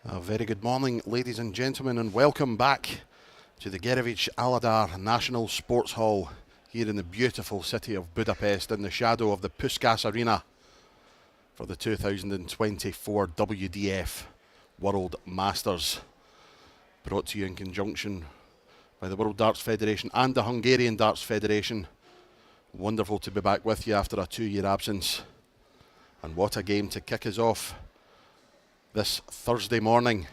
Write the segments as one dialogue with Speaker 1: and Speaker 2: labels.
Speaker 1: A very good morning, ladies and gentlemen, and welcome back to the Gerevich Aladar National Sports Hall here in the beautiful city of Budapest in the shadow of the Puskás Arena for the 2024 WDF World Masters, brought to you in conjunction by the World Darts Federation and the Hungarian Darts Federation. Wonderful to be back with you after a 2-year absence, and what a game to kick us off this Thursday morning.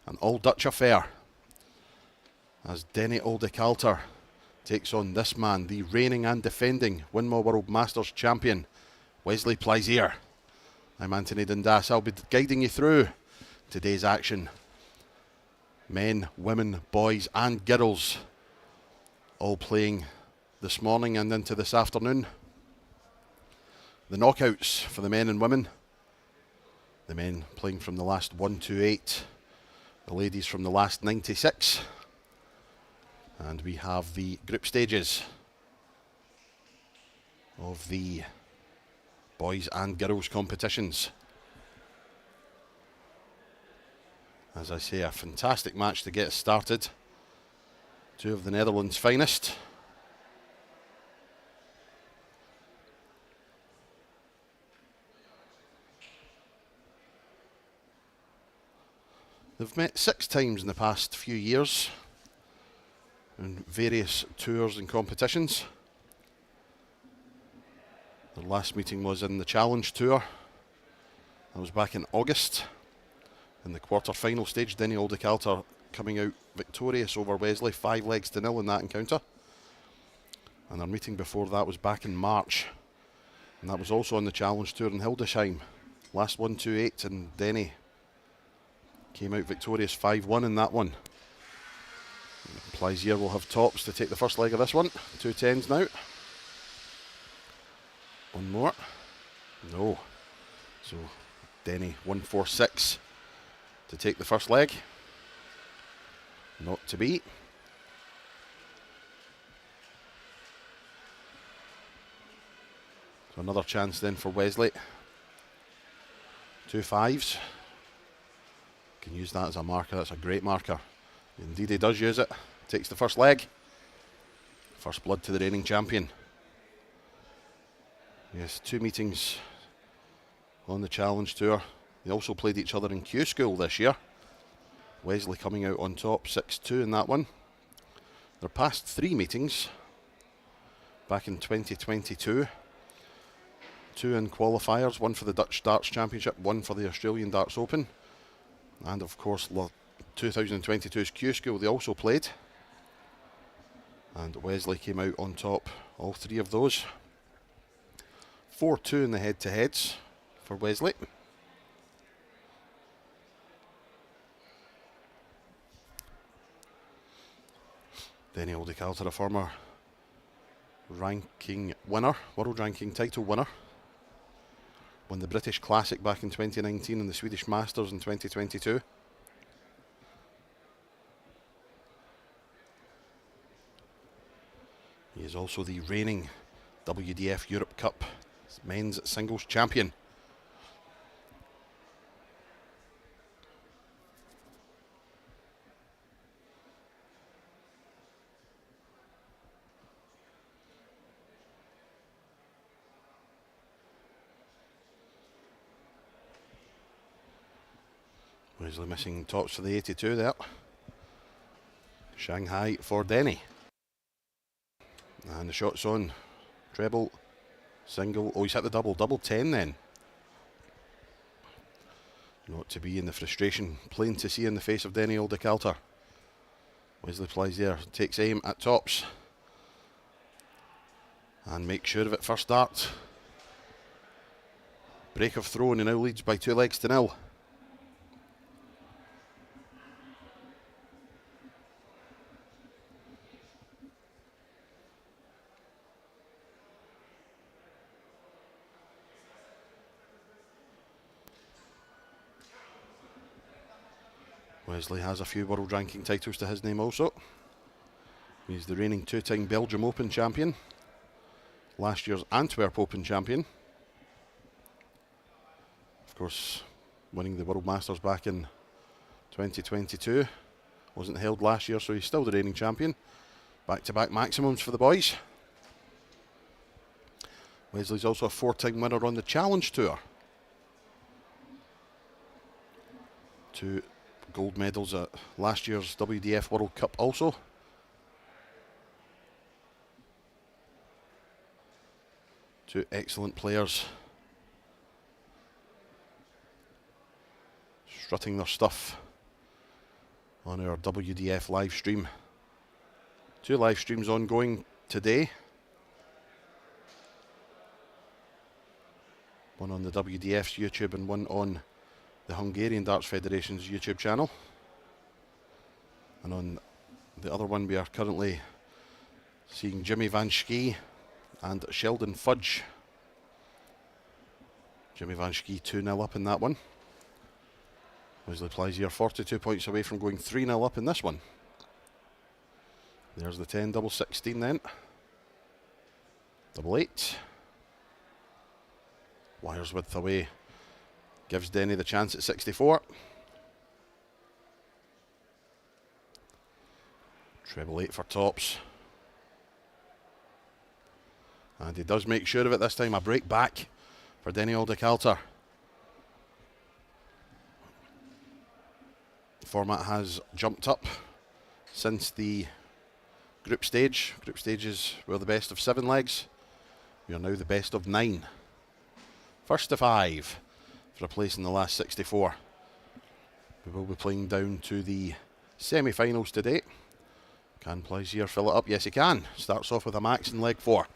Speaker 1: An all-Dutch affair as Denny Calter takes on this man, the reigning and defending Winmau World Masters champion, Wesley Plaisier. I'm Anthony Dundas. I'll be guiding you through today's action. Men, women, boys and girls all playing this morning and into this afternoon. The knockouts for the men and women. The men playing from the last 128, the ladies from the last 96. And we have the group stages of the boys and girls competitions. As I say, a fantastic match to get us started. Two of the Netherlands' finest. They've met 6 times in the past few years in various tours and competitions. Their last meeting was in the Challenge Tour. That was back in August. In the quarter-final stage, Denny Calter coming out victorious over Wesley, 5-0 in that encounter. And their meeting before that was back in March. And that was also on the Challenge Tour in Hildesheim. Last 128, and Denny came out victorious 5-1 in that one. Plaisier will have tops to take the first leg of this one. 2 10s now. One more. No. So Denny 1-4-6 to take the first leg. Not to be. So another chance then for Wesley. 2 5s. Can use that as a marker. That's a great marker. Indeed he does use it. Takes the first leg. First blood to the reigning champion. Yes, 2 meetings on the Challenge Tour. They also played each other in Q School this year. Wesley coming out on top, 6-2 in that one. Their past 3 meetings back in 2022. 2 in qualifiers, 1 for the Dutch Darts Championship, 1 for the Australian Darts Open. And of course 2022's Q School they also played. And Wesley came out on top all 3 of those. 4-2 in the head-to-heads for Wesley. Denny Calter, a former ranking winner, world ranking title winner. Won the British Classic back in 2019 and the Swedish Masters in 2022. He is also the reigning WDF Europe Cup men's singles champion. Wesley missing tops for the 82 there. Shanghai for Denny. And the shot's on. Treble, single. Oh, he's hit the double. Double 10 then. Not to be, in the frustration plain to see in the face of Denny Calter. Wesley Plaisier takes aim at tops. And makes sure of it first dart. Break of throw, and he now leads by 2-0. Wesley has a few world ranking titles to his name also. He's the reigning 2-time Belgium Open champion. Last year's Antwerp Open champion. Of course, winning the World Masters back in 2022. Wasn't held last year, so he's still the reigning champion. Back-to-back maximums for the boys. Wesley's also a 4-time winner on the Challenge Tour. 2 gold medals at last year's WDF World Cup also. Two excellent players. Strutting their stuff on our WDF live stream. 2 live streams ongoing today. One on the WDF's YouTube and one on the Hungarian Darts Federation's YouTube channel. And on the other one we are currently seeing Jimmy Vanki and Sheldon Fudge. Jimmy Vanki 2-0 up in that one. Wesley Plaisier 42 points away from going 3-0 up in this one. There's the 10 double 16 then. Double 8. Wires width away. Gives Denny the chance at 64. Treble 8 for tops. And he does make sure of it this time. A break back for Denny Calter. The format has jumped up since the group stage. Group stages were the best of 7 legs. We are now the best of 9. First to 5 for a place in the last 64. We will be playing down to the semi-finals today. Can Plaisier fill it up? Yes, he can. Starts off with a max in leg 4.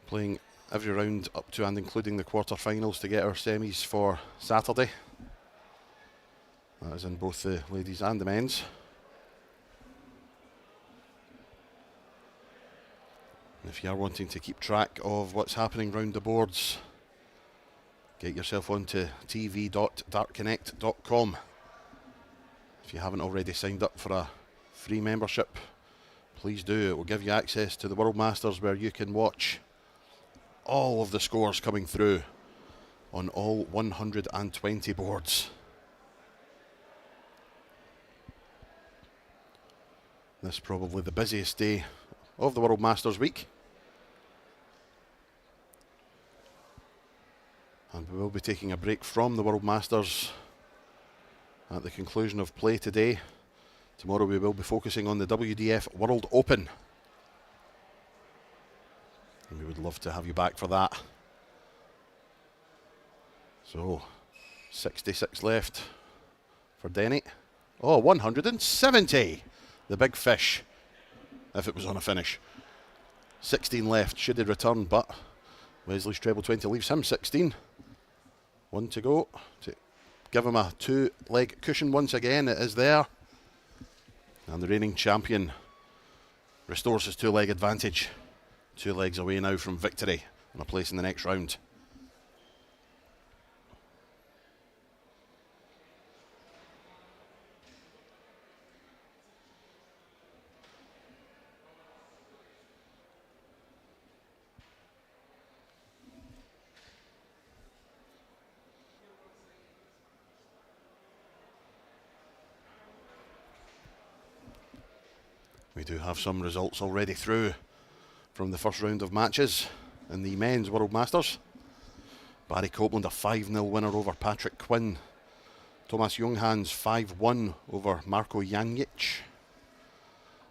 Speaker 1: Playing every round up to and including the quarterfinals to get our semis for Saturday. That is in both the ladies and the men's. And if you are wanting to keep track of what's happening round the boards, get yourself onto tv.dartconnect.com. If you haven't already signed up for a free membership, please do. It will give you access to the World Masters where you can watch all of the scores coming through on all 120 boards. This is probably the busiest day of the World Masters week. And we will be taking a break from the World Masters at the conclusion of play today. Tomorrow we will be focusing on the WDF World Open. And we would love to have you back for that. So, 66 left for Denny. Oh, 170! The big fish, if it was on a finish. 16 left, should he return, but Wesley's treble 20 leaves him 16. 1 to go. To give him a 2-leg cushion once again, it is there. And the reigning champion restores his 2-leg advantage. 2 legs away now from victory and a place in the next round. We do have some results already through from the first round of matches in the men's World Masters. Barry Copeland a 5-0 winner over Patrick Quinn. Thomas Junghans 5-1 over Marko Janjic.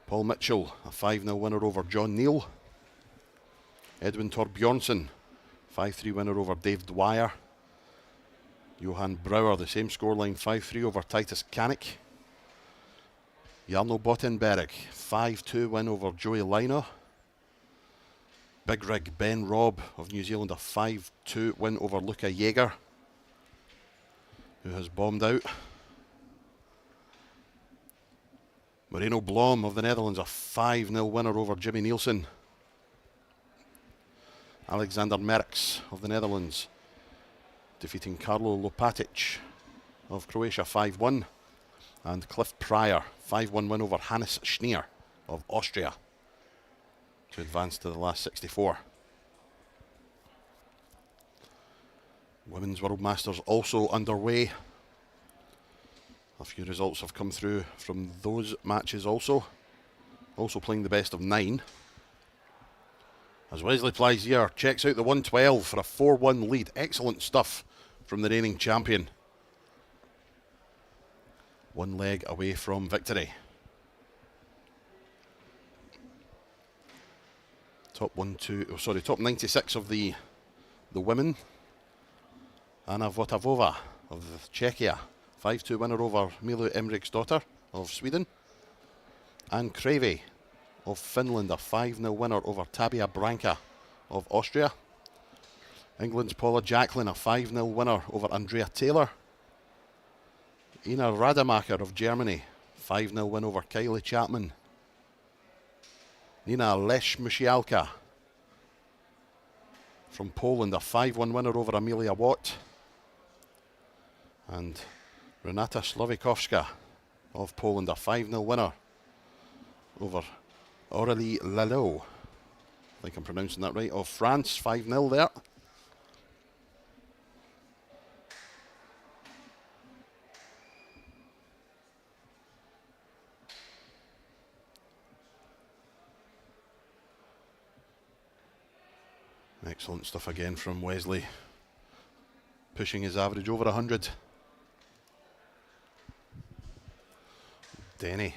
Speaker 1: Paul Mitchell a 5-0 winner over John Neal. Edwin Torbjornsson 5-3 winner over Dave Dwyer. Johan Brouwer the same scoreline 5-3 over Titus Kanik. Jarno Bottenberg 5-2 win over Joey Lino. Big Rig Ben Robb of New Zealand a 5-2 win over Luca Jaeger, who has bombed out. Moreno Blom of the Netherlands a 5-0 winner over Jimmy Nielsen. Alexander Merks of the Netherlands defeating Karlo Lopatic of Croatia 5-1. And Cliff Pryor 5-1 win over Hannes Schneer of Austria to advance to the last 64. Women's World Masters also underway. A few results have come through from those matches also. Also playing the best of 9. As Wesley Plaisier checks out the 112 for a 4-1 lead. Excellent stuff from the reigning champion. One leg away from victory. Top 96 of the women. Anna Votavova of Czechia, 5-2 winner over Milu Emriksdotter of Sweden. Anne Kreve of Finland, a 5-0 winner over Tabia Branca of Austria. England's Paula Jacklin, a 5-0 winner over Andrea Taylor. Ina Rademacher of Germany, 5-0 win over Kylie Chapman. Nina Leszmusialka from Poland, a 5-1 winner over Amelia Watt. And Renata Słowikowska of Poland, a 5-0 winner over Aurélie Lalo, I think I'm pronouncing that right, of France, 5-0 there. Excellent stuff again from Wesley, pushing his average over 100. Denny,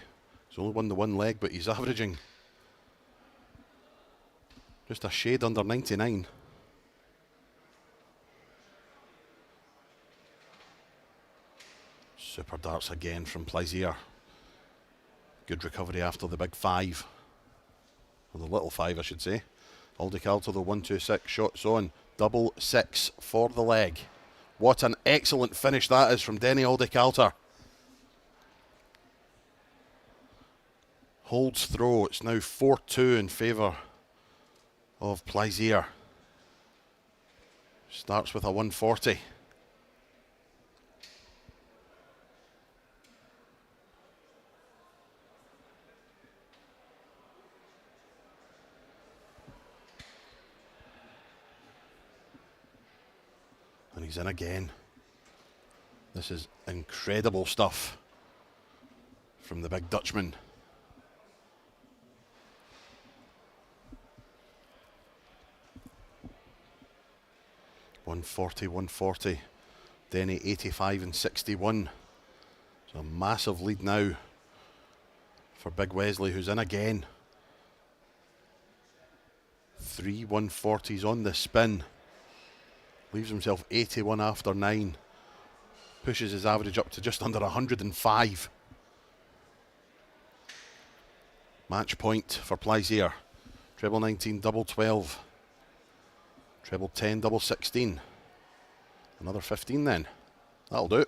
Speaker 1: he's only won the one leg, but he's averaging just a shade under 99. Super darts again from Plaisier. Good recovery after the big 5. Or the little 5, I should say. Aldi Calter, the 1-2-6, shots on. 6-6 for the leg. What an excellent finish that is from Denny Aldi Calter. Holds throw. It's now 4-2 in favour of Plaisier. Starts with a 140. And he's in again. This is incredible stuff from the big Dutchman. .140. Denny 85 and 61. So a massive lead now for Big Wesley, who's in again. 3 140s on the spin. Leaves himself 81 after 9. Pushes his average up to just under 105. Match point for Plaisier. Treble 19, double 12. Treble 10, double 16. Another 15 then. That'll do.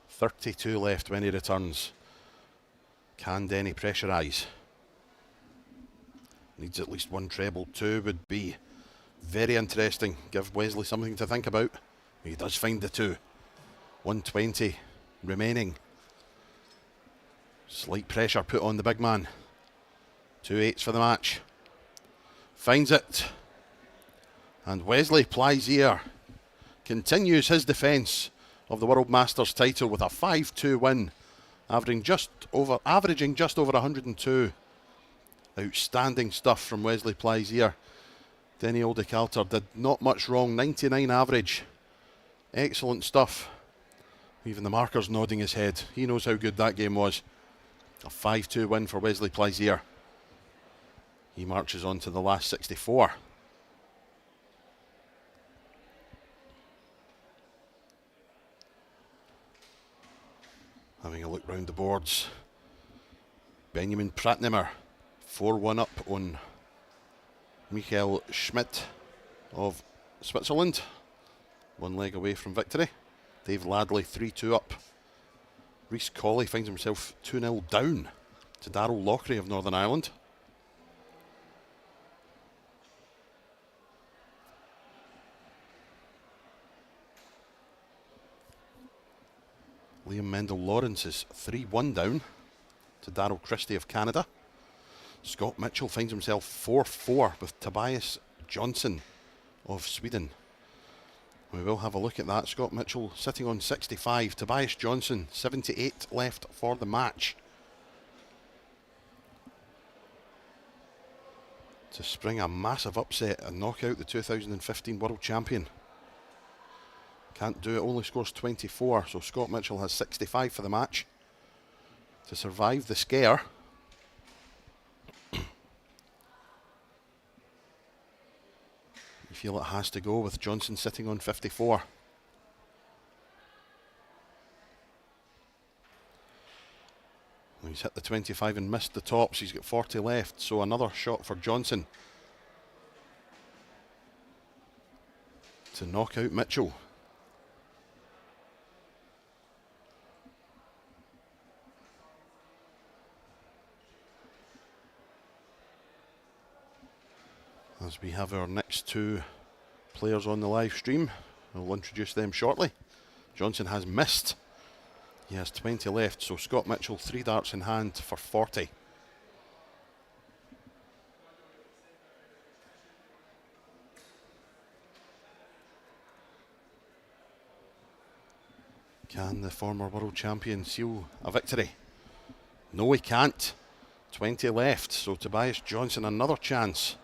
Speaker 1: 32 left when he returns. Can Denny pressurise? Needs at least one treble. 2 would be very interesting. Give Wesley something to think about. He does find the 2. 120 remaining. Slight pressure put on the big man. 2 8s for the match. Finds it. And Wesley Plaisier continues his defence of the World Masters title with a 5-2 win, averaging just over 102. Outstanding stuff from Wesley Plaisier. Denny Aldi Calter did not much wrong. 99 average. Excellent stuff. Even the marker's nodding his head. He knows how good that game was. A 5-2 win for Wesley Plaisier. He marches on to the last 64. Having a look round the boards. Benjamin Pratnemer, 4-1 up on Michael Schmidt of Switzerland. One leg away from victory. Dave Ladley, 3-2 up. Rhys Colley finds himself 2-0 down to Darryl Lockery of Northern Ireland. Liam Mendel-Lawrence is 3-1 down to Darryl Christie of Canada. Scott Mitchell finds himself 4-4 with Tobias Johnson of Sweden. We will have a look at that. Scott Mitchell sitting on 65. Tobias Johnson, 78 left for the match. To spring a massive upset and knock out the 2015 World Champion. Can't do it, only scores 24, so Scott Mitchell has 65 for the match. To survive the scare, you feel it has to go with Johnson sitting on 54. He's hit the 25 and missed the tops. He's got 40 left, so another shot for Johnson to knock out Mitchell. As we have our next two players on the live stream, we'll introduce them shortly. Johnson has missed. He has 20 left, so Scott Mitchell 3 darts in hand for 40. Can the former world champion seal a victory? No, he can't. 20 left, so Tobias Johnson another chance.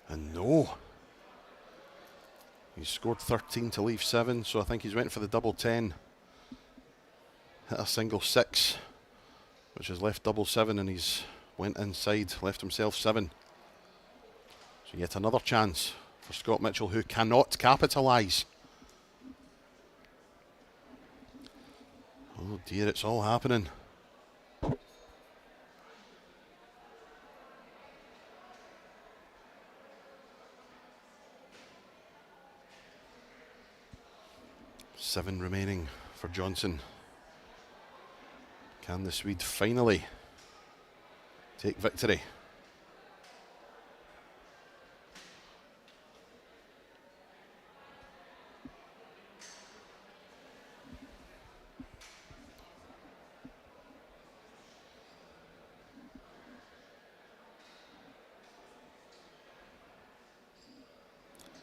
Speaker 1: And no. He's scored 13 to leave 7, so I think he's went for the double 10. Hit a single 6, which has left double 7, and he's went inside, left himself 7. So yet another chance for Scott Mitchell, who cannot capitalise. Oh dear, it's all happening. Seven remaining for Johnson. Can the Swede finally take victory?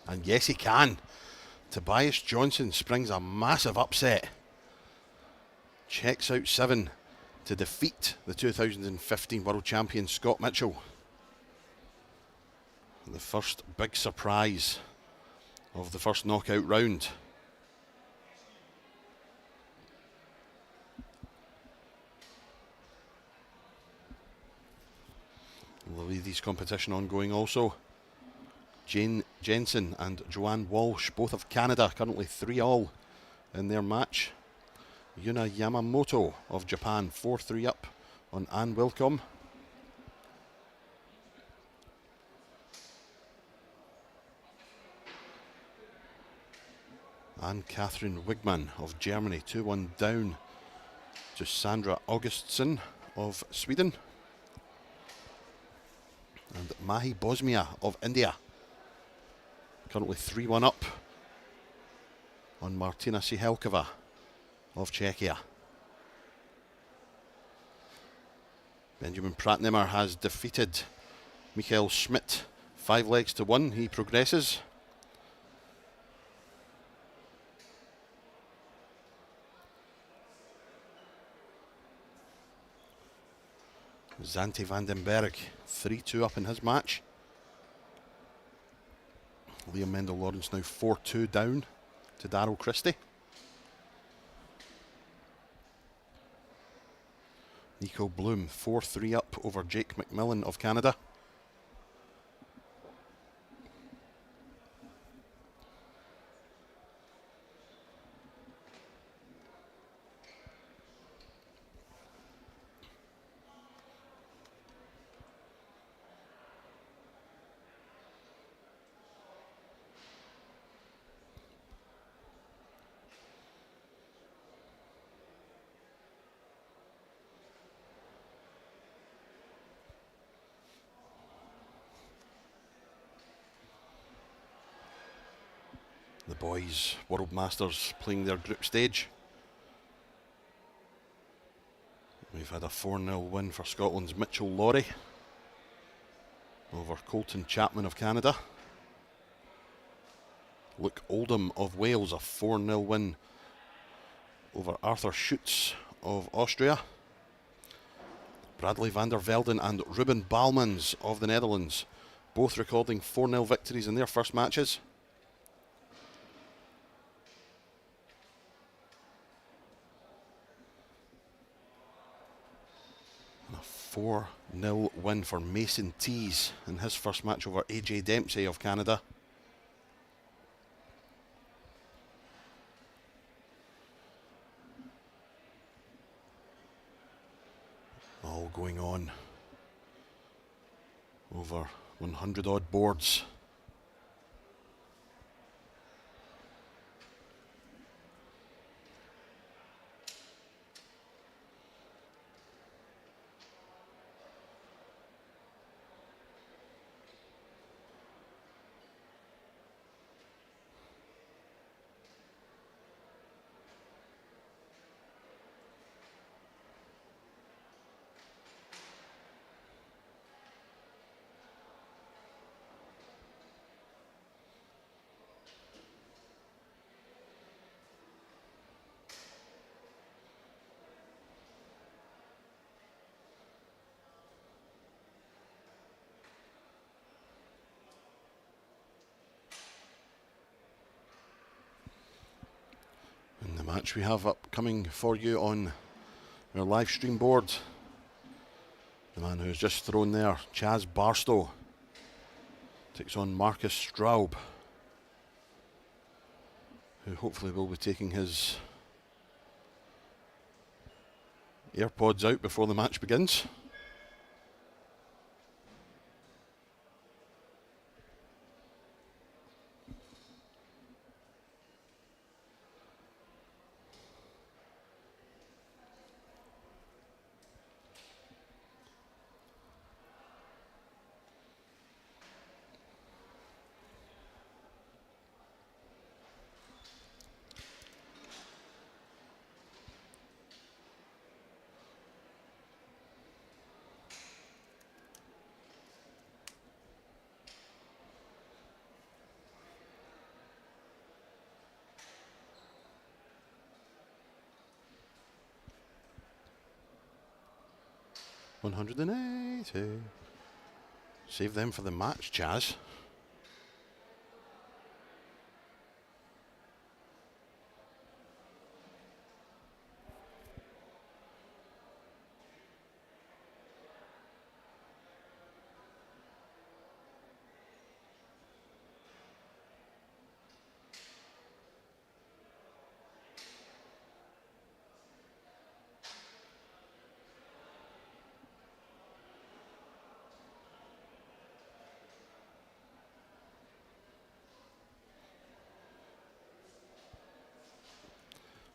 Speaker 1: And yes, he can. Tobias Johnson springs a massive upset. Checks out 7 to defeat the 2015 World Champion Scott Mitchell. The first big surprise of the first knockout round. The ladies competition ongoing also. Jane Jensen and Joanne Walsh, both of Canada, currently 3-all in their match. Yuna Yamamoto of Japan, 4-3 up on Anne Wilcom. And Catherine Wigman of Germany, 2-1 down to Sandra Augustsson of Sweden. And Mahi Bosmia of India, currently 3-1 up on Martina Sihelkova of Czechia. Benjamin Pratnemer has defeated Michael Schmidt 5 legs to 1. He progresses. Zante van den Berg 3-2 up in his match. Liam Mendel-Lawrence now 4-2 down to Darryl Christie. Nico Bloom 4-3 up over Jake McMillan of Canada. The boys World Masters playing their group stage. We've had a 4-0 win for Scotland's Mitchell Laurie over Colton Chapman of Canada. Luke Oldham of Wales, a 4-0 win over Arthur Schutz of Austria. Bradley van der Velden and Ruben Balmans of the Netherlands, both recording 4-0 victories in their first matches. And a 4-0 win for Mason Tees in his first match over AJ Dempsey of Canada. All going on over 100 odd boards. And the match we have upcoming for you on our live stream board, the man who's just thrown there, Chaz Barstow, takes on Marcus Straub, who hopefully will be taking his AirPods out before the match begins. $180. Save them for the match, Chaz.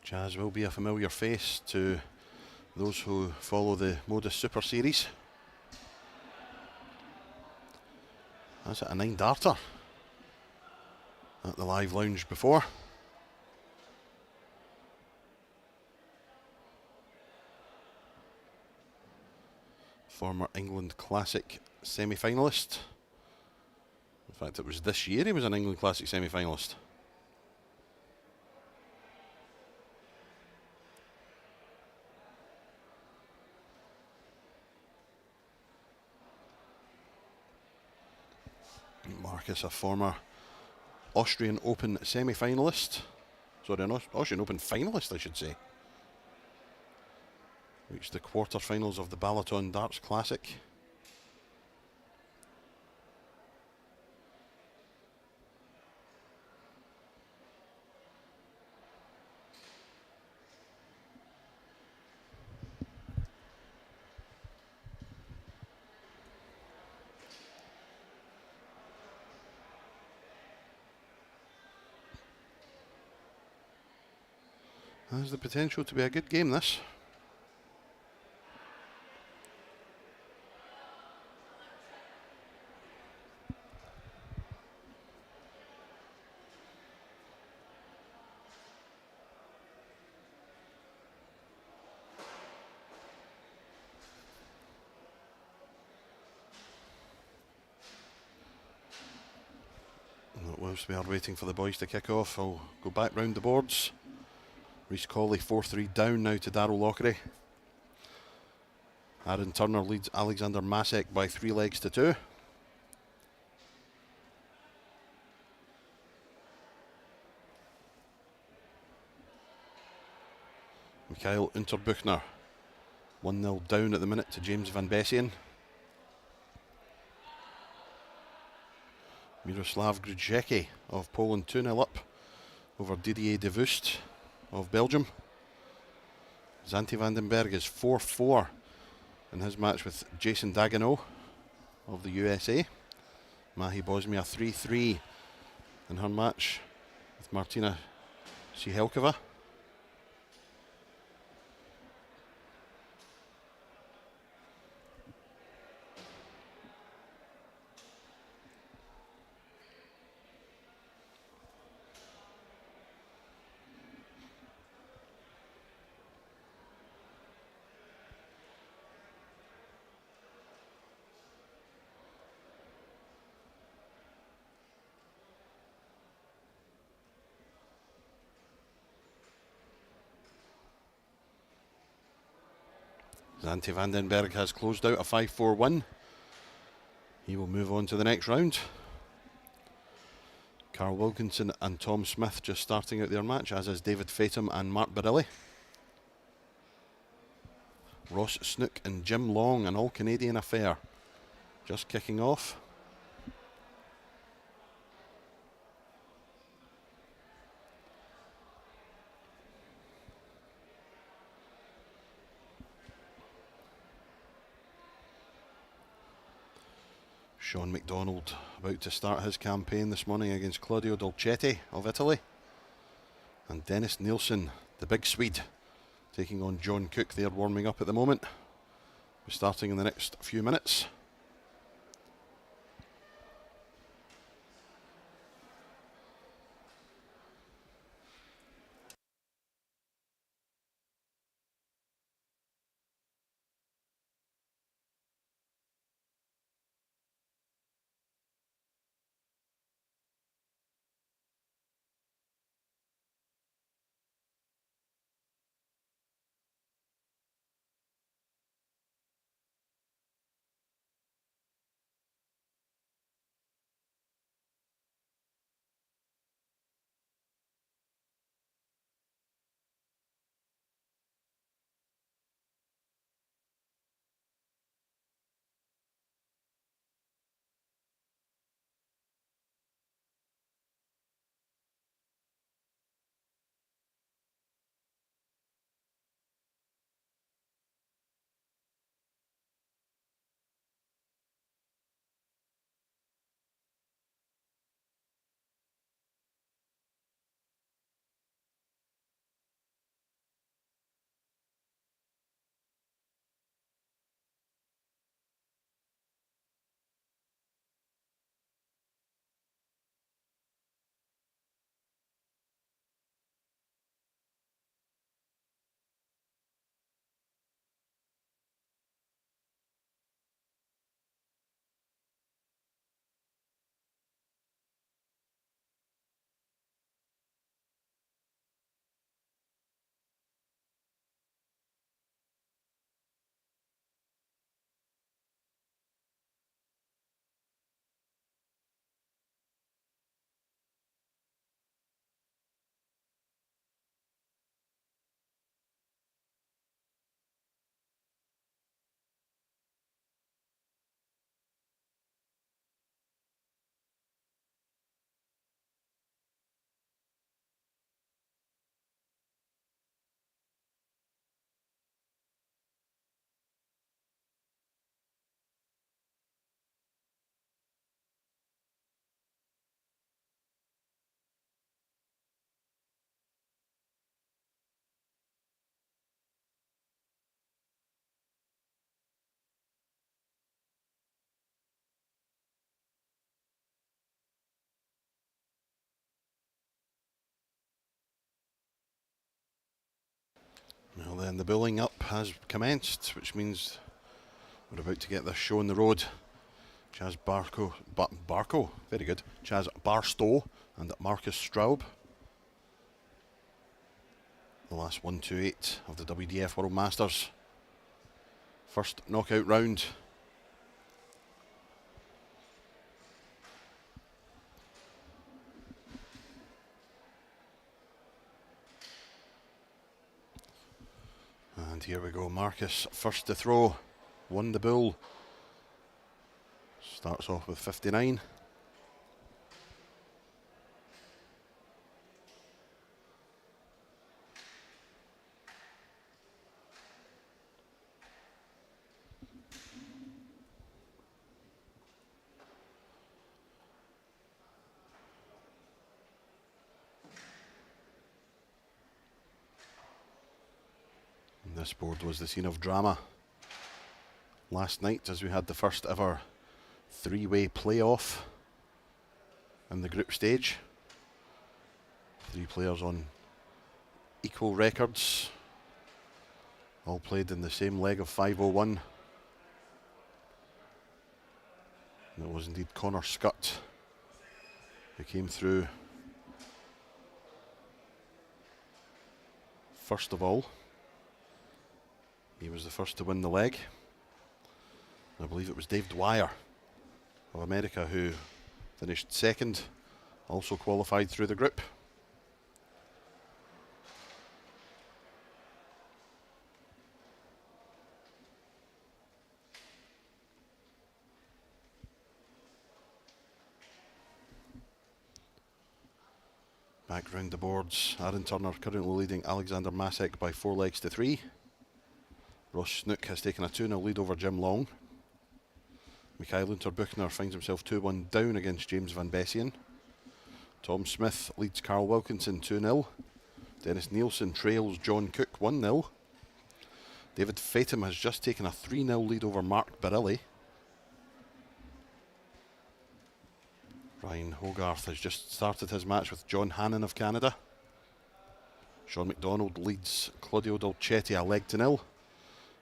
Speaker 1: Chaz will be a familiar face to those who follow the Modus Super Series. That's at a 9-darter at the live lounge before. Former England Classic semi-finalist. In fact, it was this year he was an England Classic semi-finalist. Marcus, a former Austrian Open semi-finalist. Sorry, an Austrian Open finalist, I should say. Reached the quarterfinals of the Balaton Darts Classic. Has the potential to be a good game, this. whilst we are waiting for the boys to kick off, I'll go back round the boards. Rhys Colley 4-3 down now to Darrell Lockery. Aaron Turner leads Alexander Masek by 3 legs to 2. Mikhail Unterbuchner 1-0 down at the minute to James Van Bessien. Miroslav Grudecki of Poland 2-0 up over Didier De Vust of Belgium. Zanti Vandenberg is 4-4 in his match with Jason Dagenot of the USA. Mahi Bosmia 3-3 in her match with Martina Sihelkova. Zanti Vandenberg has closed out a 5-4 win. He will move on to the next round. Carl Wilkinson and Tom Smith just starting out their match, as is David Fatum and Mark Barilli. Ross Snook and Jim Long, an all-Canadian affair, just kicking off. Sean McDonald about to start his campaign this morning against Claudio Dolcetti of Italy. And Dennis Nielsen, the big Swede, taking on John Cook. They're warming up at the moment. We're starting in the next few minutes. Well then, the building up has commenced, which means we're about to get this show on the road Chaz Barco, very good. Chaz Barstow and Marcus Straub. The last 1-2-8 of the WDF World Masters. First knockout round. And here we go, Marcus first to throw, won the bull. Starts off with 59. And this board was the scene of drama last night as we had the first ever three-way playoff in the group stage. 3 players on equal records, all played in the same leg of 501. And it was indeed Connor Scott who came through first of all. He was the first to win the leg. I believe it was Dave Dwyer of America who finished second, also qualified through the group. Back round the boards, Aaron Turner currently leading Alexander Masek by 4 legs to 3. Ross Snook has taken a 2-0 lead over Jim Long. Mikhail Unterbuchner finds himself 2-1 down against James Van Bessian. Tom Smith leads Carl Wilkinson 2-0. Dennis Nielsen trails John Cook 1-0. David Fatum has just taken a 3-0 lead over Mark Barilli. Ryan Hogarth has just started his match with John Hannon of Canada. Sean McDonald leads Claudio Dolcetti a leg to 0.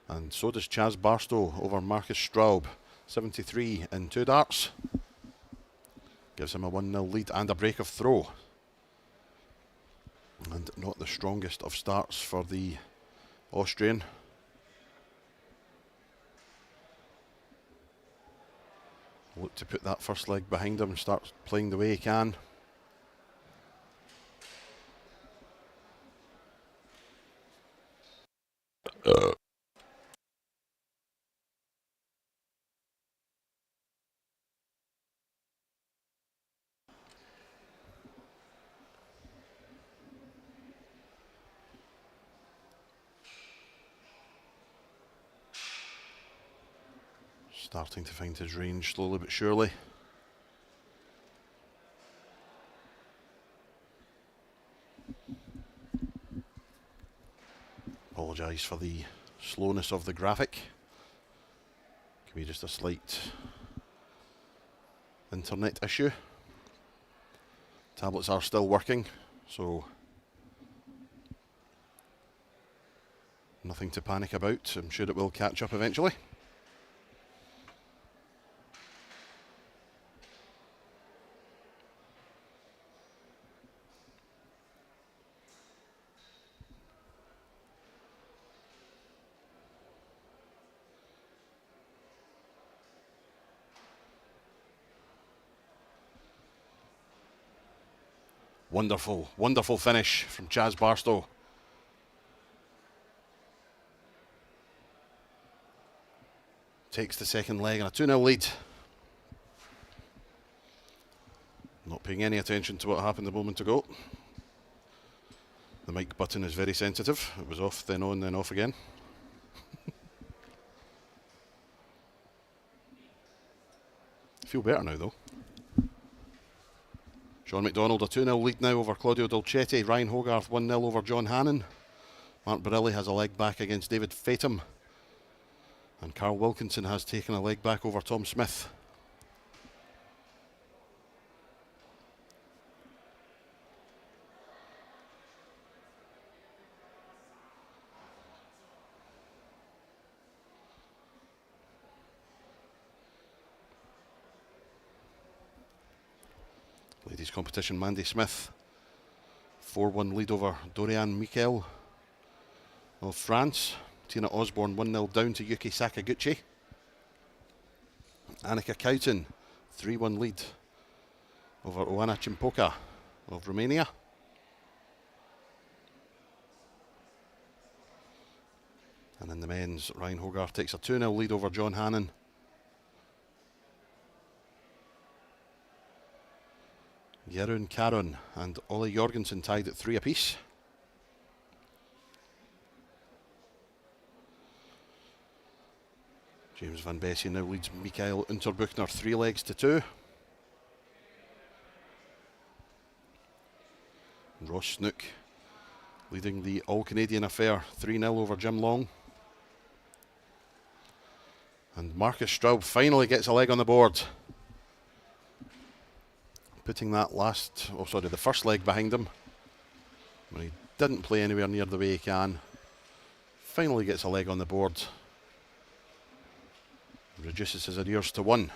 Speaker 1: And so does Chaz Barstow over Marcus Straub, 73 in 2 darts. Gives him a 1-0 lead and a break of throw. And not the strongest of starts for the Austrian. Look to put that first leg behind him and start playing the way he can. Starting to find his range slowly but surely. Apologise for the slowness of the graphic. Could be just a slight internet issue. Tablets are still working, so nothing to panic about. I'm sure it will catch up eventually. Wonderful, wonderful finish from Chaz Barstow. Takes the second leg and a 2-0 lead. Not paying any attention to what happened a moment ago. The mic button is very sensitive. It was off, then on, then off again. Feel better now though. Sean McDonald a 2-0 lead now over Claudio Dolcetti. Ryan Hogarth 1-0 over John Hannon. Mark Barilli has a leg back against David Fatum. And Carl Wilkinson has taken a leg back over Tom Smith. Ladies competition, Mandy Smith. 4-1 lead over Dorian Mikel of France. Tina Osborne 1-0 down to Yuki Sakaguchi. Annika Kouten 3-1 lead over Oana Chimpoka of Romania. And in the men's, Ryan Hogarth takes a 2-0 lead over John Hannon. Jeroen Caron and Ole Jorgensen tied at 3 apiece. James Van Bessie now leads Mikael Unterbuchner 3 legs to 2. Ross Snook leading the All-Canadian affair 3-0 over Jim Long. And Marcus Straub finally gets a leg on the board, putting that the first leg behind him when he didn't play anywhere near the way he can. Finally gets a leg on the board, reduces his arrears to 1.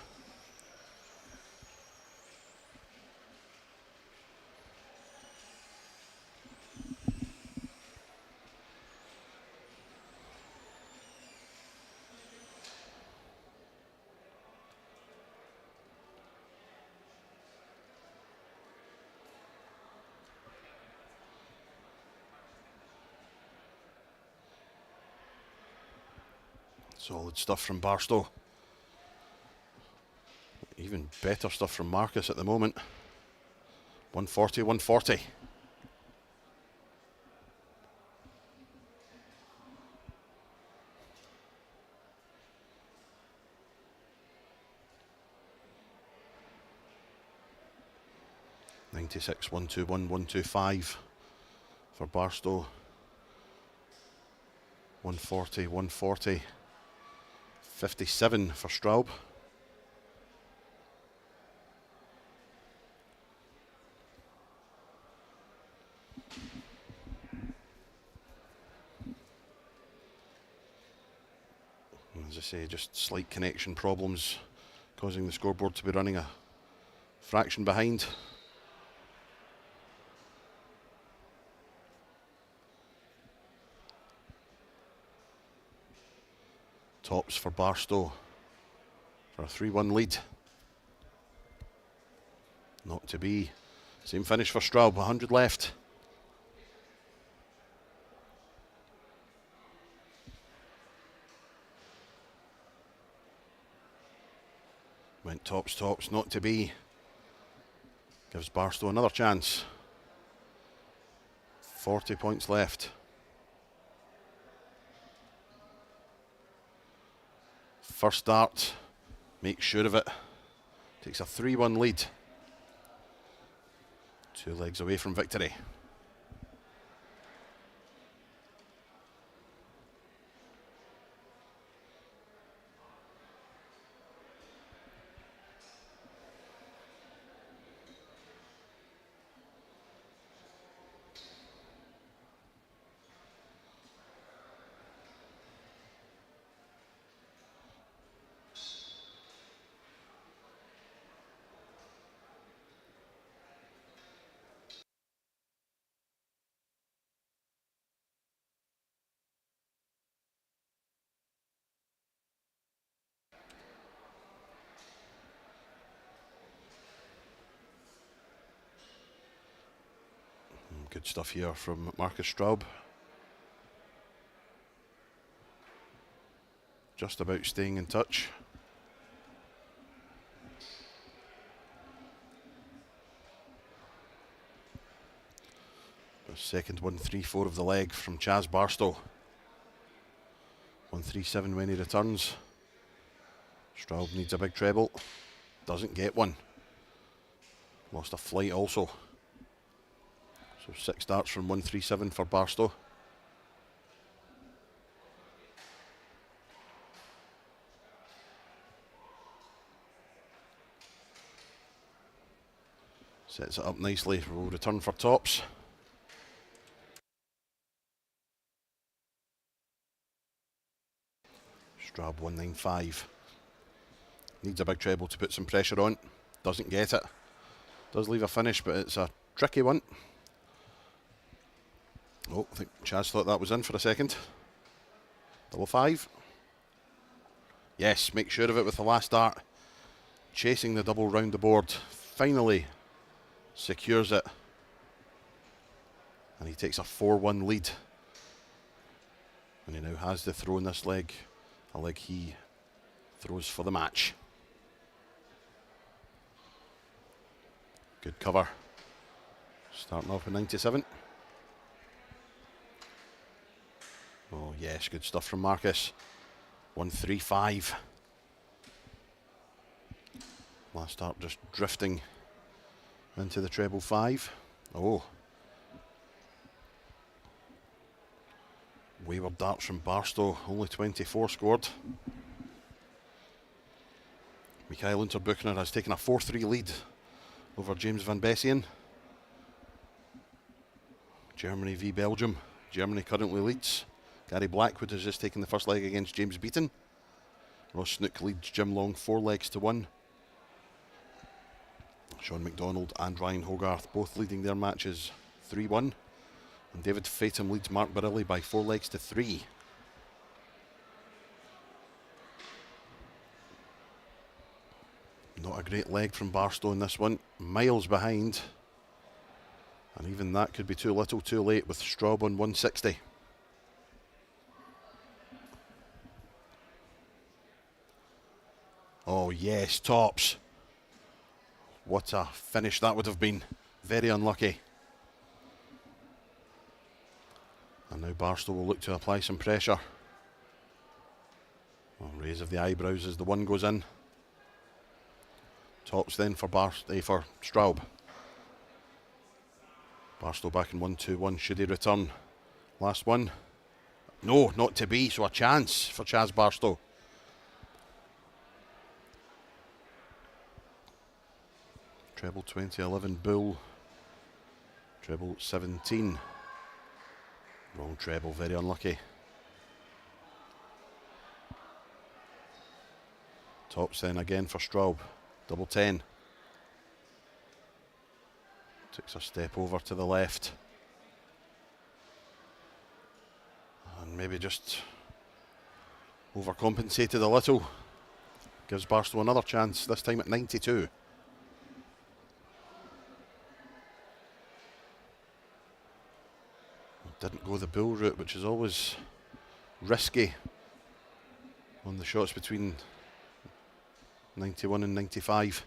Speaker 1: Solid stuff from Barstow. Even better stuff from Marcus at the moment. 140, 140. .96, 121, 125 for Barstow. 140, 140. 57 for Straub. As I say, just slight connection problems causing the scoreboard to be running a fraction behind. Tops for Barstow for a 3-1 lead. Not to be. Same finish for Straub, 100 left. Went tops, not to be. Gives Barstow another chance. 40 points left. First start, makes sure of it. Takes a 3-1 lead. 2 legs away from victory. Good stuff here from Marcus Straub. Just about staying in touch. The second 134 of the leg from Chaz Barstow. 137 when he returns. Straub needs a big treble. Doesn't get one. Lost a flight also. So 6 starts from 137 for Barstow. Sets it up nicely. We'll return for tops. Straub 195. Needs a big treble to put some pressure on. Doesn't get it. Does leave a finish, but it's a tricky one. Oh, I think Chaz thought that was in for a second. 5-5. Yes, make sure of it with the last dart. Chasing the double round the board. Finally secures it. And he takes a 4-1 lead. And he now has the throw in this leg. A leg he throws for the match. Good cover. Starting off with 97. Oh yes, good stuff from Marcus. 1-3-5. Last start just drifting into the treble 5. Oh. Wayward darts from Barstow, only 24 scored. Mikhail Unterbuchner has taken a 4-3 lead over James Van Bessien. Germany v Belgium. Germany currently leads. Gary Blackwood has just taken the first leg against James Beaton. Ross Snook leads Jim Long 4-1. Sean McDonald and Ryan Hogarth both leading their matches 3-1. And David Fatum leads Mark Barilli by 4-3. Not a great leg from Barstow in this one. Miles behind. And even that could be too little too late with Straub on 160. Oh yes, tops. What a finish that would have been. Very unlucky. And now Barstow will look to apply some pressure. Oh, raise of the eyebrows as the one goes in. Tops then for Straub. Barstow back in 1-2-1. Should he return? Last one. No, not to be. So a chance for Chaz Barstow. Treble 2011 Bull. Treble 17. Wrong treble, very unlucky. Tops then again for Straub. Double 10. Takes a step over to the left. And maybe just overcompensated a little. Gives Barstow another chance, this time at 92. Didn't go the bull route, which is always risky on the shots between 91 and 95.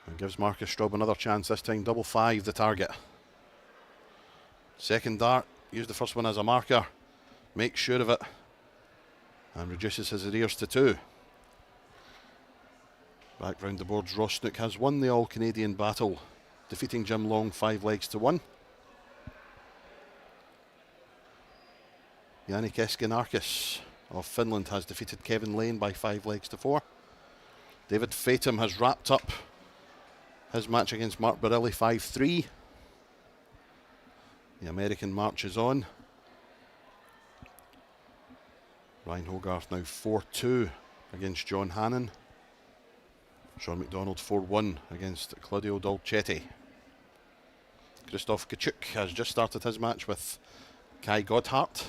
Speaker 1: And gives Marcus Straub another chance, this time 5-5 the target. Second dart, use the first one as a marker, makes sure of it, and reduces his arrears to 2. Back round the boards, Ross Snook has won the All-Canadian battle, defeating Jim Long 5-1. Yannick Eskinarkis of Finland has defeated Kevin Lane by 5-4. David Fatum has wrapped up his match against Mark Barilli 5-3. The American marches on. Ryan Hogarth now 4-2 against John Hannon. Sean McDonald 4-1 against Claudio Dolcetti. Christoph Kachuk has just started his match with Kai Godhart.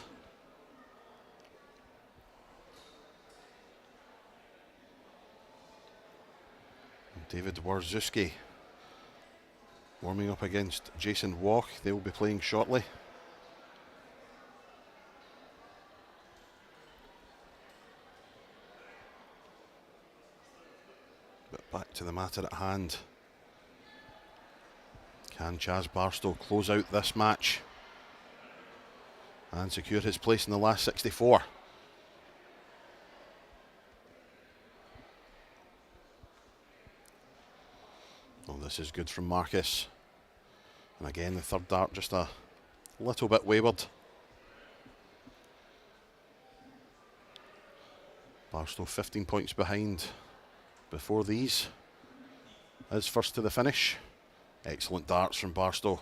Speaker 1: David Warzewski warming up against Jason Walk. They will be playing shortly. But back to the matter at hand. Can Chaz Barstow close out this match and secure his place in the last 64? Oh, this is good from Marcus. And again, the third dart just a little bit wayward. Barstow 15 points behind before these. Is first to the finish. Excellent darts from Barstow.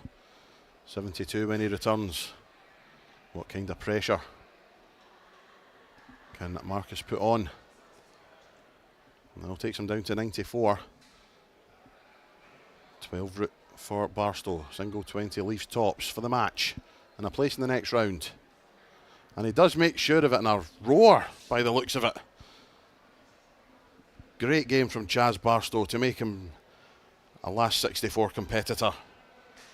Speaker 1: 72 when he returns. What kind of pressure can Marcus put on? And that'll take him down to 94. 12 route for Barstow. Single 20 leaves tops for the match. And a place in the next round. And he does make sure of it in a roar by the looks of it. Great game from Chaz Barstow to make him a last 64 competitor.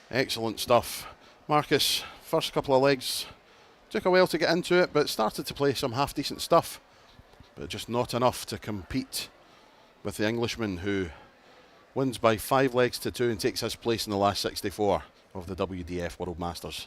Speaker 1: Excellent stuff. Marcus, first couple of legs, took a while to get into it, but started to play some half decent stuff. But just not enough to compete with the Englishman, who wins by 5 legs to 2 and takes his place in the last 64 of the WDF World Masters.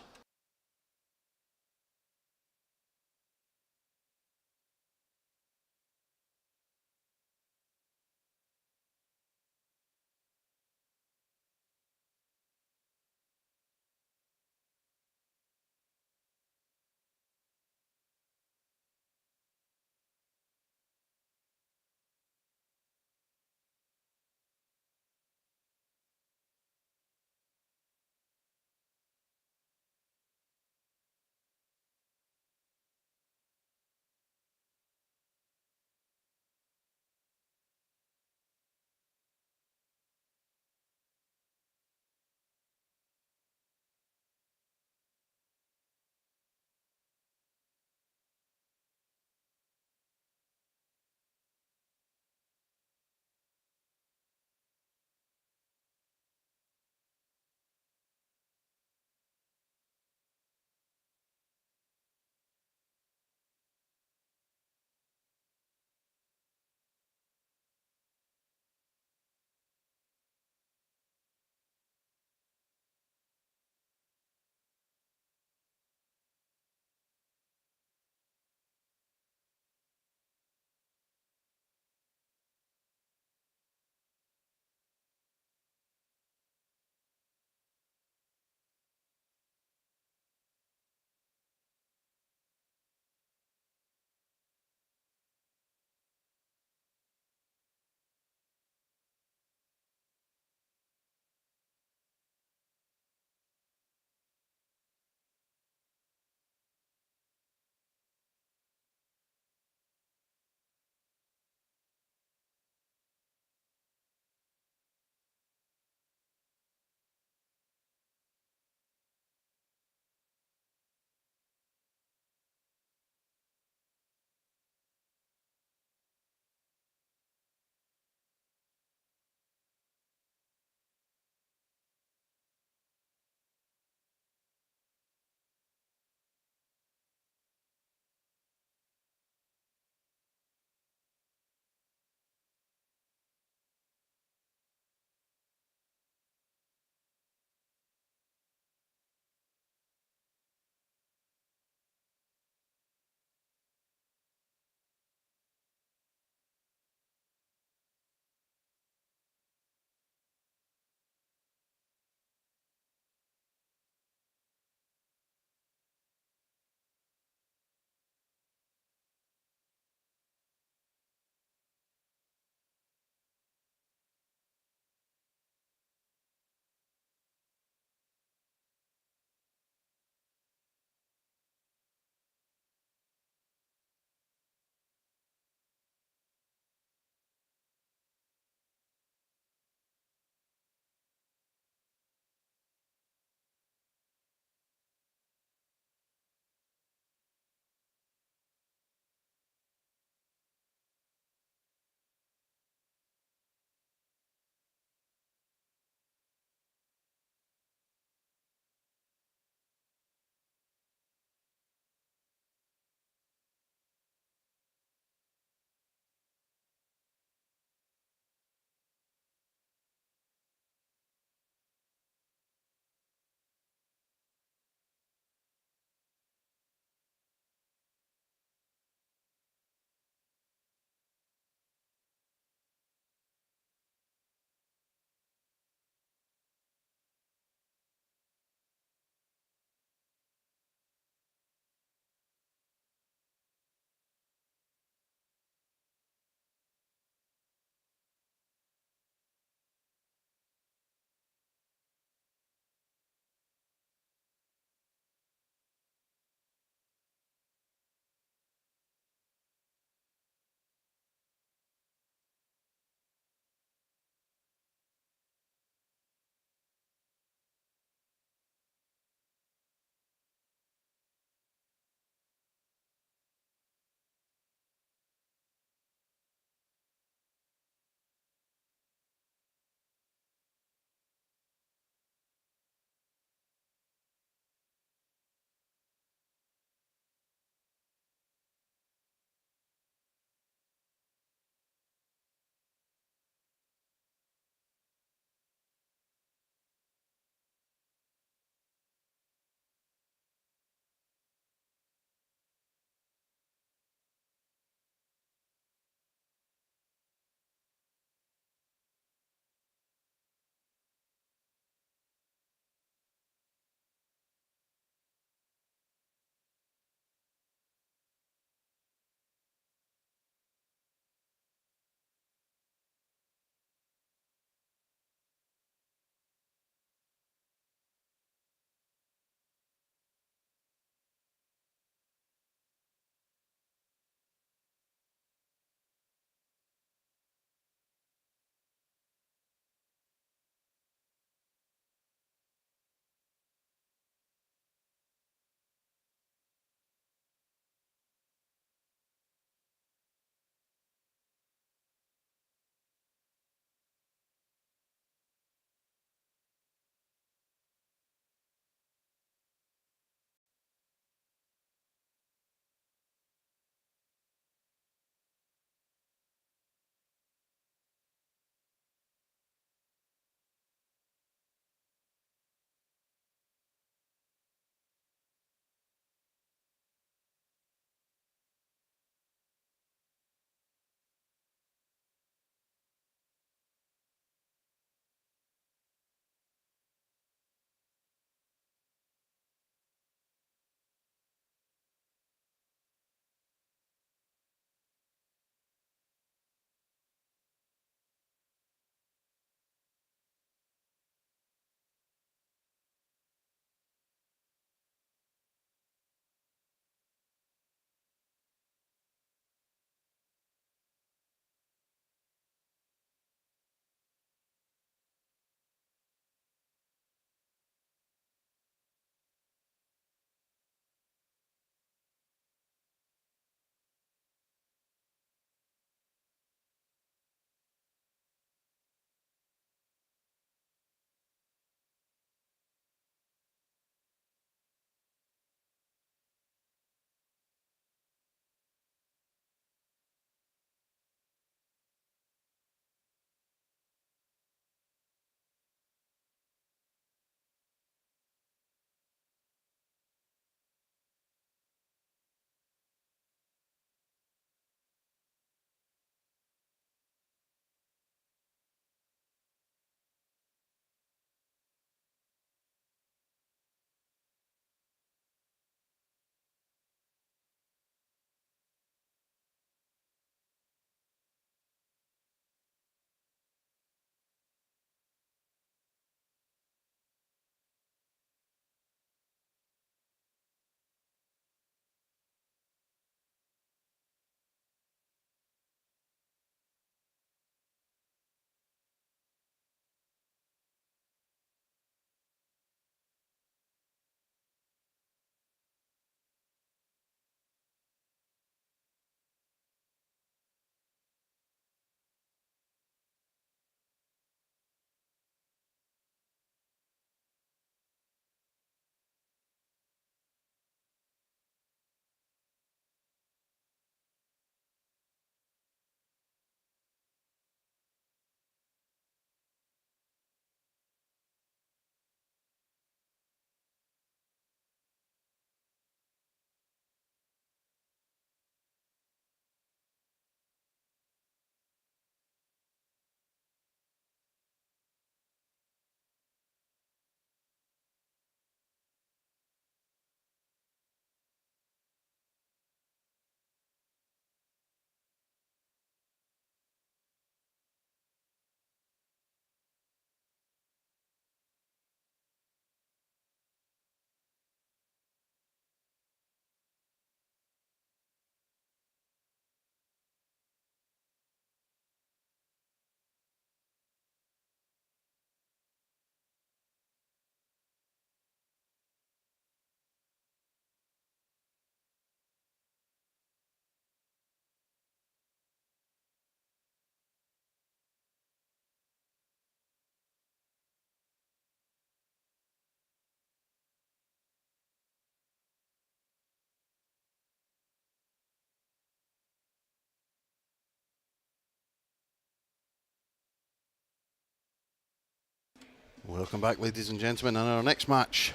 Speaker 1: Welcome back, ladies and gentlemen, and our next match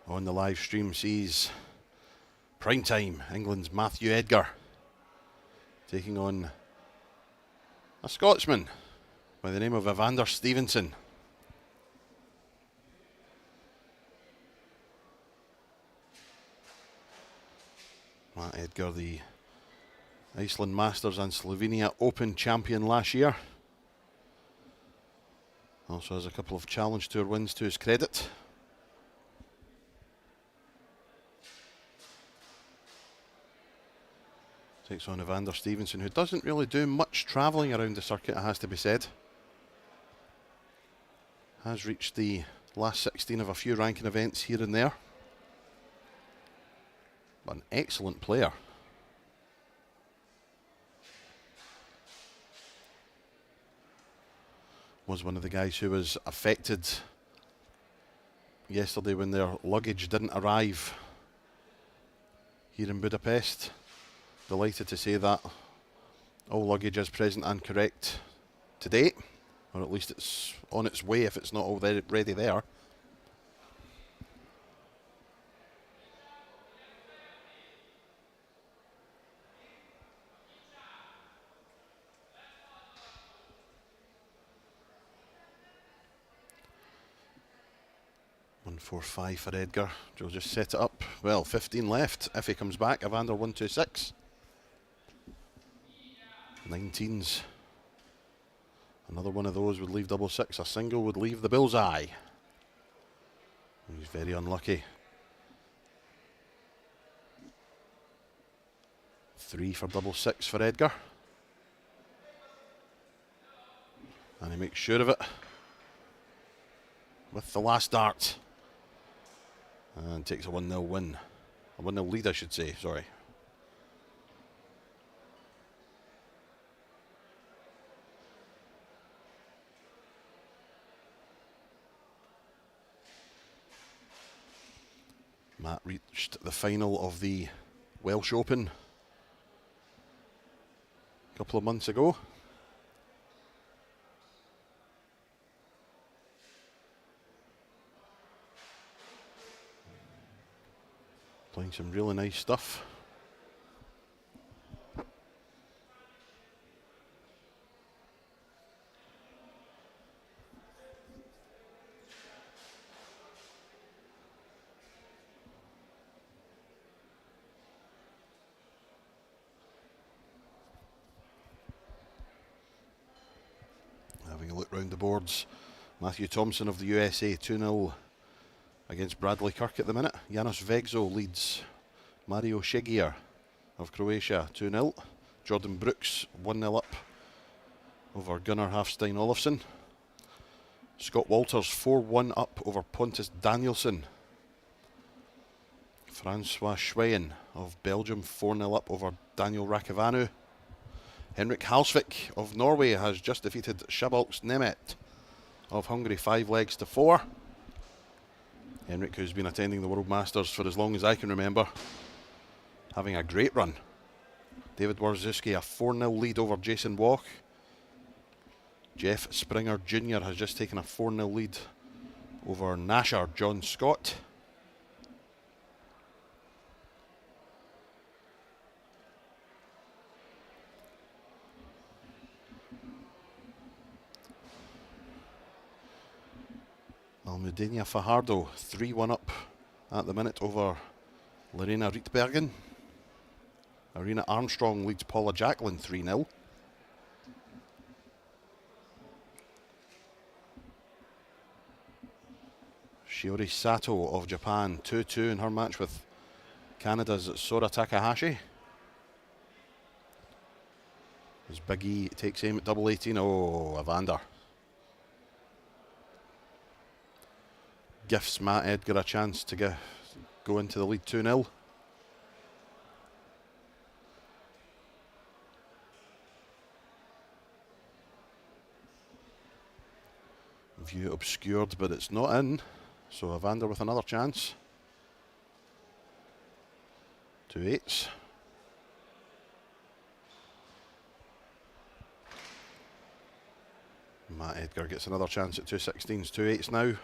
Speaker 1: on the live stream sees prime time England's Matthew Edgar taking on a Scotsman by the name of Evander Stevenson. Matt Edgar, the Iceland Masters and Slovenia Open champion last year. Also has a couple of Challenge Tour wins to his credit. Takes on Evander Stevenson, who doesn't really do much travelling around the circuit, it has to be said. Has reached the last 16 of a few ranking events here and there. But an excellent player. Was one of the guys who was affected yesterday when their luggage didn't arrive here in Budapest. Delighted to say that all luggage is present and correct today, or at least it's on its way if it's not already there. One, 4, 5 for Edgar. We'll just set it up. Well, 15 left. If he comes back, Evander 1, 2, 6. 19s. Another one of those would leave double six. A single would leave the bullseye. He's very unlucky. 3 for double six for Edgar. And he makes sure of it with the last dart. And takes a 1-0 win. A 1-0 lead, I should say, sorry. Matt reached the final of the Welsh Open a couple of months ago. Playing some really nice stuff. Having a look round the boards, Matthew Thompson of the USA 2-0 against Bradley Kirk at the minute. Janos Vegzo leads Mario Shegier of Croatia 2-0. Jordan Brooks 1-0 up over Gunnar Hafstein Olofsson. Scott Walters 4-1 up over Pontus Danielsson. Francois Schweyen of Belgium 4-0 up over Daniel Rakivanu. Henrik Halsvik of Norway has just defeated Shabalks Nemeth of Hungary 5 legs to 4. Henrik, who's been attending the World Masters for as long as I can remember, having a great run. David Warzewski a 4-0 lead over Jason Walk. Jeff Springer Jr. has just taken a 4-0 lead over Nasher John Scott. Almudena Fajardo 3-1 up at the minute over Lorena Rietbergen. Arena Armstrong leads Paula Jacklin 3-0. Shiori Sato of Japan 2-2 in her match with Canada's Sora Takahashi. As Big E takes aim at double 18. Oh, Evander. Gives Matt Edgar a chance to go into the lead 2-0. View obscured, but it's not in. So Evander with another chance. 2 8s. Matt Edgar gets another chance at 216s, 2.8s now.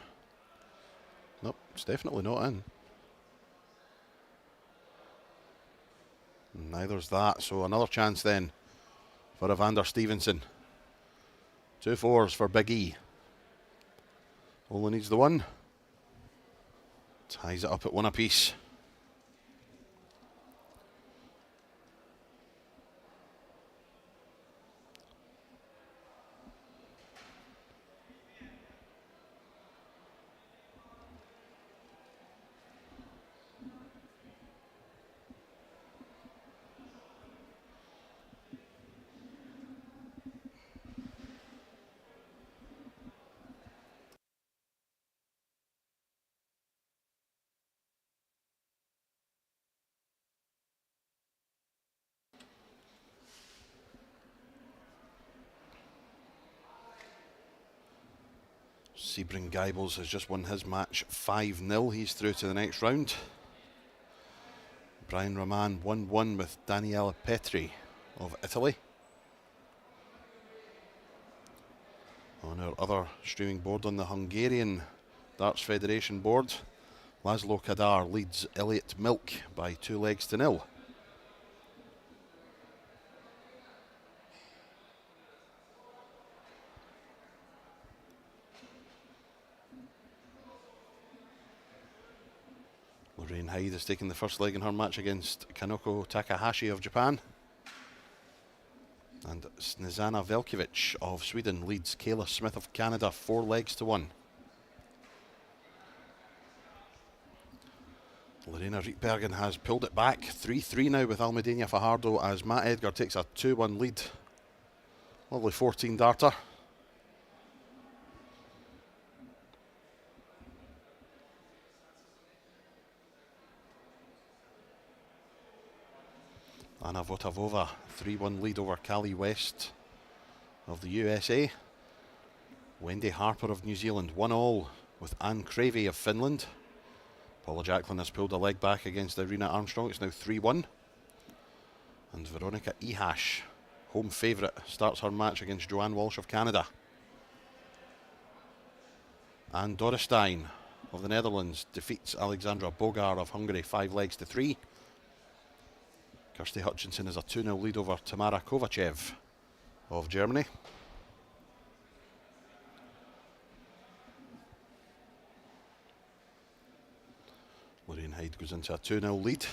Speaker 1: Nope, it's definitely not in. Neither's that, so another chance then for Evander Stevenson. 2 4s for Big E. Only needs the one. Ties it up at 1 apiece. Sebring Geibels has just won his match 5-0. He's through to the next round. Brian Raman 1-1 with Daniela Petri of Italy. On our other streaming board on the Hungarian Darts Federation board, Laszlo Kadar leads Elliot Milk by 2-0. Lorraine Hyde has taken the first leg in her match against Kanoko Takahashi of Japan. And Snezana Velkovic of Sweden leads Kayla Smith of Canada 4-1. Lorena Rietbergen has pulled it back 3-3 now with Almudena Fajardo as Matt Edgar takes a 2-1 lead. Lovely 14 darter. Anna Votavova, 3-1 lead over Callie West of the USA. Wendy Harper of New Zealand, 1-1 with Anne Cravey of Finland. Paula Jacklin has pulled a leg back against Irina Armstrong. It's now 3-1. And Veronica Ehash, home favourite, starts her match against Joanne Walsh of Canada. Anne Dorrestein of the Netherlands defeats Alexandra Bogar of Hungary 5-3. Kirsty Hutchinson is a 2-0 lead over Tamara Kovachev of Germany. Lorraine Hyde goes into a 2-0 lead.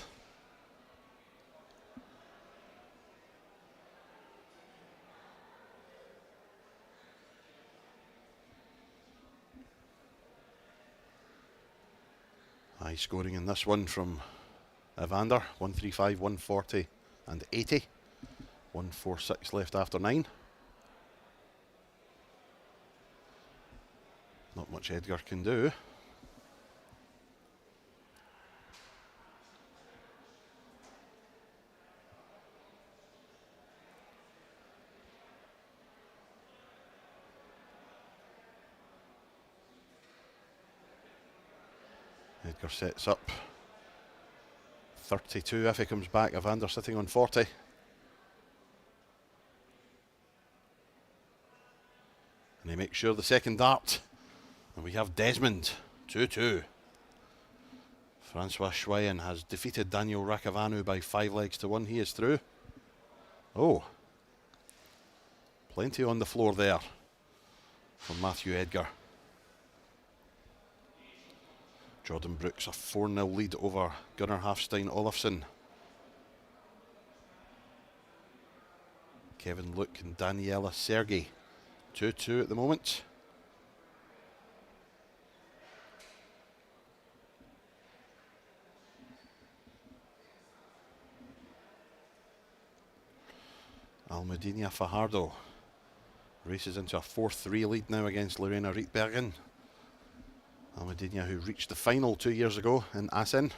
Speaker 1: High scoring in this one from Evander, 135, 140 and 80. 146 left after 9. Not much Edgar can do. Edgar sets up 32 if he comes back. Evander sitting on 40. And he makes sure the second dart. And we have Desmond, 2-2. Francois Schweyen has defeated Daniel Rakavanu by 5-1. He is through. Oh. Plenty on the floor there from Matthew Edgar. Jordan Brooks a 4-0 lead over Gunnar Hafstein Olafsson. Kevin Luke and Daniela Sergey 2-2 at the moment. Almudena Fajardo races into a 4-3 lead now against Lorena Rietbergen. Almudena, who reached the final 2 years ago in Assen.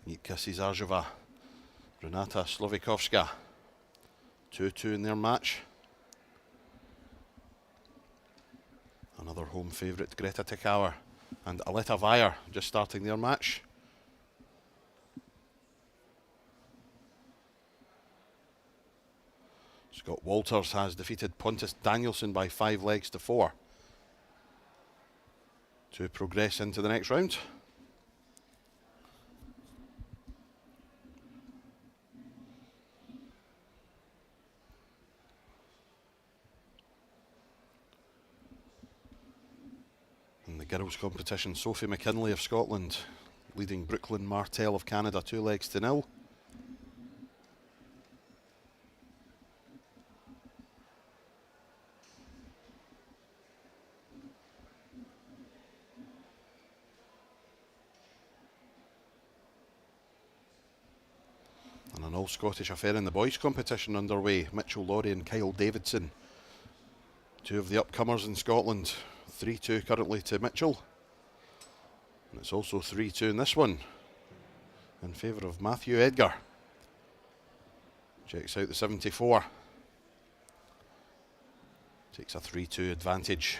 Speaker 1: Nitka Cizarjeva, Renata Slovikovska, 2-2 in their match. home favourite Greta Tikauer and Aletta Weyer just starting their match. Scott Walters has defeated Pontus Danielsson by 5 legs to 4 to progress into the next round. In the girls' competition, Sophie McKinley of Scotland leading Brooklyn Martell of Canada 2 legs to 0. And an all-Scottish affair in the boys' competition underway. Mitchell Laurie and Kyle Davidson, 2 of the upcomers in Scotland. 3-2 currently to Mitchell. And it's also 3-2 in this one in favour of Matthew Edgar. Checks out the 74. Takes a 3-2 advantage.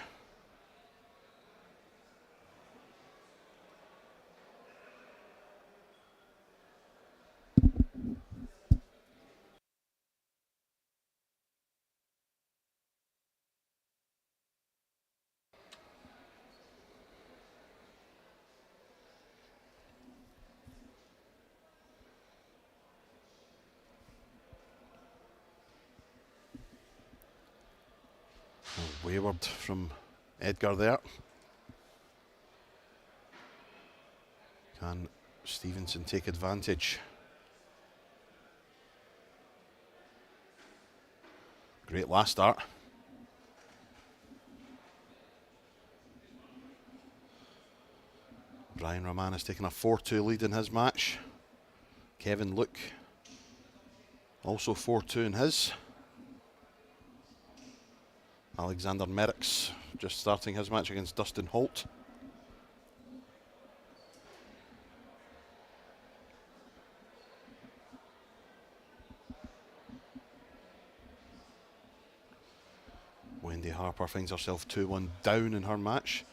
Speaker 1: Wayward from Edgar there. Can Stevenson take advantage? Great last start. Brian Rahman has taken a 4-2 lead in his match. Kevin Luke also 4-2 in his. Alexander Merrickx just starting his match against Dustin Holt. Wendy Harper finds herself 2-1 down in her match.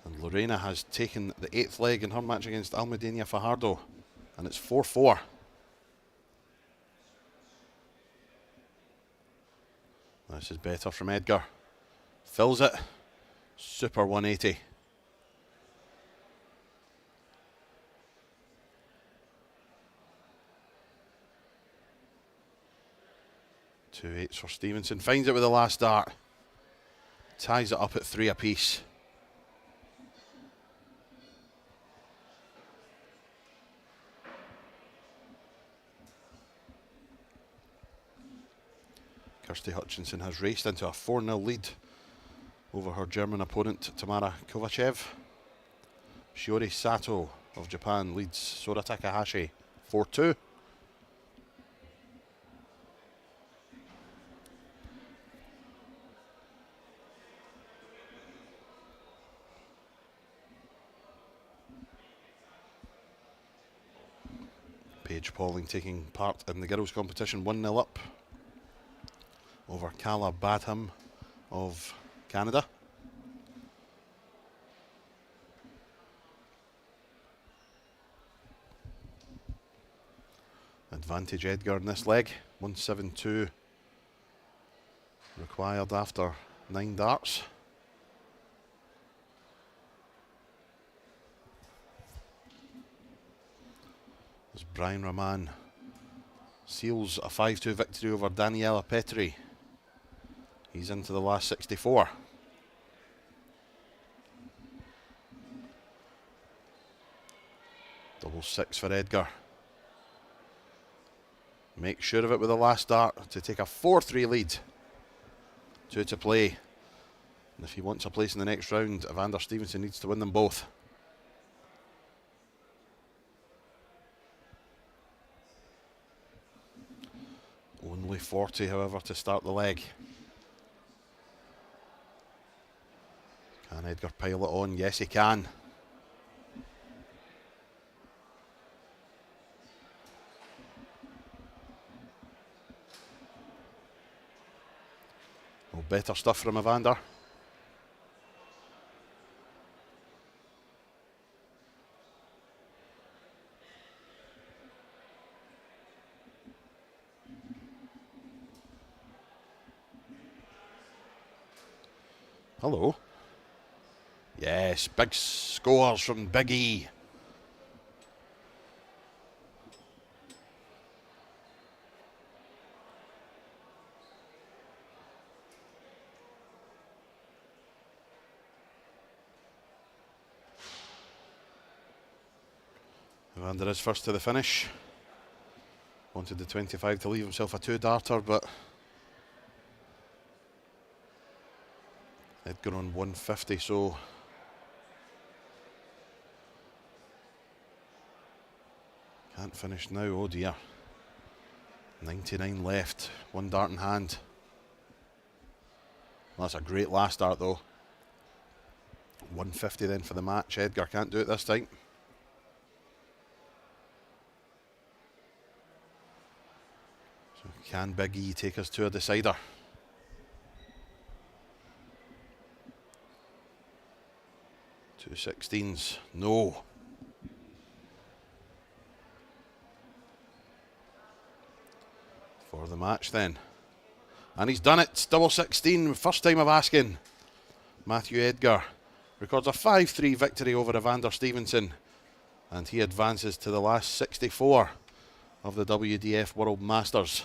Speaker 1: And Lorena has taken the 8th leg in her match against Almudena Fajardo. And it's 4-4. This is better from Edgar. Fills it. Super 180. Two 8s for Stevenson. Finds it with the last dart. Ties it up at 3 apiece. Kirsty Hutchinson has raced into a 4-0 lead over her German opponent Tamara Kovachev. Shiori Sato of Japan leads Sora Takahashi 4-2. Paige Pauling taking part in the girls' competition, 1-0 up over Kala Badham of Canada. Advantage Edgar in this leg, 172 required after 9 darts. As Brian Rahman seals a 5-2 victory over Daniela Petri. He's into the last 64. Double 6 for Edgar. Make sure of it with the last dart to take a 4-3 lead. 2 to play. And if he wants a place in the next round, Evander Stevenson needs to win them both. Only 40, however, to start the leg. Can Edgar pile it on? Yes, he can. Oh, better stuff from Evander. Hello. Yes, big scores from Big E. Evander is first to the finish. Wanted the 25 to leave himself a two-darter, but Edgar on 150, so can't finish now. Oh dear. 99 left, one dart in hand. Well, that's a great last dart though. 150 then for the match. Edgar can't do it this time. So can Big E take us to a decider? Two 16s, no. For the match then. And he's done it, double 16, first time of asking. Matthew Edgar records a 5-3 victory over Evander Stevenson, and he advances to the last 64 of the WDF World Masters.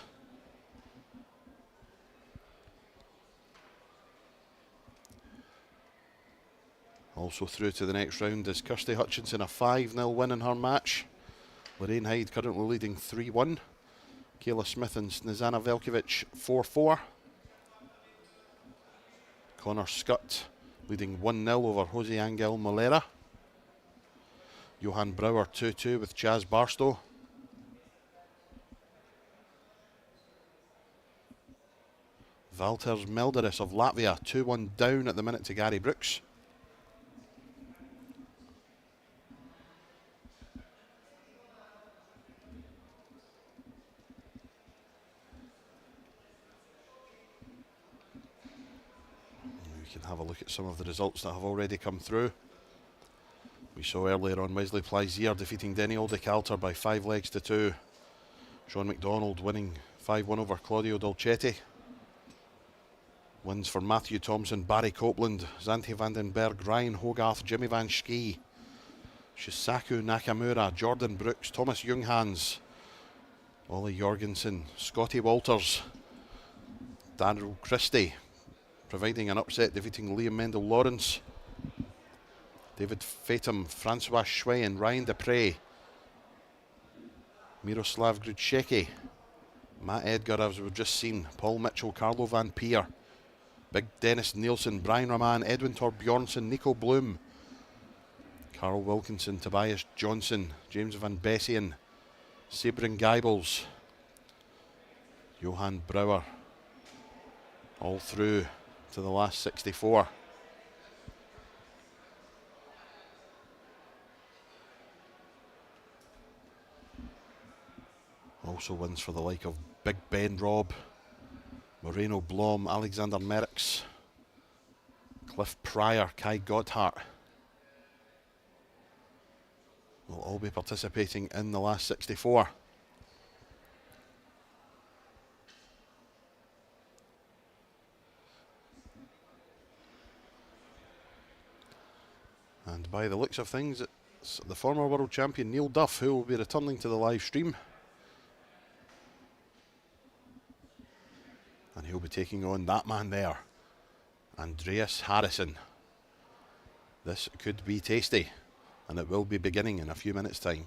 Speaker 1: Also through to the next round is Kirsty Hutchinson, a 5-0 win in her match. Lorraine Hyde currently leading 3-1. Kayla Smith and Snezana Velkovic 4-4. Connor Scott leading 1-0 over Jose Angel Molera. Johan Brouwer 2-2 with Chaz Barstow. Valters Melderis of Latvia 2-1 down at the minute to Gary Brooks. We can have a look at some of the results that have already come through. We saw earlier on Wesley Plaisier defeating Denny Calter by 5 legs to 2. Sean McDonald winning 5-1 over Claudio Dolcetti. Wins for Matthew Thompson, Barry Copeland, Zanti Vandenberg, Ryan Hogarth, Jimmy Van Schie, Shisaku Nakamura, Jordan Brooks, Thomas Junghans, Ollie Jorgensen, Scotty Walters, Daniel Christie providing an upset, defeating Liam Mendel Lawrence, David Fatum, Francois Schweyen, Ryan Dupre, Miroslav Grudchecki, Matt Edgar, as we've just seen, Paul Mitchell, Carlo Van Peer, Big Dennis Nielsen, Brian Raman, Edwin Torbjornsson, Nico Bloom, Carl Wilkinson, Tobias Johnson, James Van Bessian, Sabrin Geibels, Johan Brouwer, all through to the last 64. Also wins for the like of Big Ben Robb, Moreno Blom, Alexander Merckx, Cliff Pryor, Kai Gotthard. Will all be participating in the last 64. And by the looks of things, it's the former world champion Neil Duff who will be returning to the live stream. And he'll be taking on that man there, Andreas Harrison. This could be tasty, and it will be beginning in a few minutes' time.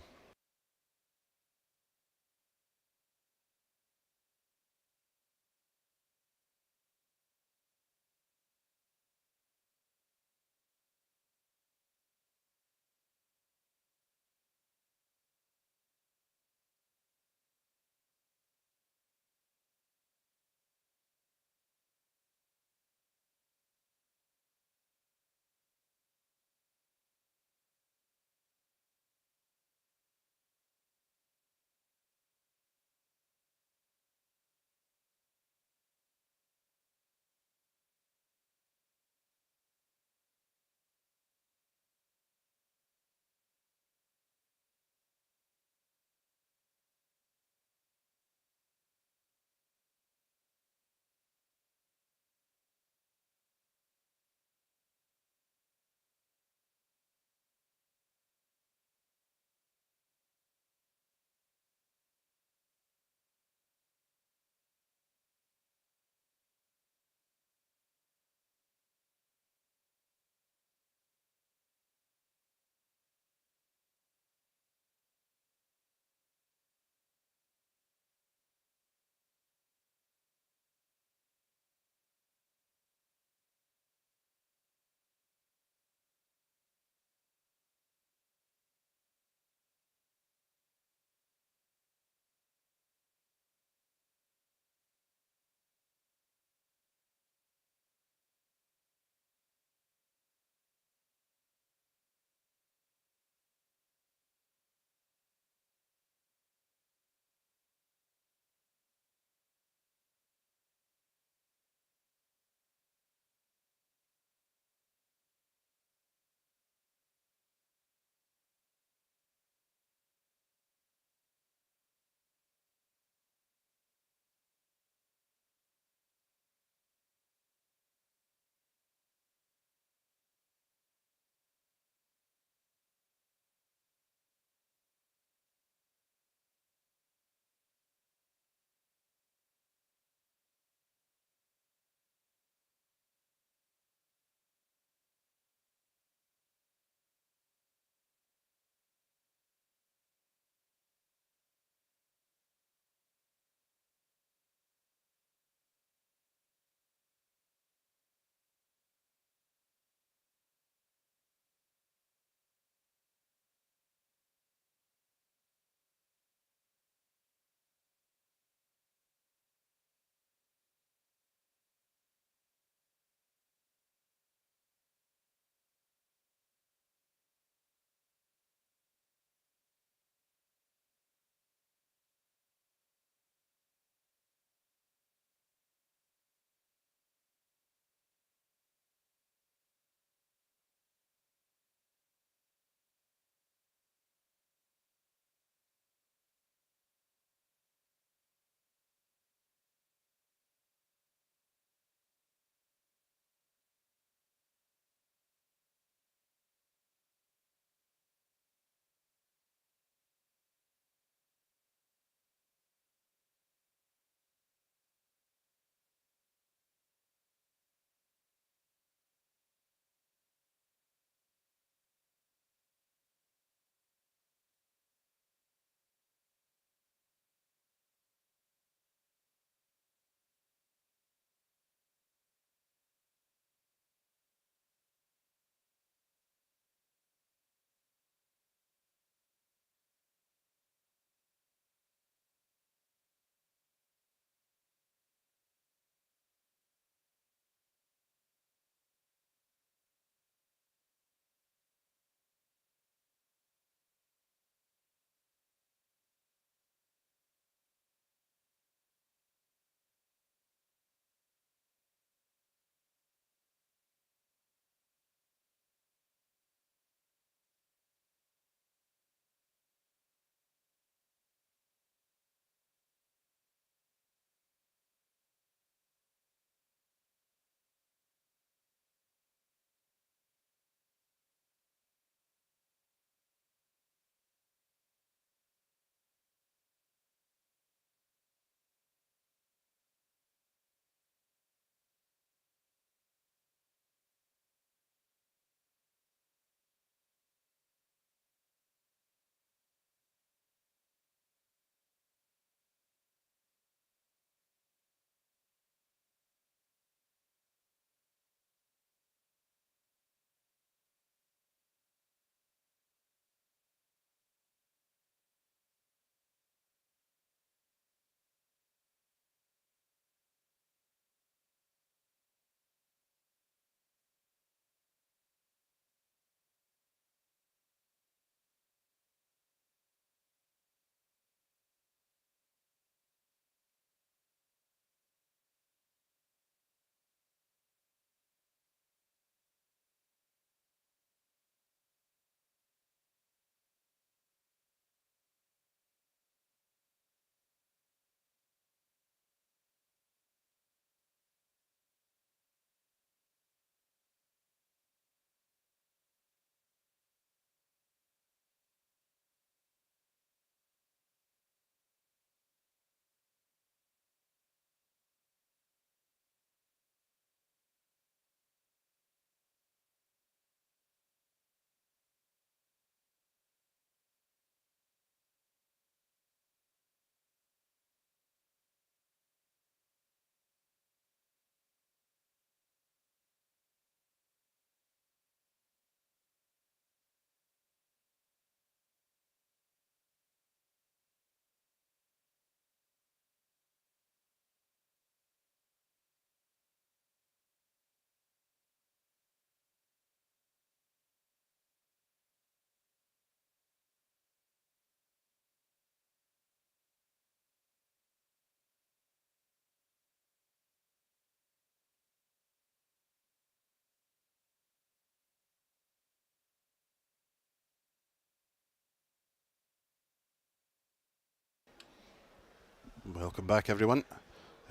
Speaker 1: Welcome back, everyone.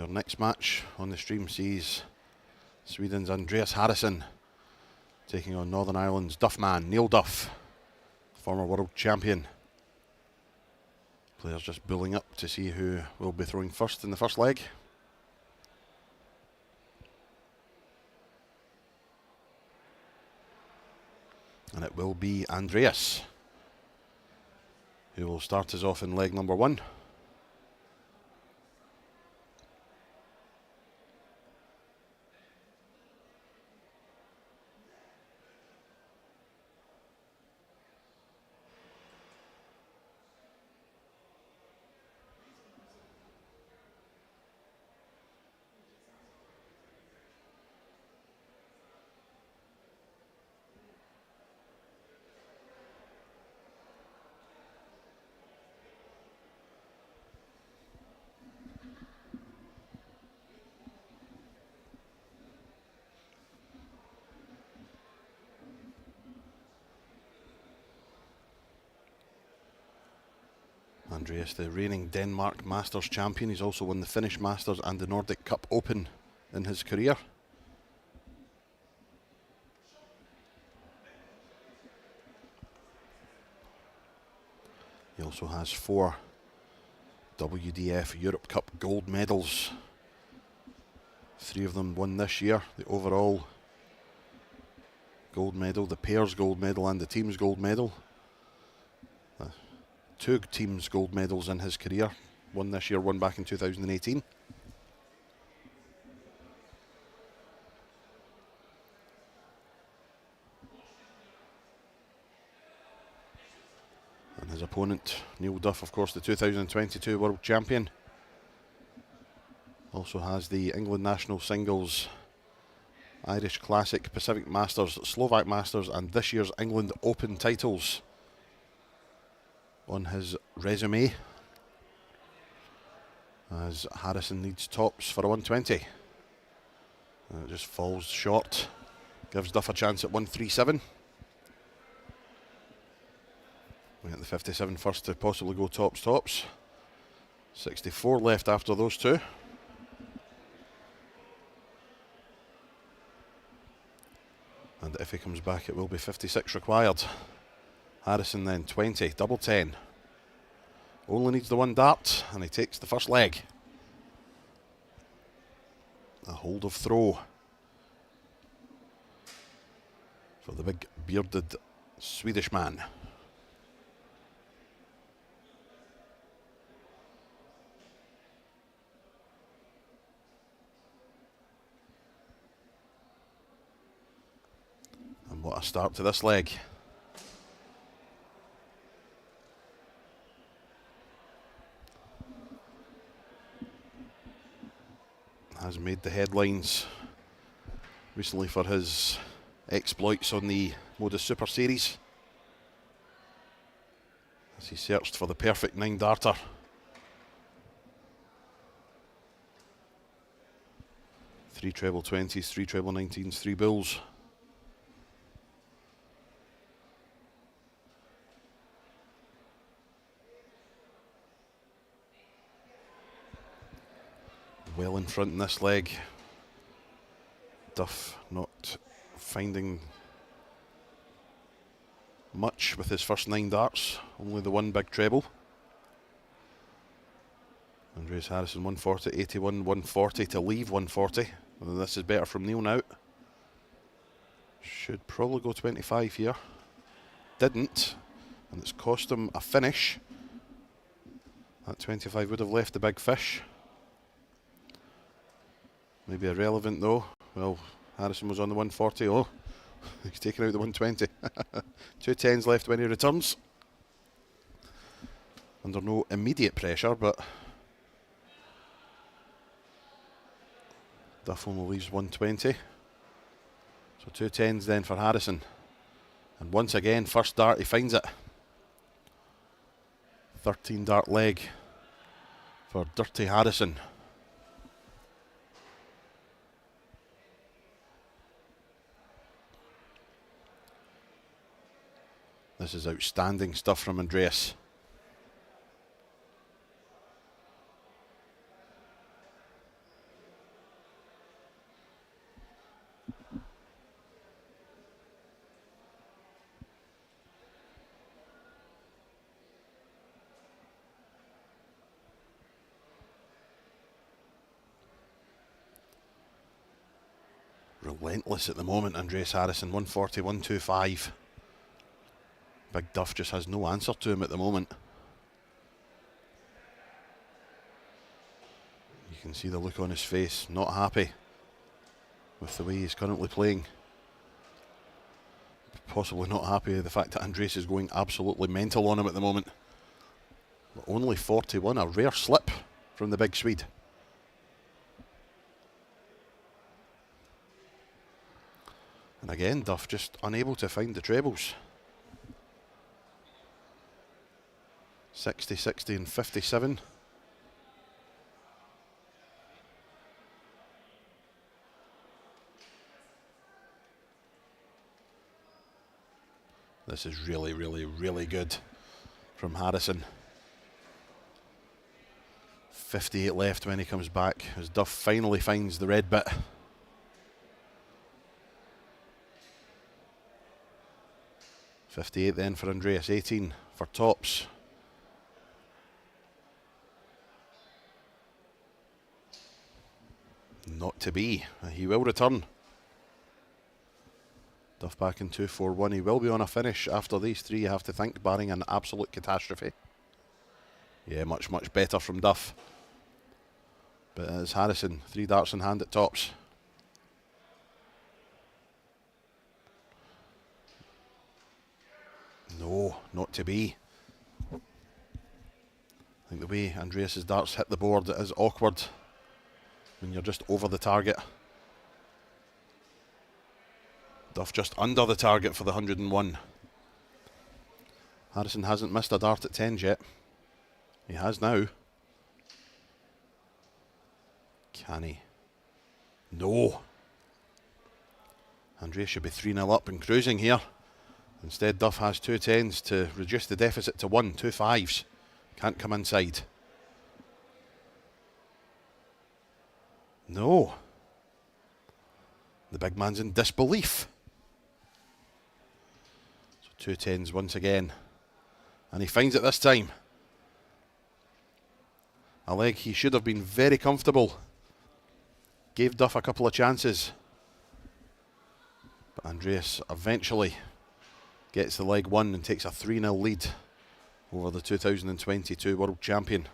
Speaker 1: Our next match on the stream sees Sweden's Andreas Harrison taking on Northern Ireland's Duffman, Neil Duff, former world champion. Players just bulling up to see who will be throwing first in the first leg. And it will be Andreas who will start us off in leg number 1. Andreas, the reigning Denmark Masters champion. He's also won the Finnish Masters and the Nordic Cup Open in his career. He also has 4 WDF Europe Cup gold medals. 3 of them won this year. The overall gold medal, the pairs gold medal and the teams gold medal. 2 teams gold medals in his career. One this year, one back in 2018. And his opponent, Neil Duff, of course, the 2022 world champion. Also has the England national singles, Irish Classic, Pacific Masters, Slovak Masters and this year's England Open titles on his resume, as Harrison needs tops for a 120. It just falls short, gives Duff a chance at 137. We get the 57 first to possibly go tops. 64 left after those 2. And if he comes back, it will be 56 required. Harrison then 20, double 10. Only needs the 1 dart, and he takes the first leg. A hold of throw for the big bearded Swedish man. And what a start to this leg. Has made the headlines recently for his exploits on the Modus Super Series, as he searched for the perfect 9-darter. Three treble 20s, 3 treble 19s, 3 bulls. Well in front in this leg. Duff not finding much with his first 9 darts, only the 1 big treble. Andreas Harrison 140, 81, 140 to leave 140. And this is better from Neil now. Should probably go 25 here. Didn't, and it's cost him a finish. That 25 would have left the big fish. Maybe irrelevant though. Well, Harrison was on the 140. Oh, he's taking out the 120. 2 10s left when he returns. Under no immediate pressure, but Duff only leaves 120. So 2 10s then for Harrison. And once again, first dart, he finds it. 13 dart leg for Dirty Harrison. This is outstanding stuff from Andreas. relentless at the moment, Andreas Harrison, 140, 125. Big Duff just has no answer to him at the moment. You can see the look on his face, not happy with the way he's currently playing. Possibly not happy with the fact that Andreas is going absolutely mental on him at the moment. But only 41, a rare slip from the big Swede. And again, Duff just unable to find the trebles. 60, 60 and 57. This is really, really, really good from Harrison. 58 left when he comes back as Duff finally finds the red bit. .58 then for Andreas, 18 for tops. Not to be. He will return. Duff back in 2-4-1. He will be on a finish after these three, you have to think, barring an absolute catastrophe. Yeah, much, much better from Duff. But it's Harrison, 3 darts in hand at tops. No, not to be. I think the way Andreas's darts hit the board, it is awkward when you're just over the target. Duff just under the target for the 101. Harrison hasn't missed a dart at 10s yet. He has now. Can he? No. Andreas should be 3-0 up and cruising here. Instead, Duff has 2 10s to reduce the deficit to 1, 2 5s. Can't come inside. No. The big man's in disbelief. So 2 10s once again. And he finds it this time. A leg he should have been very comfortable. Gave Duff a couple of chances. But Andreas eventually gets the leg won and takes a 3-0 lead over the 2022 World Champion.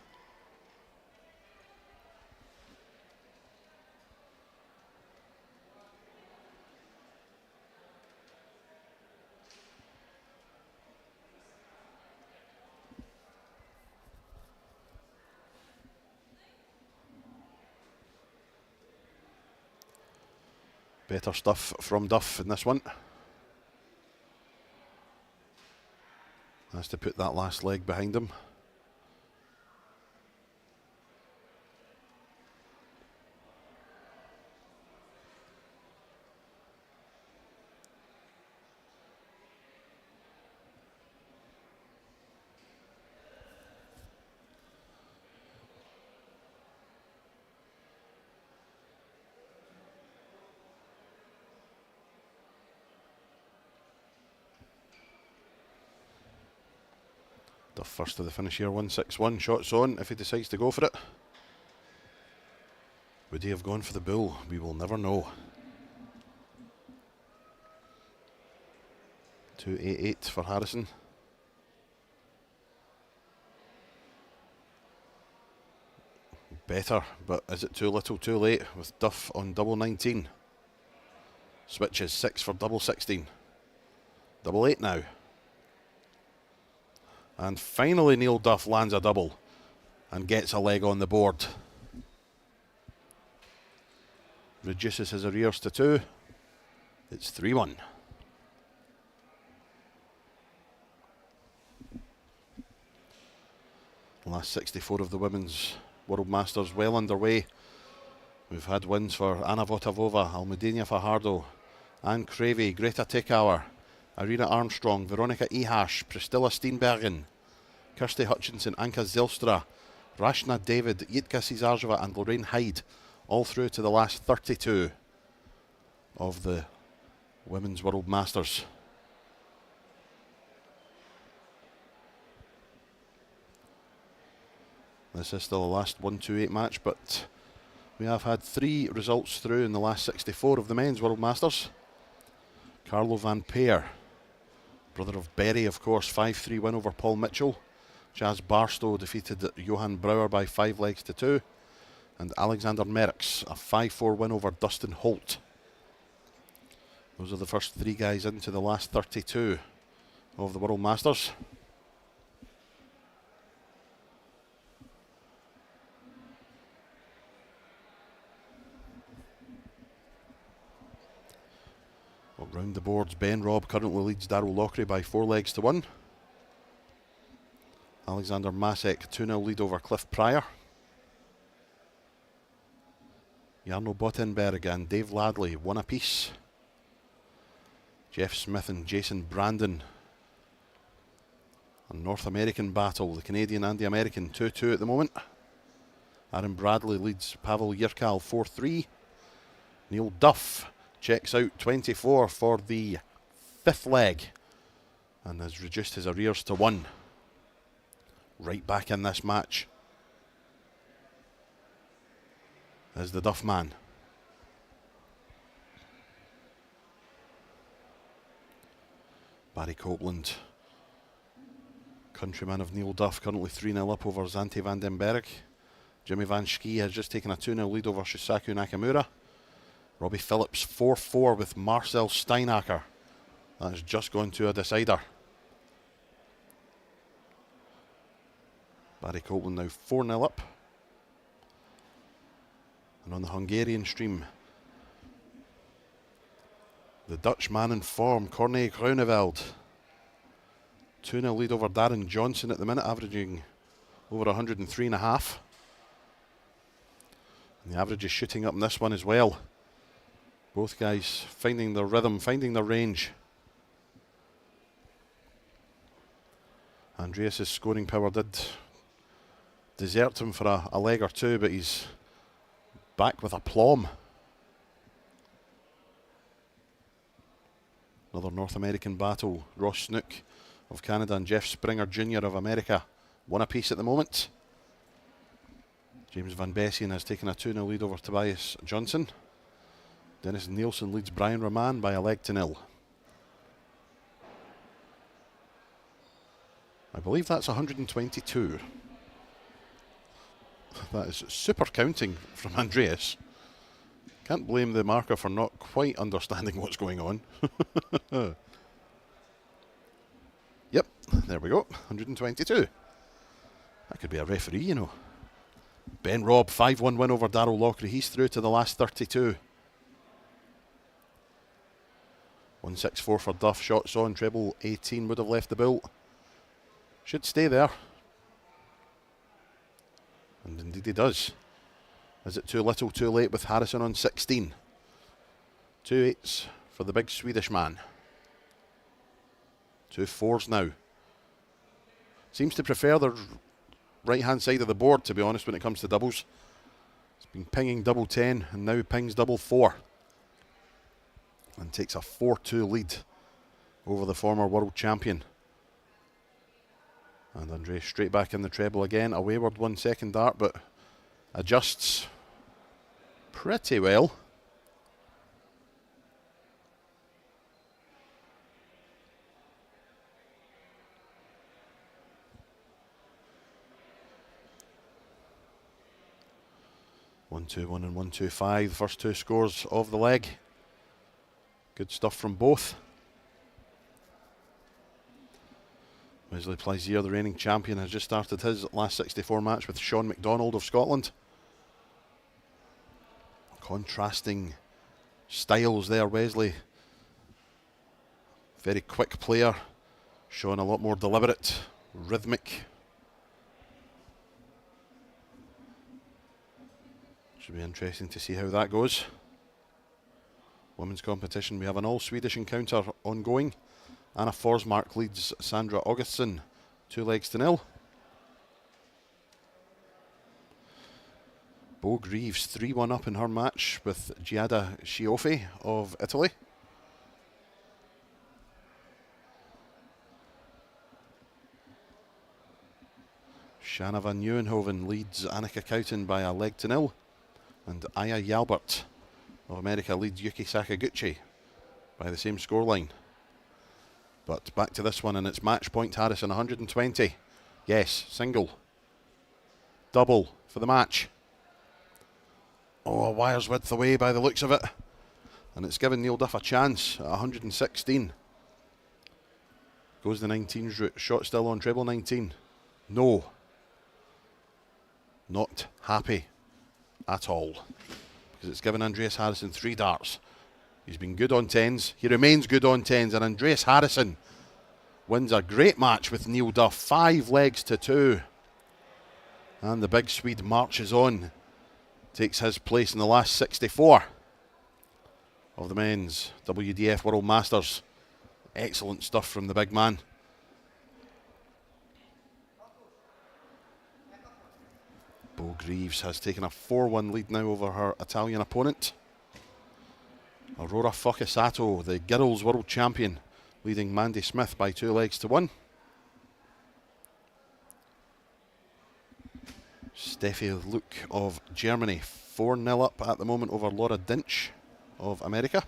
Speaker 1: Better stuff from Duff in this one. Has to put that last leg behind him. Duff first to the finish here, 161. Shots on if he decides to go for it. Would he have gone for the bull? We will never know. 288 for Harrison. Better, but is it too little too late with Duff on double 19? Switches 6 for double 16. Double 8 now. And finally Neil Duff lands a double and gets a leg on the board. Reduces his arrears to 2. It's 3-1. The last 64 of the Women's World Masters well underway. We've had wins for Anna Votavova, Almudena Fajardo, Anne Cravey, Greta Tekauer, Irina Armstrong, Veronica Ehash, Priscilla Steenbergen, Kirsty Hutchinson, Anka Zylstra, Rashna David, Yitka Cesarjeva and Lorraine Hyde, all through to the last 32 of the Women's World Masters. This is still a last 1-2-8 match, but We have had 3 results through in the last 64 of the men's World Masters. Carlo Van Peer, brother of Berry, of course, 5-3 win over Paul Mitchell. Chaz Barstow defeated Johan Brouwer by 5 legs to 2. And Alexander Merckx, a 5-4 win over Dustin Holt. Those are the first 3 guys into the last 32 of the World Masters. Well, round the boards, Ben Robb currently leads Darryl Lockery by 4 legs to 1. Alexander Masek 2-0 lead over Cliff Pryor. Jarno Bottenberg and Dave Ladley 1 apiece. Jeff Smith and Jason Brandon. A North American battle, the Canadian and the American 2-2 at the moment. Aaron Bradley leads Pavel Yirkal 4-3. Neil Duff checks out 24 for the 5th leg and has reduced his arrears to 1. Right back in this match is the Duff man. Barry Copeland, countryman of Neil Duff, currently 3-0 up over Zante van den Berg. Jimmy Van Schie has just taken a 2-0 lead over Shusaku Nakamura. Robbie Phillips 4-4 with Marcel Steinacher. That has just gone to a decider. Barry Copeland now 4-0 up. And on the Hungarian stream, the Dutch man in form, Corné Groeneveld. 2-0 lead over Darren Johnson at the minute, averaging over 103.5. And the average is shooting up in this one as well. Both guys finding their rhythm, finding their range. Andreas's scoring power did desert him for a leg or two, but he's back with aplomb. Another North American battle, Ross Snook of Canada and Jeff Springer Jr. of America. 1 apiece at the moment. James Van Bessien has taken a 2-0 lead over Tobias Johnson. Dennis Nielsen leads Brian Roman by 1 leg to 0. I believe that's 122. That is super counting from Andreas. Can't blame the marker for not quite understanding what's going on. Yep, there we go, 122. That could be a referee, you know. Ben Robb, 5-1 win over Darryl Lockery. He's through to the last 32. 164 for Duff. Shots on, treble 18 would have left the bill. Should stay there. And indeed he does. Is it too little, too late with Harrison on 16? 2 8s for the big Swedish man. 2 4s now. Seems to prefer the right-hand side of the board, to be honest, when it comes to doubles. It's been pinging double 10 and now pings double 4. And takes a 4-2 lead over the former world champion. And Andre straight back in the treble again. A wayward 1 second dart, but adjusts pretty well. One, 2, 1 and 1, 2, 5. The first 2 scores of the leg. Good stuff from both. Wesley Plaisier, the reigning champion, has just started his last 64 match with Sean McDonald of Scotland. Contrasting styles there, Wesley. Very quick player. Sean a lot more deliberate, rhythmic. Should be interesting to see how that goes. Women's competition, we have an all-Swedish encounter ongoing. Anna Forsmark leads Sandra Augustsson 2 legs to 0. Bo Greaves 3-1 up in her match with Giada Schioffi of Italy. Shanna van Nieuwenhoven leads Annika Kouten by 1 leg to 0. And Aya Yalbert of America leads Yuki Sakaguchi by the same scoreline. But back to this one, and it's match point Harrison, 120. Yes, single. Double for the match. Oh, a wire's width away by the looks of it. And it's given Neil Duff a chance at 116. Goes the 19's route. Shot still on treble 19. No. Not happy at all. Because it's given Andreas Harrison 3 darts. He's been good on 10s. He remains good on 10s. And Andreas Harrison wins a great match with Neil Duff. 5 legs to 2. And the big Swede marches on. Takes his place in the last 64 of the men's WDF World Masters. Excellent stuff from the big man. Bo Greaves has taken a 4-1 lead now over her Italian opponent. Aurora Focasato, the girls world champion, leading Mandy Smith by 2 legs to 1. Steffi Luke of Germany, 4-0 up at the moment over Laura Dinch of America.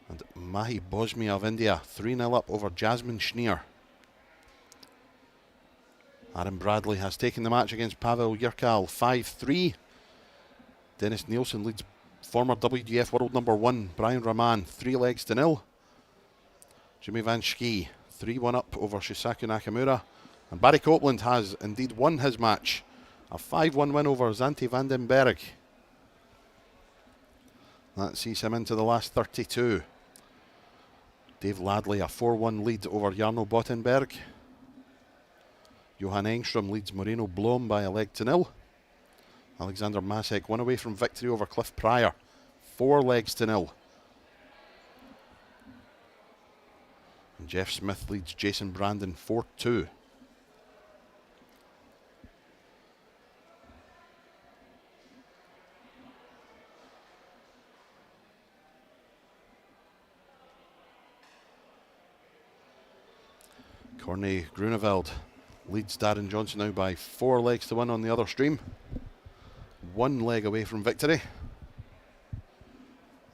Speaker 1: And Mahi Bosmia of India, 3-0 up over Jasmine Schneer. Aaron Bradley has taken the match against Pavel Yurkal, 5-3. Dennis Nielsen leads former WDF world number 1, Brian Rahman, 3 legs to 0. Jimmy Van Schie, 3-1 up over Shisaku Nakamura. And Barry Copeland has indeed won his match. A 5-1 win over Zanti van den Berg. That sees him into the last 32. Dave Ladley, a 4-1 lead over Jarno Bottenberg. Johan Engström leads Moreno Blom by 1 leg to 0. Alexander Masek 1 away from victory over Cliff Pryor, 4 legs to 0. And Jeff Smith leads Jason Brandon 4-2. Corne Grunewald leads Darren Johnson now by 4 legs to 1 on the other stream. 1 leg away from victory.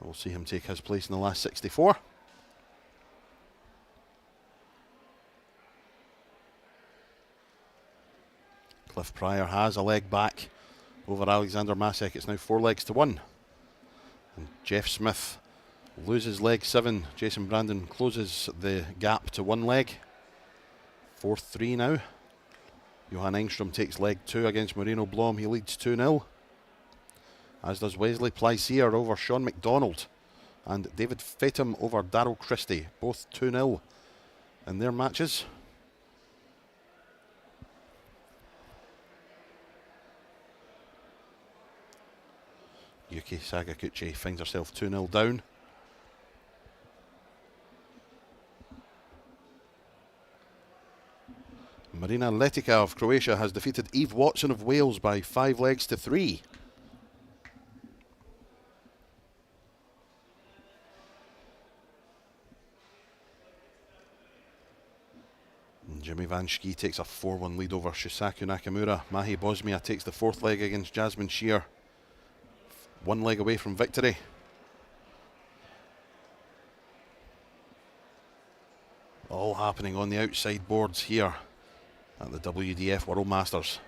Speaker 1: We'll see him take his place in the last 64. Cliff Pryor has a leg back over Alexander Masek. It's now 4 legs to 1. And Jeff Smith loses leg 7. Jason Brandon closes the gap to 1 leg. 4-3 now. Johan Engström takes leg 2 against Moreno Blom. He leads 2-0. As does Wesley Plaisier over Sean McDonald. And David Fatum over Darryl Christie. Both 2-0 in their matches. Yuki Sakaguchi finds herself 2-0 down. Marina Letica of Croatia has defeated Eve Watson of Wales by 5 legs to 3. And Jimmy Van Schie takes a 4-1 lead over Shisaku Nakamura. Mahi Bosmia takes the 4th leg against Jasmine Shear. 1 leg away from victory. All happening on the outside boards here at the WDF World Masters.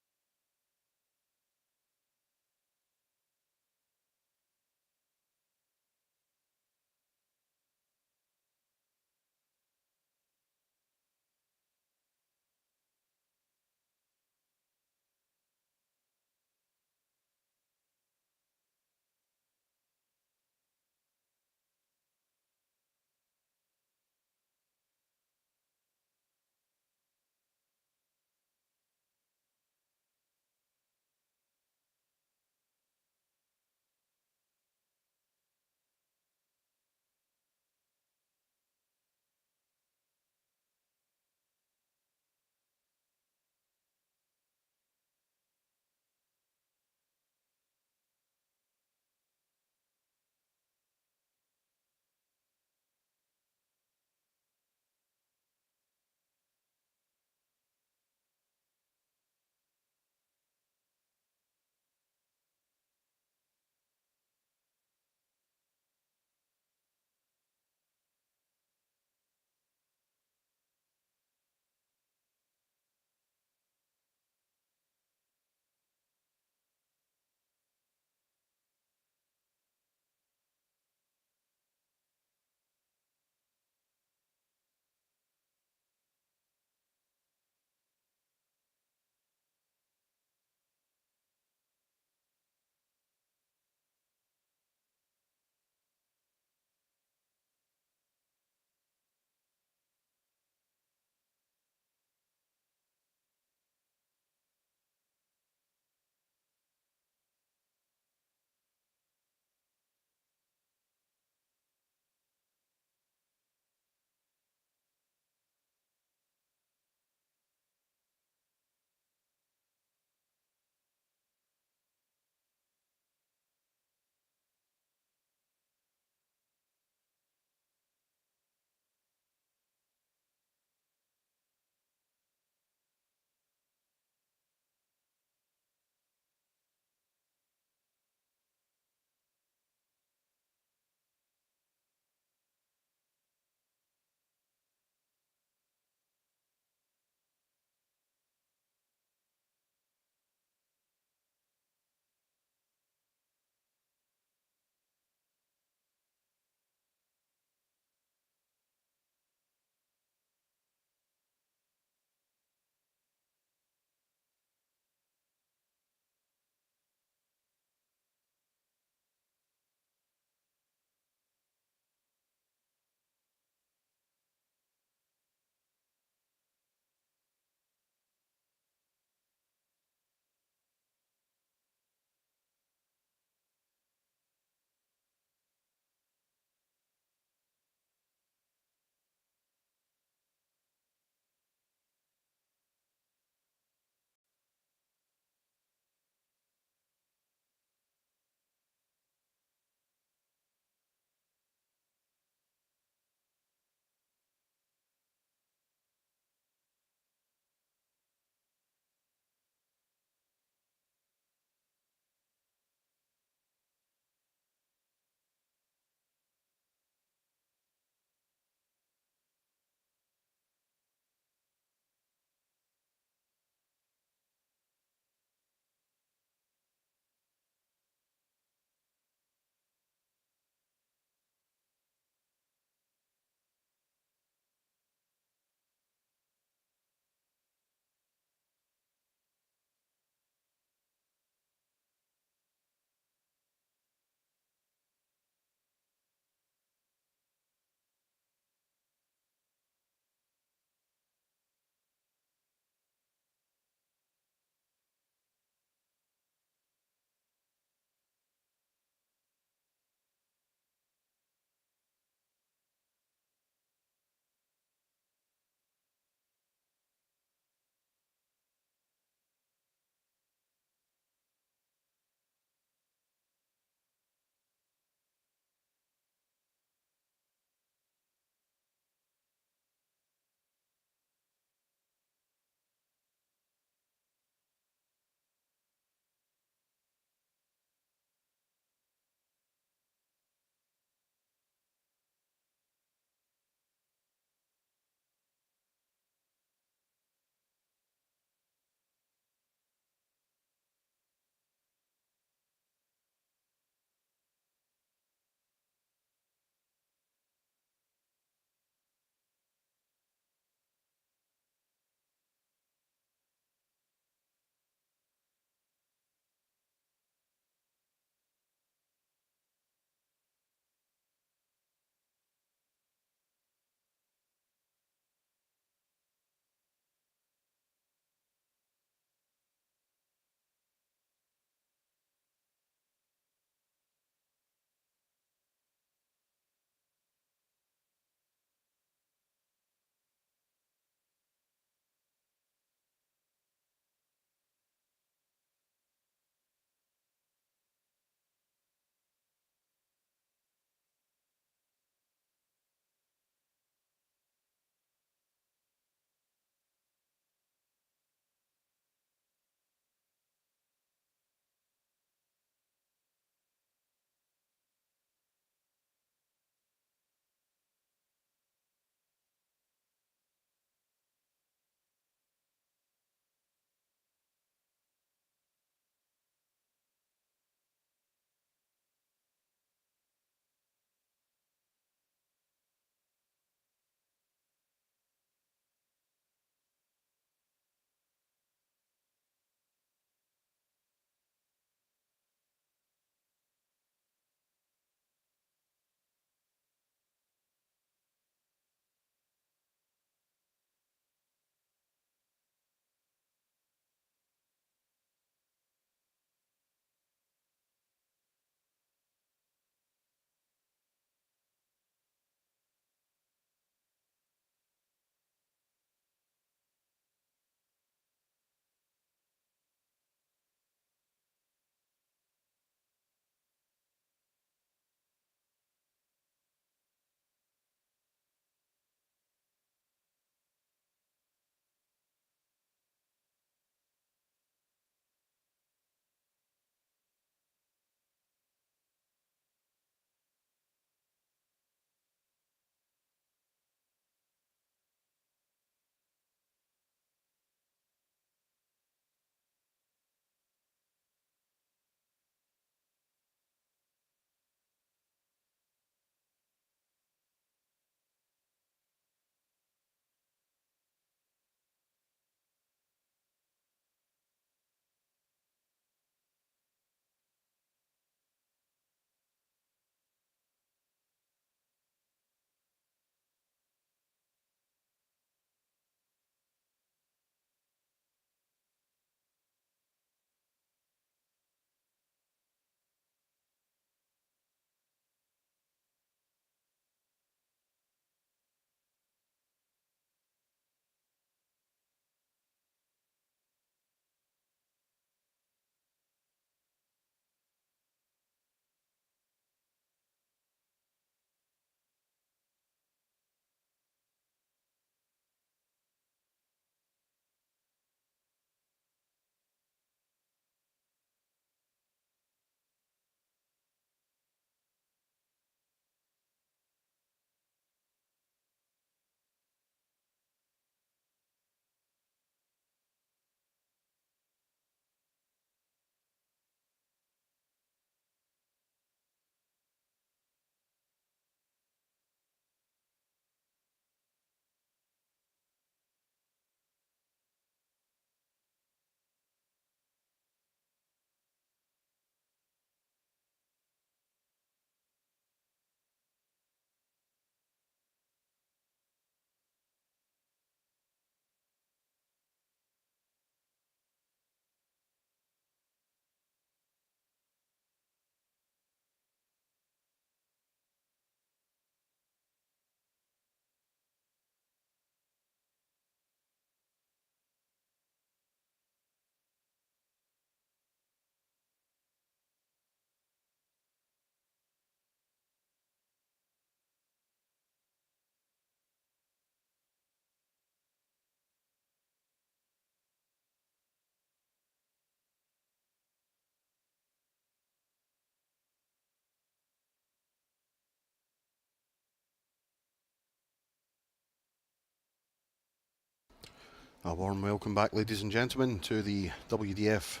Speaker 1: A warm welcome back, ladies and gentlemen, to the WDF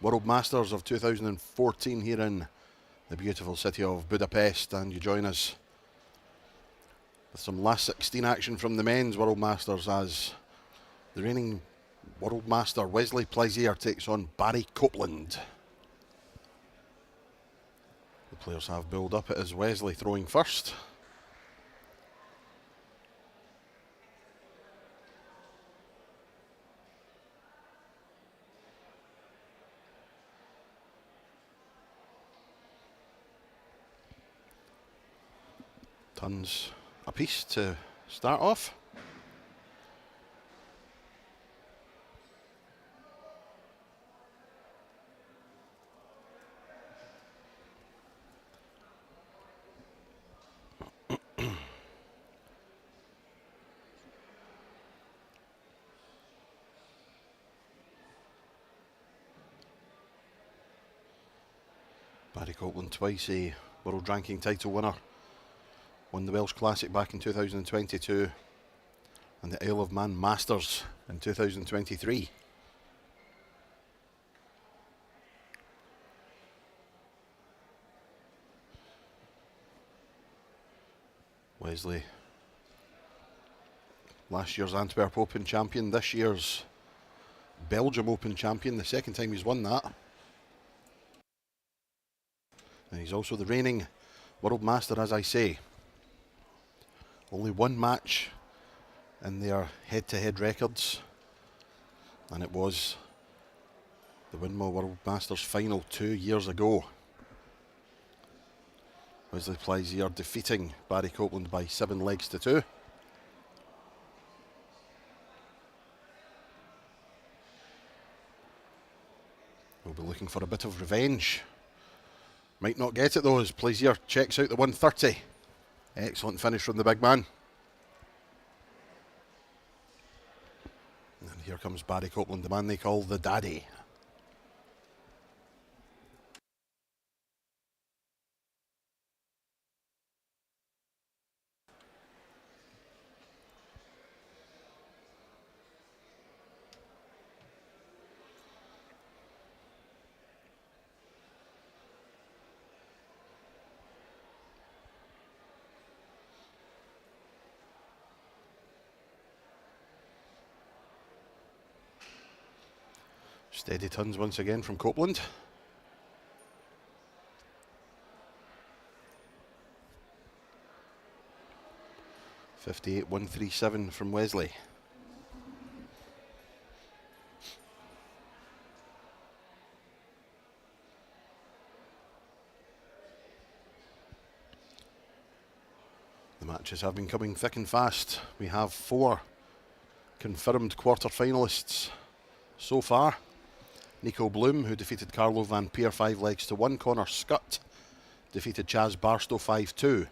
Speaker 1: World Masters of 2014 here in the beautiful city of Budapest. And you join us with some last 16 action from the men's World Masters as the reigning World Master Wesley Plaisier takes on Barry Copeland. The players have built up. It is Wesley throwing first. Tons apiece to start off. Barry Copeland, twice a world ranking title winner. Won the Welsh Classic back in 2022 and the Isle of Man Masters in 2023. Wesley, last year's Antwerp Open champion, this year's Belgium Open champion, the second time he's won that. And he's also the reigning World Master, as I say. Only one match in their head-to-head records, and it was the Winmau World Masters final 2 years ago. Wesley Plaisier defeating Barry Copeland by 7 legs to 2. We'll be looking for a bit of revenge. Might not get it though, as Plaisier checks out the 130. Excellent finish from the big man. And here comes Barry Copeland, the man they call the Daddy. Steady tons once again from Copeland. .58.137 from Wesley. The matches have been coming thick and fast. We have 4 confirmed quarter-finalists so far. Nico Bloom, who defeated Carlo Van Peer 5 legs to 1. Connor Scutt defeated Chaz Barstow 5-2.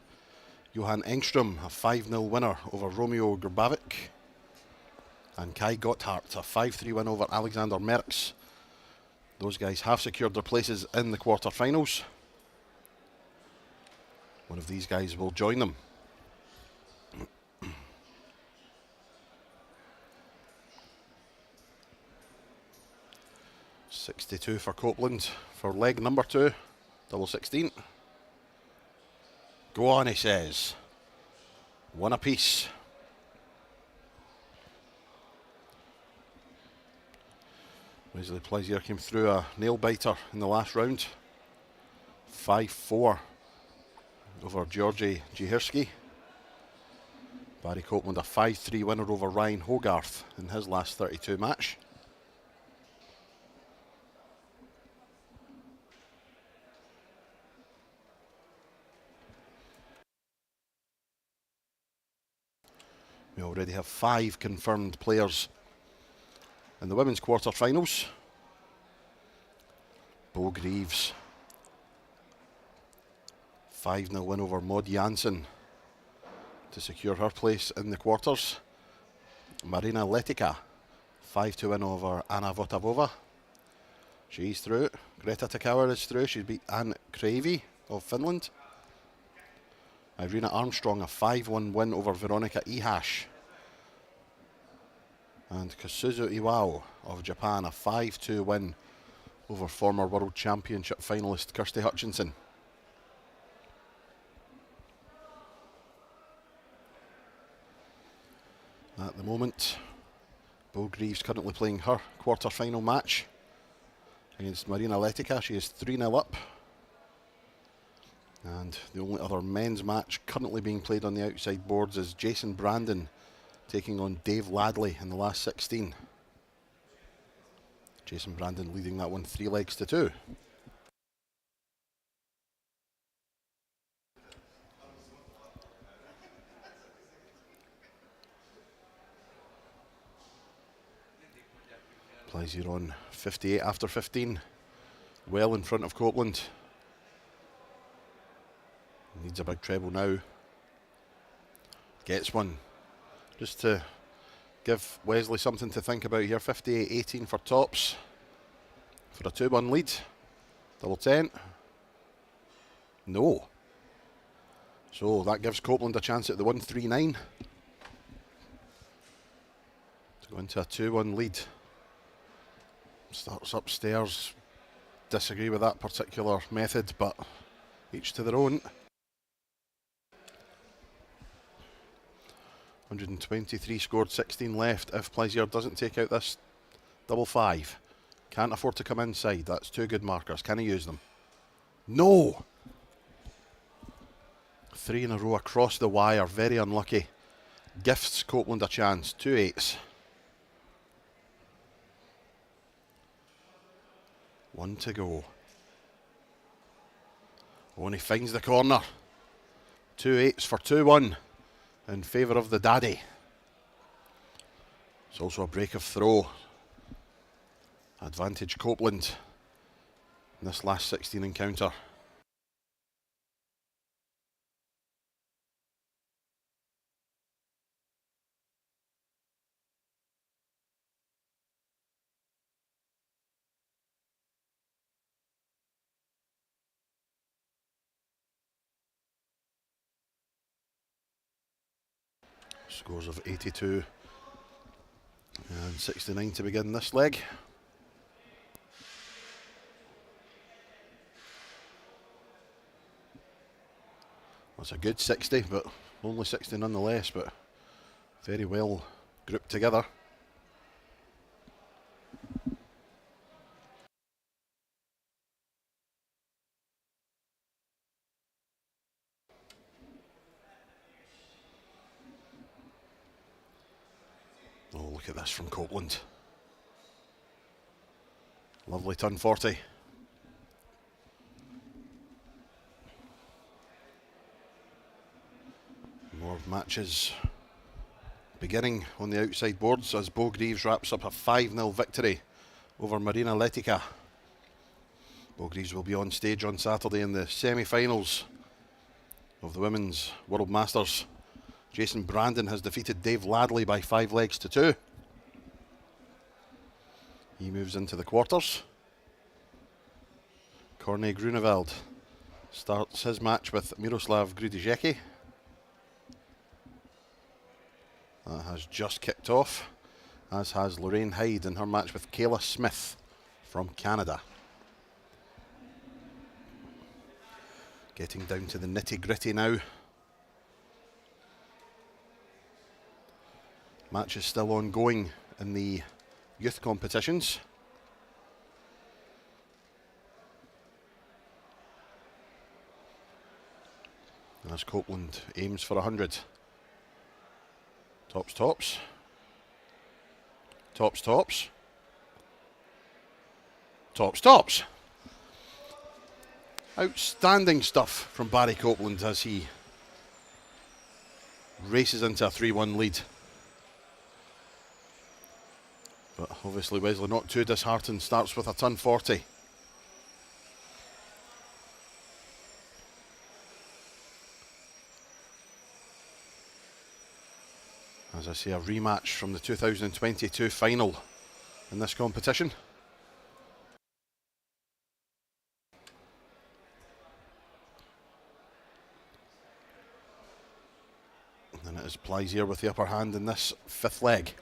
Speaker 1: Johan Engstrom, a 5-0 winner over Romeo Grbavic. And Kai Gotthard, a 5-3 win over Alexander Merckx. Those guys have secured their places in the quarter-finals. One of these guys will join them. 62 for Copeland for leg number 2, double 16. Go on, he says. 1 apiece. Wesley Plaisier came through a nail biter in the last round. 5-4 over Georgi Jihirsky. Barry Copeland a 5-3 winner over Ryan Hogarth in his last 32 match. We already have 5 confirmed players in the women's quarter-finals. Bo Greaves, 5-0 win over Maud Janssen to secure her place in the quarters. Marina Letica, 5-2 win over Anna Votavova. She's through. Greta Takauer is through. She's beat Anne Kravy of Finland. Irina Armstrong, a 5-1 win over Veronica Ihash. And Kasuzu Iwao of Japan, a 5-2 win over former World Championship finalist Kirsty Hutchinson. At the moment, Bo Greaves currently playing her quarter-final match against Marina Letica. She is 3-0 up. And the only other men's match currently being played on the outside boards is Jason Brandon taking on Dave Ladley in the last 16. Jason Brandon leading that one 3-2. Plaisier on 58 after 15. Well in front of Copeland. Needs a big treble now. Gets one. Just to give Wesley something to think about here. 58-18 for tops. For a 2-1 lead. Double 10. No. So that gives Copeland a chance at the 139. To go into a 2-1 lead. Starts upstairs. Disagree with that particular method, but each to their own. 123 scored, 16 left. If Plaisier doesn't take out this double 5, can't afford to come inside. That's 2 good markers. Can he use them? No! 3 in a row across the wire. Very unlucky. Gifts Copeland a chance. 2 8s. 1 to go. Oh, and he finds the corner. 2 8s for 2-1 in favour of the daddy. It's also a break of throw. Advantage Copeland in this last 16 encounter. Scores of 82 and 69 to begin this leg. That's a good 60, but only 60 nonetheless, but very well grouped together. Oh, look at this from Copeland. Lovely turn 40. More matches beginning on the outside boards as Bo Greaves wraps up a 5-0 victory over Marina Letica. Bo Greaves will be on stage on Saturday in the semi-finals of the Women's World Masters. Jason Brandon has defeated Dave Ladley by 5-2. He moves into the quarters. Corne Grunewald starts his match with Miroslav Grudizecki. That has just kicked off, as has Lorraine Hyde in her match with Kayla Smith from Canada. Getting down to the nitty-gritty now. Match is still ongoing in the youth competitions. As Copeland aims for 100. Tops, tops. Tops, tops. Tops, tops. Outstanding stuff from Barry Copeland as he races into a 3-1 lead. But obviously Wesley not too disheartened, starts with a ton 40. As I say, a rematch from the 2022 final in this competition. And it is Plaisier with the upper hand in this 5th leg.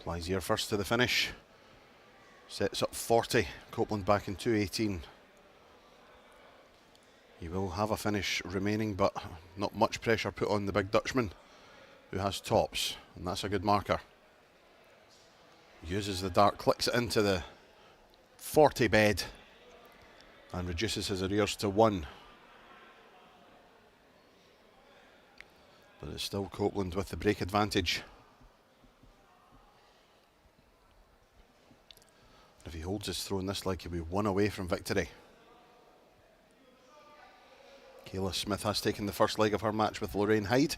Speaker 1: Plaisier first to the finish. Sets up 40. Copeland back in 2:18. He will have a finish remaining, but not much pressure put on the big Dutchman, who has tops, and that's a good marker. Uses the dart, clicks it into the 40 bed, and reduces his arrears to 1. But it's still Copeland with the break advantage. If he holds his throw in this leg, he'll be 1 away from victory. Kayla Smith has taken the first leg of her match with Lorraine Hyde.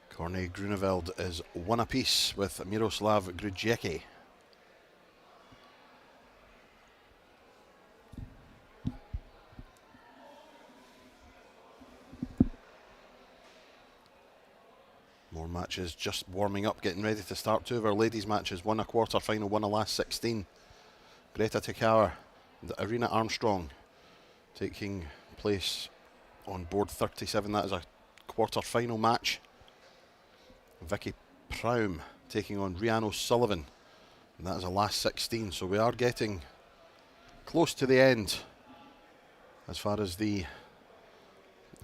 Speaker 1: Corne Grunewald is 1 apiece with Miroslav Grudziecki. More matches just warming up, getting ready to start. 2 of our ladies' matches, 1 a quarter-final, 1 a last 16. Greta Tekauer and Arena Armstrong taking place on board 37. That is a quarter-final match. Vicky Praum taking on Rhiannon O'Sullivan, and that is a last 16. So we are getting close to the end as far as the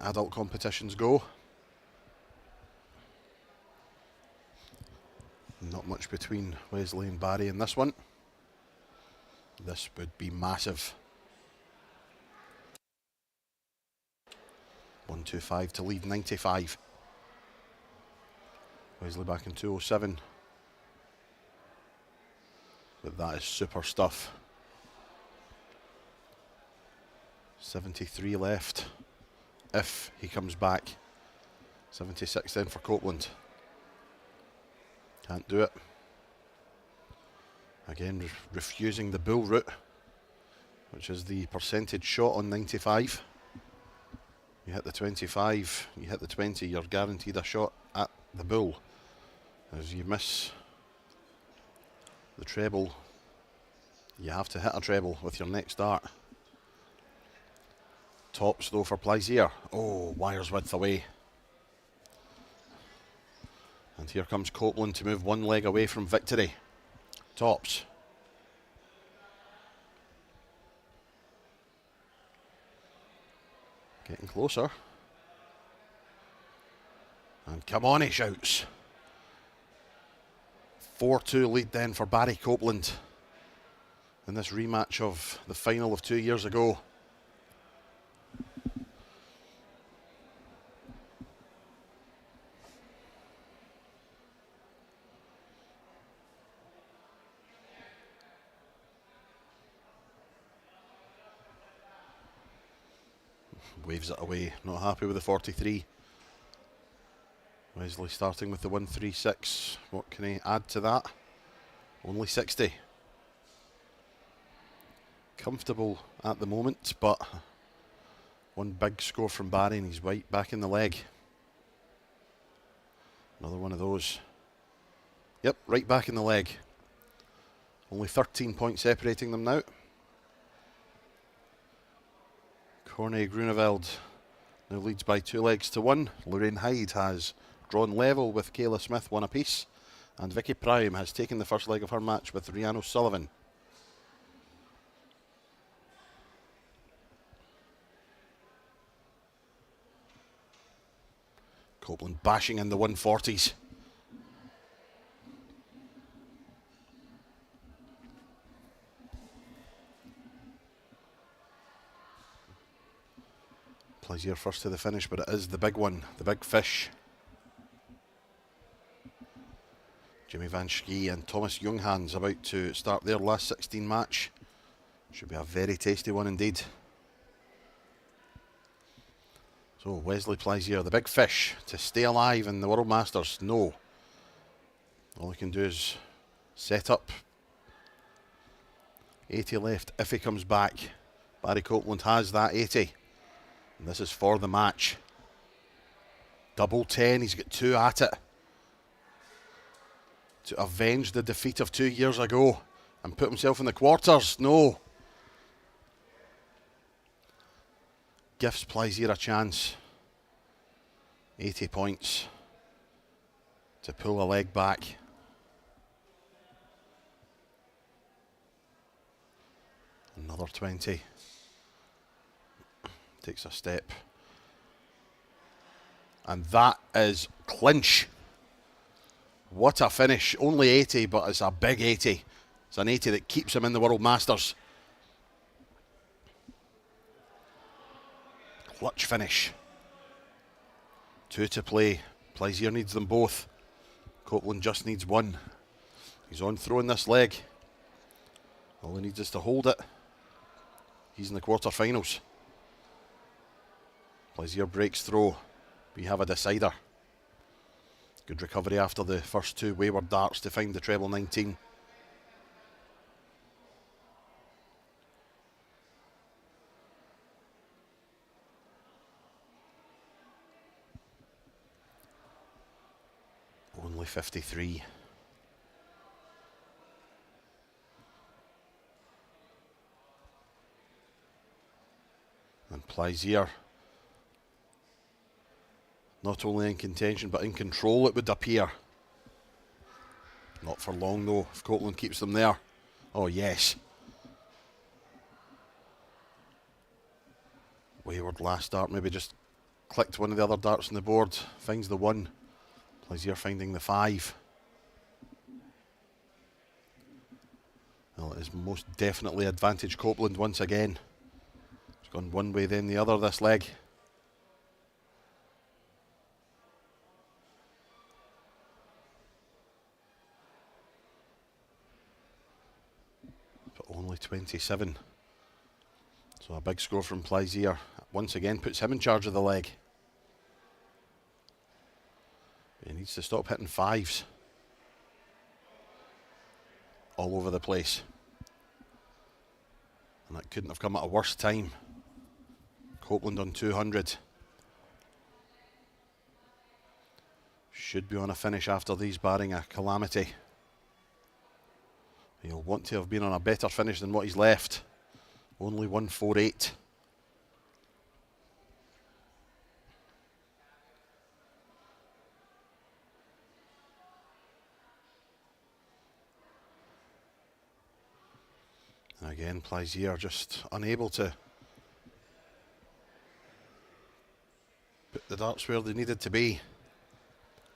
Speaker 1: adult competitions go. Not much between Wesley and Barry in this one. This would be massive. 125 to lead 95. Wesley back in 207. But that is super stuff. 73 left. If he comes back. 76 then for Copeland. Can't do it. Again, refusing the bull route, which is the percentage shot on 95. You hit the 25, you hit the 20, you're guaranteed a shot at the bull. As you miss the treble, you have to hit a treble with your next dart. Tops though for Plaisier. Oh, wires width away. And here comes Copeland to move 1 leg away from victory. Tops. Getting closer. And come on, he shouts. 4-2 lead then for Barry Copeland in this rematch of the final of 2 years ago. Waves it away, not happy with the 43. Wesley starting with the 136. What can he add to that? Only 60. Comfortable at the moment, but 1 big score from Barry and he's right back in the leg. Another one of those. Yep, right back in the leg. Only 13 points separating them now. Corne Grunewald now leads by 2 legs to 1. Lorraine Hyde has drawn level with Kayla Smith, 1 apiece. And Vicky Praum has taken the first leg of her match with Rhiannon O'Sullivan. Copeland bashing in the 140s. Plaisier first to the finish, but it is the big one, the big fish. Jimmy Van Schie and Thomas Younghans about to start their last 16 match. Should be a very tasty one indeed. So Wesley Plaisier, the big fish, to stay alive in the World Masters. No. All he can do is set up. 80 left if he comes back. Barry Copeland has that 80. And this is for the match. Double 10, he's got 2 at it. To avenge the defeat of 2 years ago and put himself in the quarters. No. gives Plaisier a chance. 80 points to pull a leg back. Another 20. Takes a step. And that is clinch. What a finish. Only 80, but it's a big 80. It's an 80 that keeps him in the World Masters. Clutch finish. 2 to play. Plaisier needs them both. Copeland just needs 1. He's on throwing this leg. All he needs is to hold it. He's in the quarterfinals. Plaisier breaks throw. We have a decider. Good recovery after the first 2 wayward darts to find the treble 19. Only 53. And Plaisier, not only in contention but in control, it would appear. Not for long though, if Copeland keeps them there. Oh yes. Wayward last dart, maybe just clicked one of the other darts on the board. Finds the 1. Plaisier finding the 5. Well, it is most definitely advantage Copeland once again. It's gone one way then the other this leg. But only 27. So a big score from Plaisier. Once again puts him in charge of the leg. He needs to stop hitting 5s all over the place. And that couldn't have come at a worse time. Copeland on 200. Should be on a finish after these, barring a calamity. He'll want to have been on a better finish than what he's left. Only 148. And again, Plaisier just unable to put the darts where they needed to be.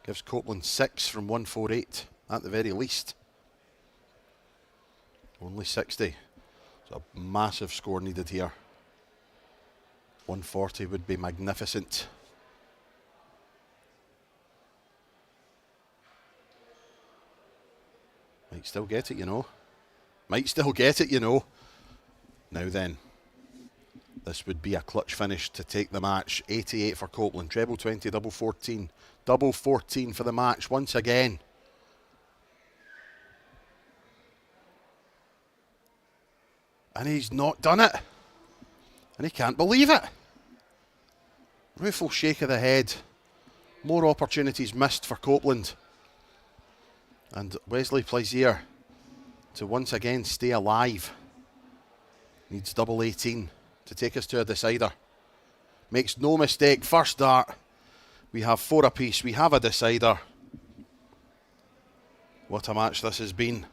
Speaker 1: Gives Copeland 6 from 148 at the very least. Only 60. So a massive score needed here. 140 would be magnificent. Might still get it, you know. Might still get it, you know. Now then, this would be a clutch finish to take the match. 88 for Copeland, treble 20, double 14. Double 14 for the match once again. And he's not done it. And he can't believe it. Rueful shake of the head. More opportunities missed for Copeland. And Wesley Plaisier to once again stay alive. Needs double 18 to take us to a decider. Makes no mistake, first dart. We have 4 apiece. We have a decider. What a match this has been.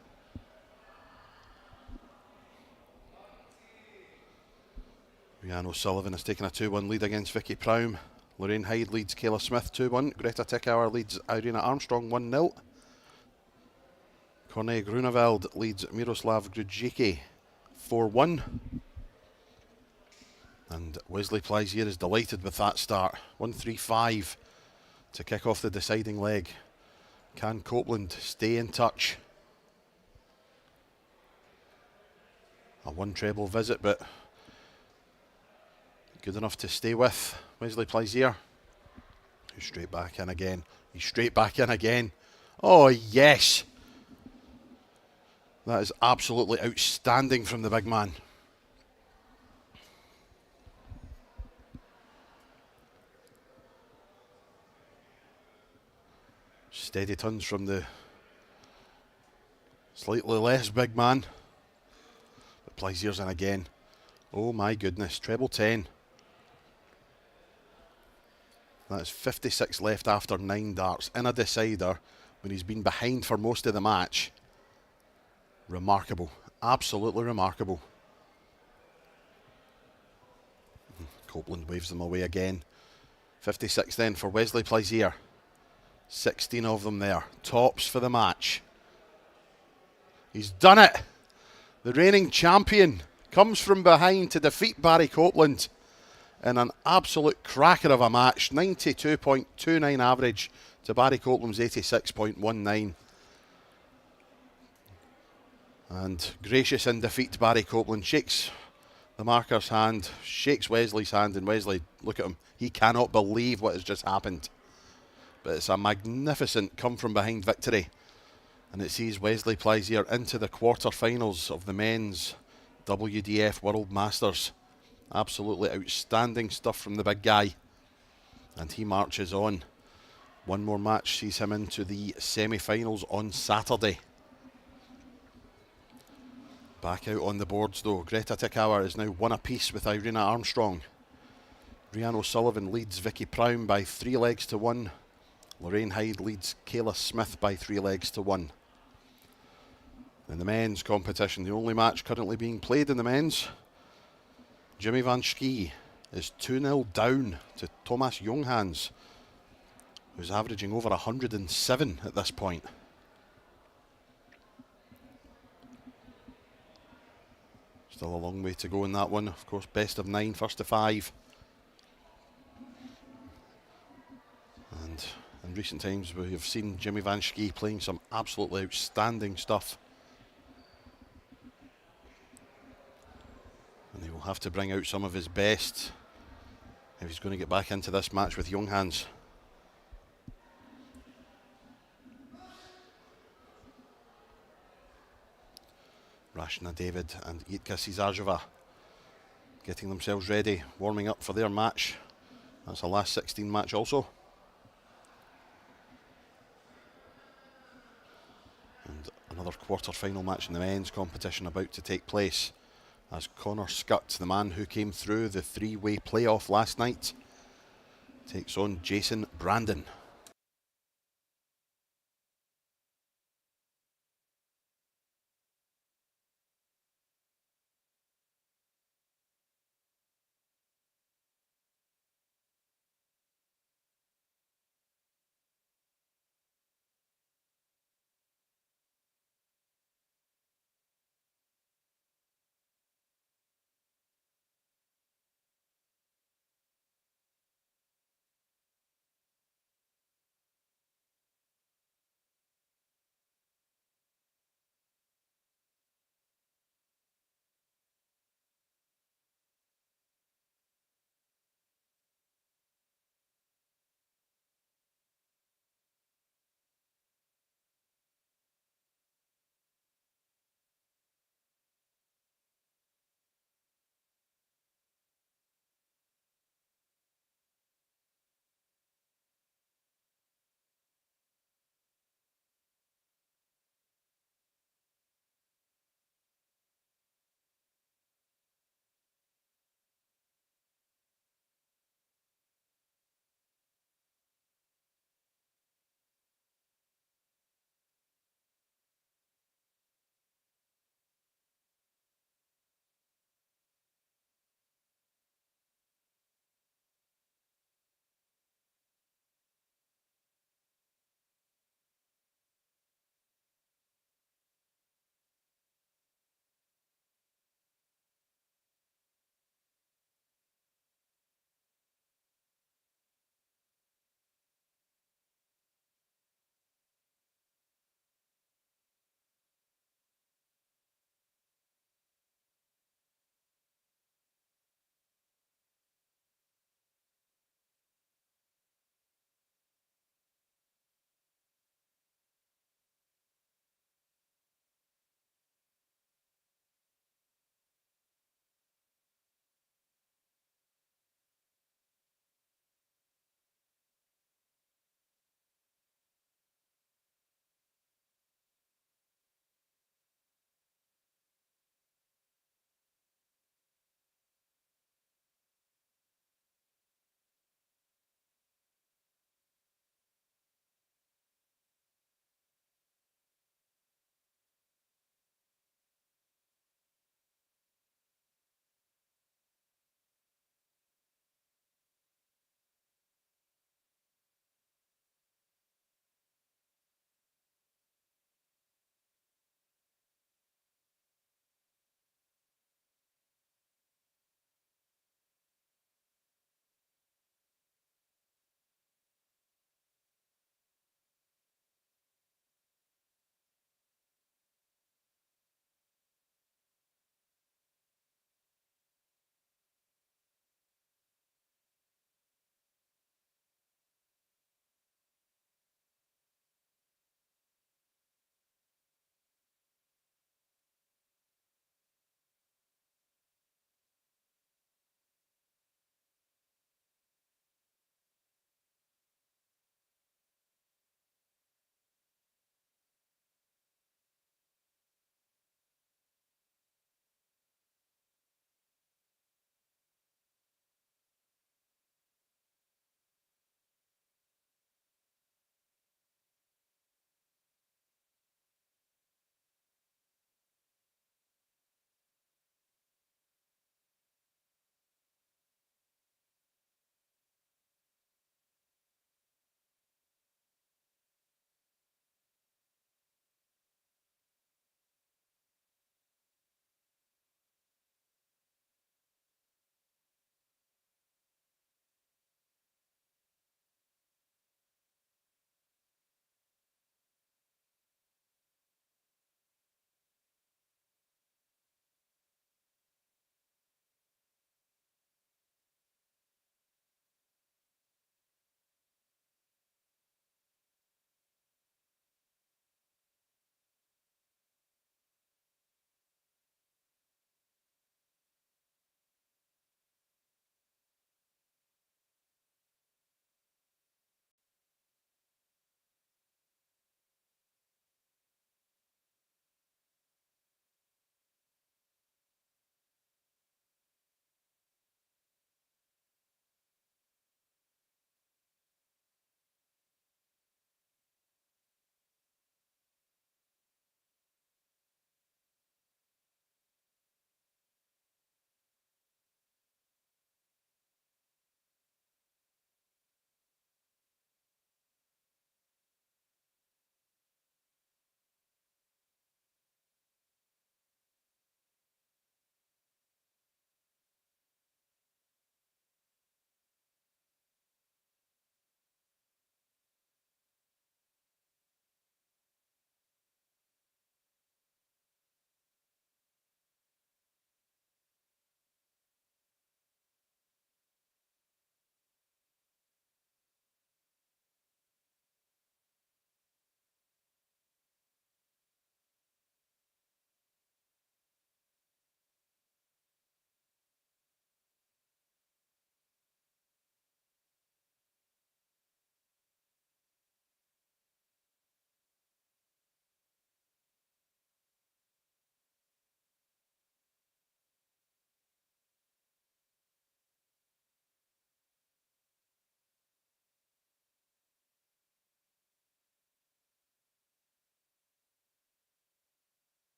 Speaker 1: Rhiannon O'Sullivan has taken a 2-1 lead against Vicky Proum. Lorraine Hyde leads Kayla Smith 2-1. Greta Tickauer leads Irina Armstrong 1-0. Corne Grunewald leads Miroslav Grudziecki 4-1. And Wesley Plaisier is delighted with that start. 1-3-5 to kick off the deciding leg. Can Copeland stay in touch? A 1 treble visit, but good enough to stay with Wesley Plaisier. He's straight back in again. He's straight back in again. Oh, yes. That is absolutely outstanding from the big man. Steady tons from the slightly less big man. But Plaisier's in again. Oh my goodness, treble 10. That's 56 left after 9 darts in a decider when he's been behind for most of the match. Remarkable. Absolutely remarkable. Copeland waves them away again. 56 then for Wesley Plaisier. 16 of them there. Tops for the match. He's done it. The reigning champion comes from behind to defeat Barry Copeland in an absolute cracker of a match. 92.29 average to Barry Copeland's 86.19. And gracious in defeat, Barry Copeland shakes the marker's hand, shakes Wesley's hand, and Wesley, look at him, he cannot believe what has just happened. But it's a magnificent come-from-behind victory, and it sees Wesley Plaisier into the quarterfinals of the men's WDF World Masters. Absolutely outstanding stuff from the big guy, and he marches on. One more match sees him into the semi-finals on Saturday. Back out on the boards though, Greta Tikauer is now 1 apiece with Irina Armstrong. Rhiannon O'Sullivan leads Vicky Prown by 3 legs to 1. Lorraine Hyde leads Kayla Smith by 3 legs to 1. In the men's competition, the only match currently being played in the men's, Jimmy Van Schie is 2-0 down to Thomas Jonghans, who's averaging over 107 at this point. Still a long way to go in that one. Of course, best of 9, first to 5. And in recent times, we have seen Jimmy Van Schie playing some absolutely outstanding stuff. And he will have to bring out some of his best if he's going to get back into this match with Jonghans. Rashna David and Yitka Sizarjeva getting themselves ready, warming up for their match. That's a last 16 match also. And another quarter-final match in the men's competition about to take place, as Connor Scutt, the man who came through the 3-way playoff last night, takes on Jason Brandon.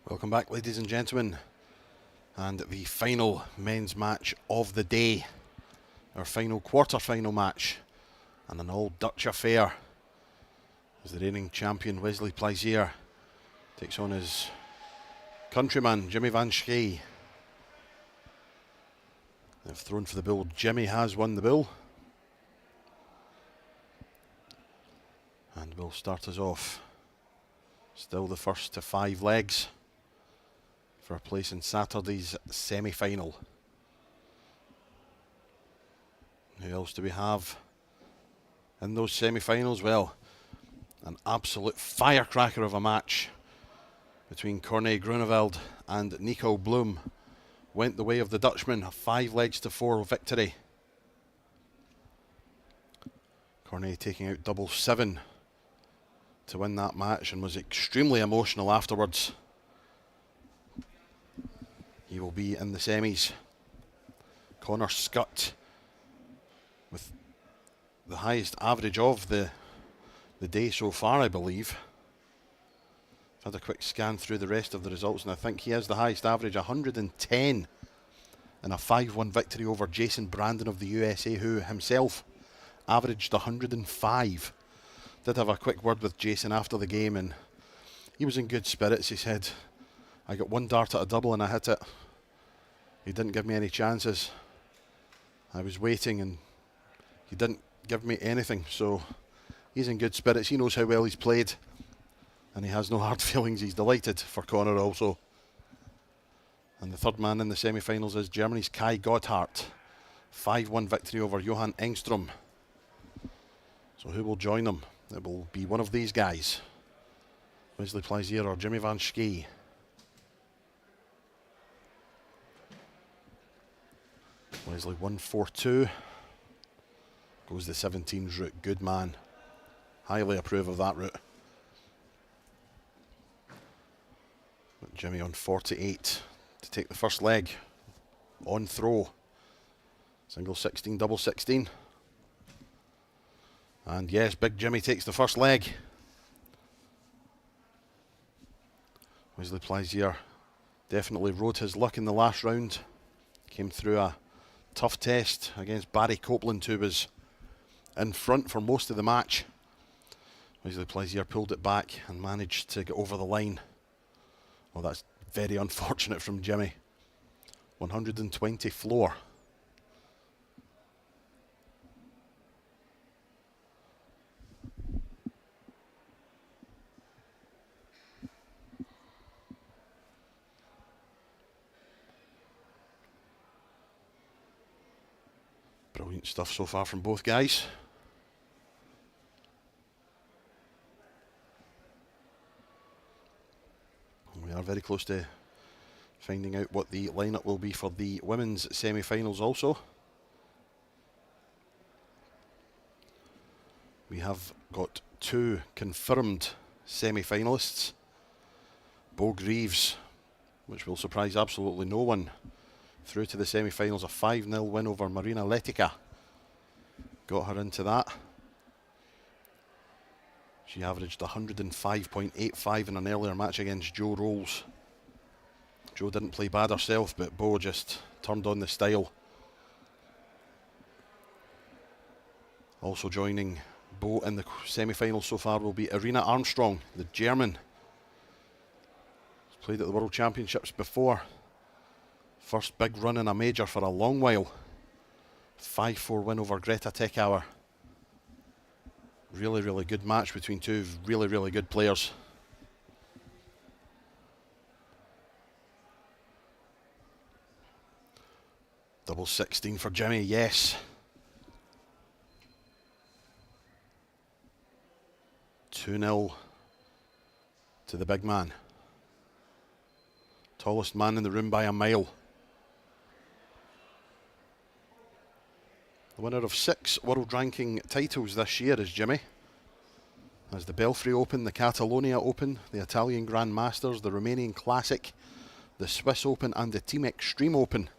Speaker 1: Welcome back, ladies and gentlemen, and the final men's match of the day, our final quarter-final match, and an all-Dutch affair, as the reigning champion Wesley Plaisier takes on his countryman Jimmy van Schie. They've thrown for the bull. Jimmy has won the bull, and will start us off. Still the first to 5 legs for a place in Saturday's semi-final. Who else do we have in those semi-finals? Well, an absolute firecracker of a match between Corné Groeneveld and Nico Bloom went the way of the Dutchman, a 5 legs to 4 victory. Corné taking out double 7 to win that match and was extremely emotional afterwards. He will be in the semis. Connor Scutt with the highest average of the day so far, I believe. I've had a quick scan through the rest of the results, and I think he has the highest average, 110, in a 5-1 victory over Jason Brandon of the USA, who himself averaged 105. Did have a quick word with Jason after the game, and he was in good spirits. He said, I got one dart at a double and I hit it. He didn't give me any chances. I was waiting and he didn't give me anything. So he's in good spirits. He knows how well he's played, and he has no hard feelings. He's delighted for Connor also. And the third man in the semi-finals is Germany's Kai Gotthard. 5-1 victory over Johan Engstrom. So who will join them? It will be one of these guys. Wesley Plaisier or Jimmy van Schie. Wesley 1-4-2. Goes the 17s route. Good man. Highly approve of that route. But Jimmy on 48 to take the first leg. On throw. Single 16, double 16. And yes, Big Jimmy takes the first leg. Wesley Plaisier definitely rode his luck in the last round. Came through a tough test against Barry Copeland, who was in front for most of the match. Wesley Plaisier pulled it back and managed to get over the line. Well, that's very unfortunate from Jimmy. 120 floor. Brilliant stuff so far from both guys. We are very close to finding out what the lineup will be for the women's semi-finals also. We have got 2 confirmed semi-finalists. Bo Greaves, which will surprise absolutely no one, through to the semi-finals, a 5-0 win over Marina Letica. Got her into that. She averaged 105.85 in an earlier match against Jo Rolls. Jo didn't play bad herself, but Bo just turned on the style. Also joining Bo in the semi-finals so far will be Irina Armstrong, the German. She's played at the World Championships before. First big run in a major for a long while. 5-4 win over Greta Tekauer. Really, really good match between two really, really good players. Double 16 for Jimmy, yes. 2-0 to the big man. Tallest man in the room by a mile. The winner of 6 world ranking titles this year is Jimmy. As the Belfry Open, the Catalonia Open, the Italian Grand Masters, the Romanian Classic, the Swiss Open and the Team Extreme Open.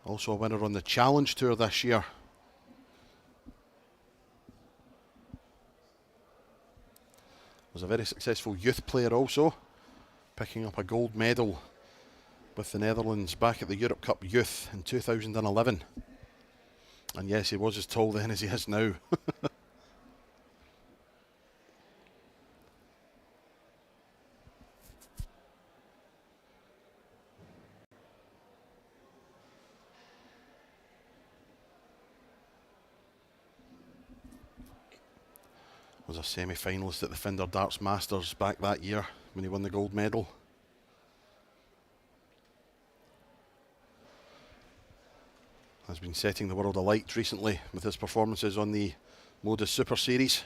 Speaker 1: Also a winner on the Challenge Tour this year. Was a very successful youth player also. picking up a gold medal with the Netherlands back at the Europe Cup Youth in 2011. And yes, he was as tall then as he is now. Was a semi-finalist at the Fender Darts Masters back that year when he won the gold medal. Has been setting the world alight recently with his performances on the Modus Super Series.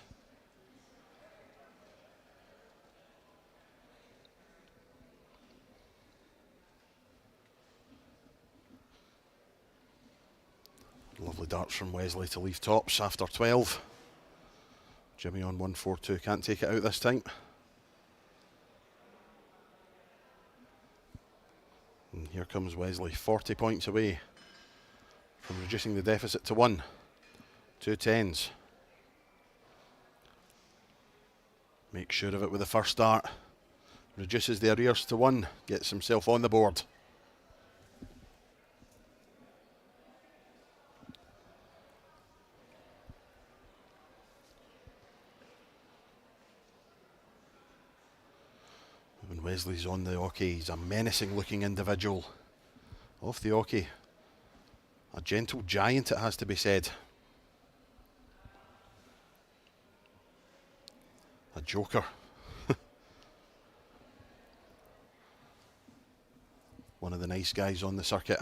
Speaker 1: Lovely darts from Wesley to leave tops after 12. Jimmy on 1-4-2, can't take it out this time. And here comes Wesley, 40 points away from reducing the deficit to 1. 2 10s. Makes sure of it with the first dart. Reduces the arrears to 1, gets himself on the board. When Wesley's on the oche, he's a menacing looking individual. Off the oche, a gentle giant, it has to be said. A joker. One of the nice guys on the circuit.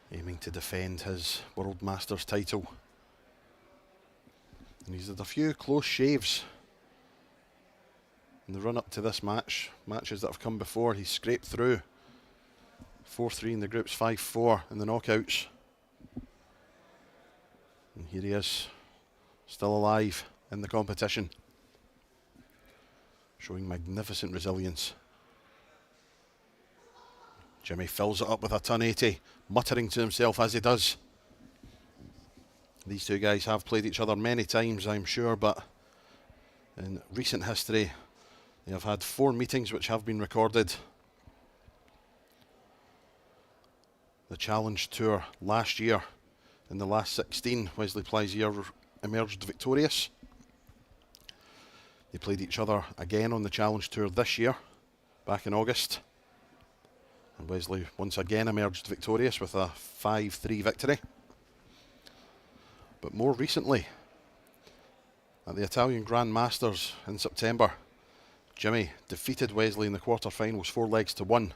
Speaker 1: Aiming to defend his World Masters title. And he's had a few close shaves in the run up to this match. Matches that have come before, he's scraped through. 4-3 in the groups, 5-4 in the knockouts. And here he is, still alive in the competition. Showing magnificent resilience. Jimmy fills it up with a ton 80, muttering to himself as he does. These two guys have played each other many times, I'm sure, but in recent history, they have had 4 meetings which have been recorded. The Challenge Tour last year, in the last 16, Wesley Plaisier emerged victorious. They played each other again on the Challenge Tour this year, back in August. And Wesley once again emerged victorious with a 5-3 victory. But more recently, at the Italian Grand Masters in September, Jimmy defeated Wesley in the quarterfinals 4 legs to 1.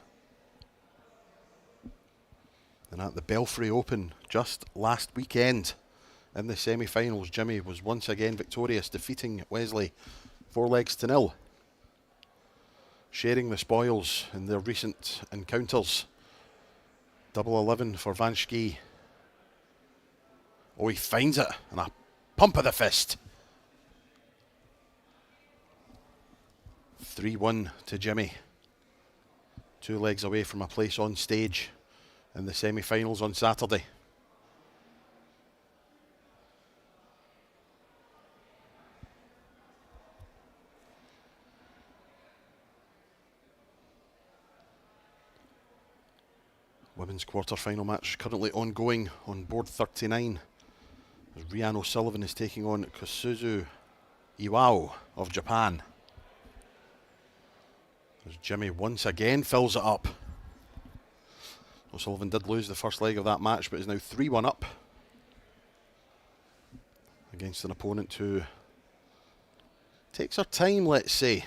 Speaker 1: And at the Belfry Open just last weekend, in the semi-finals, Jimmy was once again victorious, defeating Wesley 4 legs to 0. Sharing the spoils in their recent encounters. Double 11 for Vanki. Oh, he finds it, and a pump of the fist. 3-1 to Jimmy. 2 legs away from a place on stage in the semi-finals on Saturday. Women's quarter-final match currently ongoing on board 39. As Rian O'Sullivan is taking on Kosuzu Iwao of Japan. As Jimmy once again fills it up. O'Sullivan did lose the first leg of that match, but is now 3-1 up against an opponent who takes her time, let's say.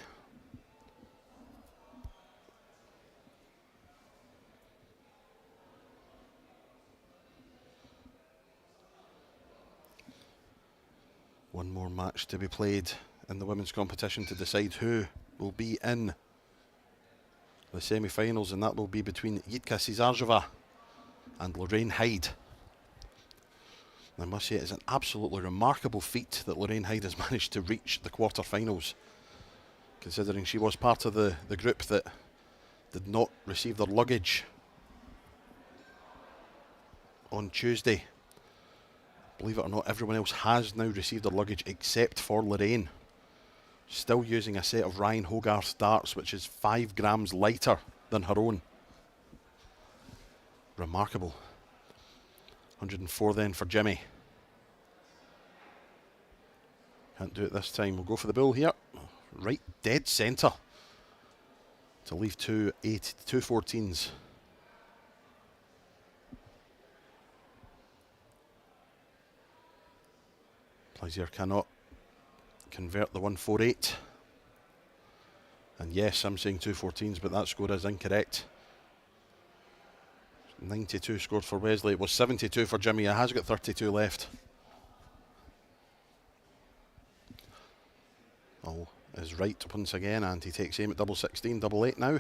Speaker 1: One more match to be played in the women's competition to decide who will be in the semi-finals, and that will be between Jitka Cesarjeva and Lorraine Hyde. I must say it is an absolutely remarkable feat that Lorraine Hyde has managed to reach the quarter-finals, considering she was part of the group that did not receive their luggage on Tuesday Believe it or not, everyone else has now received their luggage except for Lorraine. Still using a set of Ryan Hogarth darts, which is 5 grams lighter than her own. Remarkable. 104 then for Jimmy. Can't do it this time. We'll go for the bull here. Right dead centre to leave two 14s. Plaisier cannot convert the 148. And yes, I'm saying 214s, but that score is incorrect. 92 scored for Wesley. It was 72 for Jimmy. He has got 32 left. All is right once again, and he takes aim at double 16, double 8 now.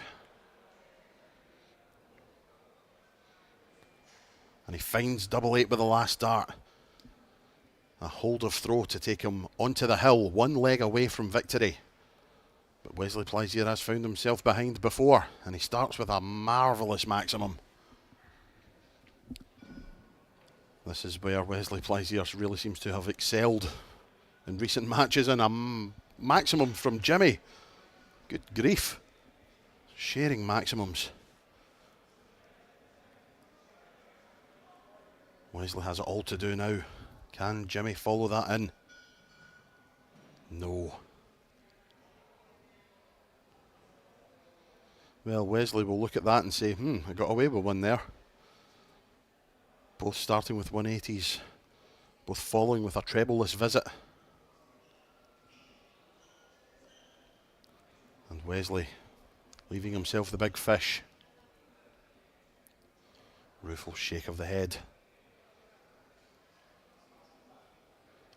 Speaker 1: And he finds double 8 with the last dart. A hold of throw to take him onto the hill, one leg away from victory. But Wesley Plaisier has found himself behind before, and he starts with a marvellous maximum. This is where Wesley Plaisier really seems to have excelled in recent matches, and a maximum from Jimmy. Good grief. Sharing maximums. Wesley has it all to do now. Can Jimmy follow that in? No. Well, Wesley will look at that and say, I got away with one there. Both starting with 180s. Both following with a treble-less visit. And Wesley leaving himself the big fish. Rueful shake of the head.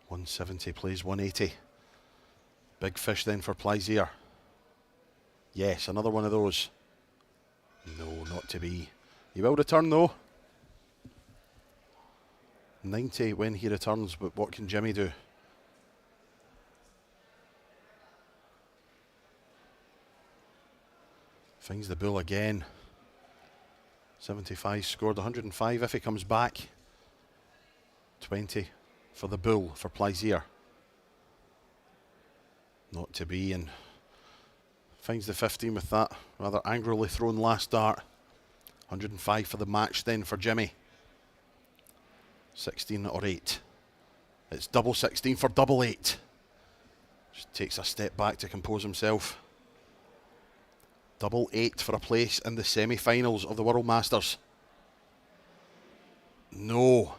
Speaker 1: 170 plays 180. Big fish then for Plaisier. Yes, another one of those. No, not to be. He will return though. 90 when he returns, but what can Jimmy do? Finds the bull again. 75 scored, 105 if he comes back. 20 for the bull for Plaisier. Not to be, and finds the 15 with that rather angrily thrown last dart. 105 for the match then for Jimmy. 16 or 8. It's double 16 for double 8. Just takes a step back to compose himself. Double 8 for a place in the semi-finals of the World Masters. No.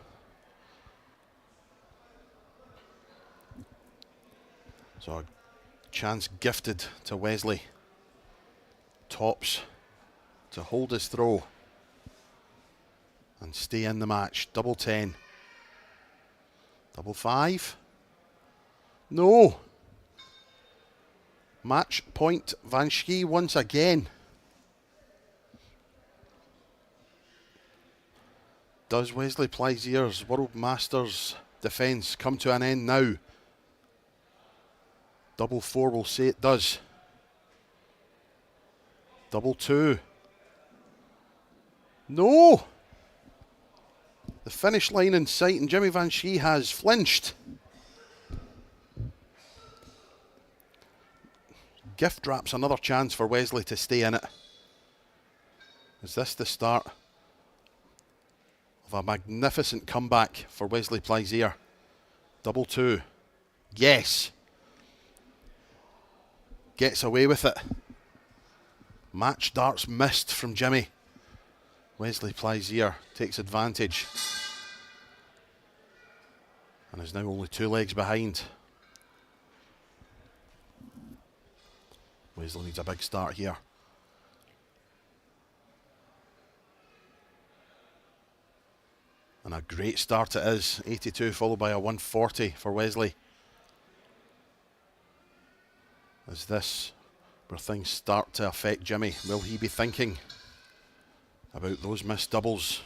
Speaker 1: So a chance gifted to Wesley. Tops to hold his throw and stay in the match. Double 10. Double 5. No. Match point Vanki once again. Does Wesley Plaisier's World Masters defence come to an end now? Double 4 will say it does. Double 2. No! The finish line in sight, and Jimmy Vanki has flinched. Gift wraps another chance for Wesley to stay in it. Is this the start of a magnificent comeback for Wesley Plaisier? Double 2. Yes. Gets away with it. Match darts missed from Jimmy. Wesley Plaisier takes advantage and is now only 2 legs behind. Wesley needs a big start here. And a great start it is. 82 followed by a 140 for Wesley. Is this where things start to affect Jimmy? Will he be thinking about those missed doubles?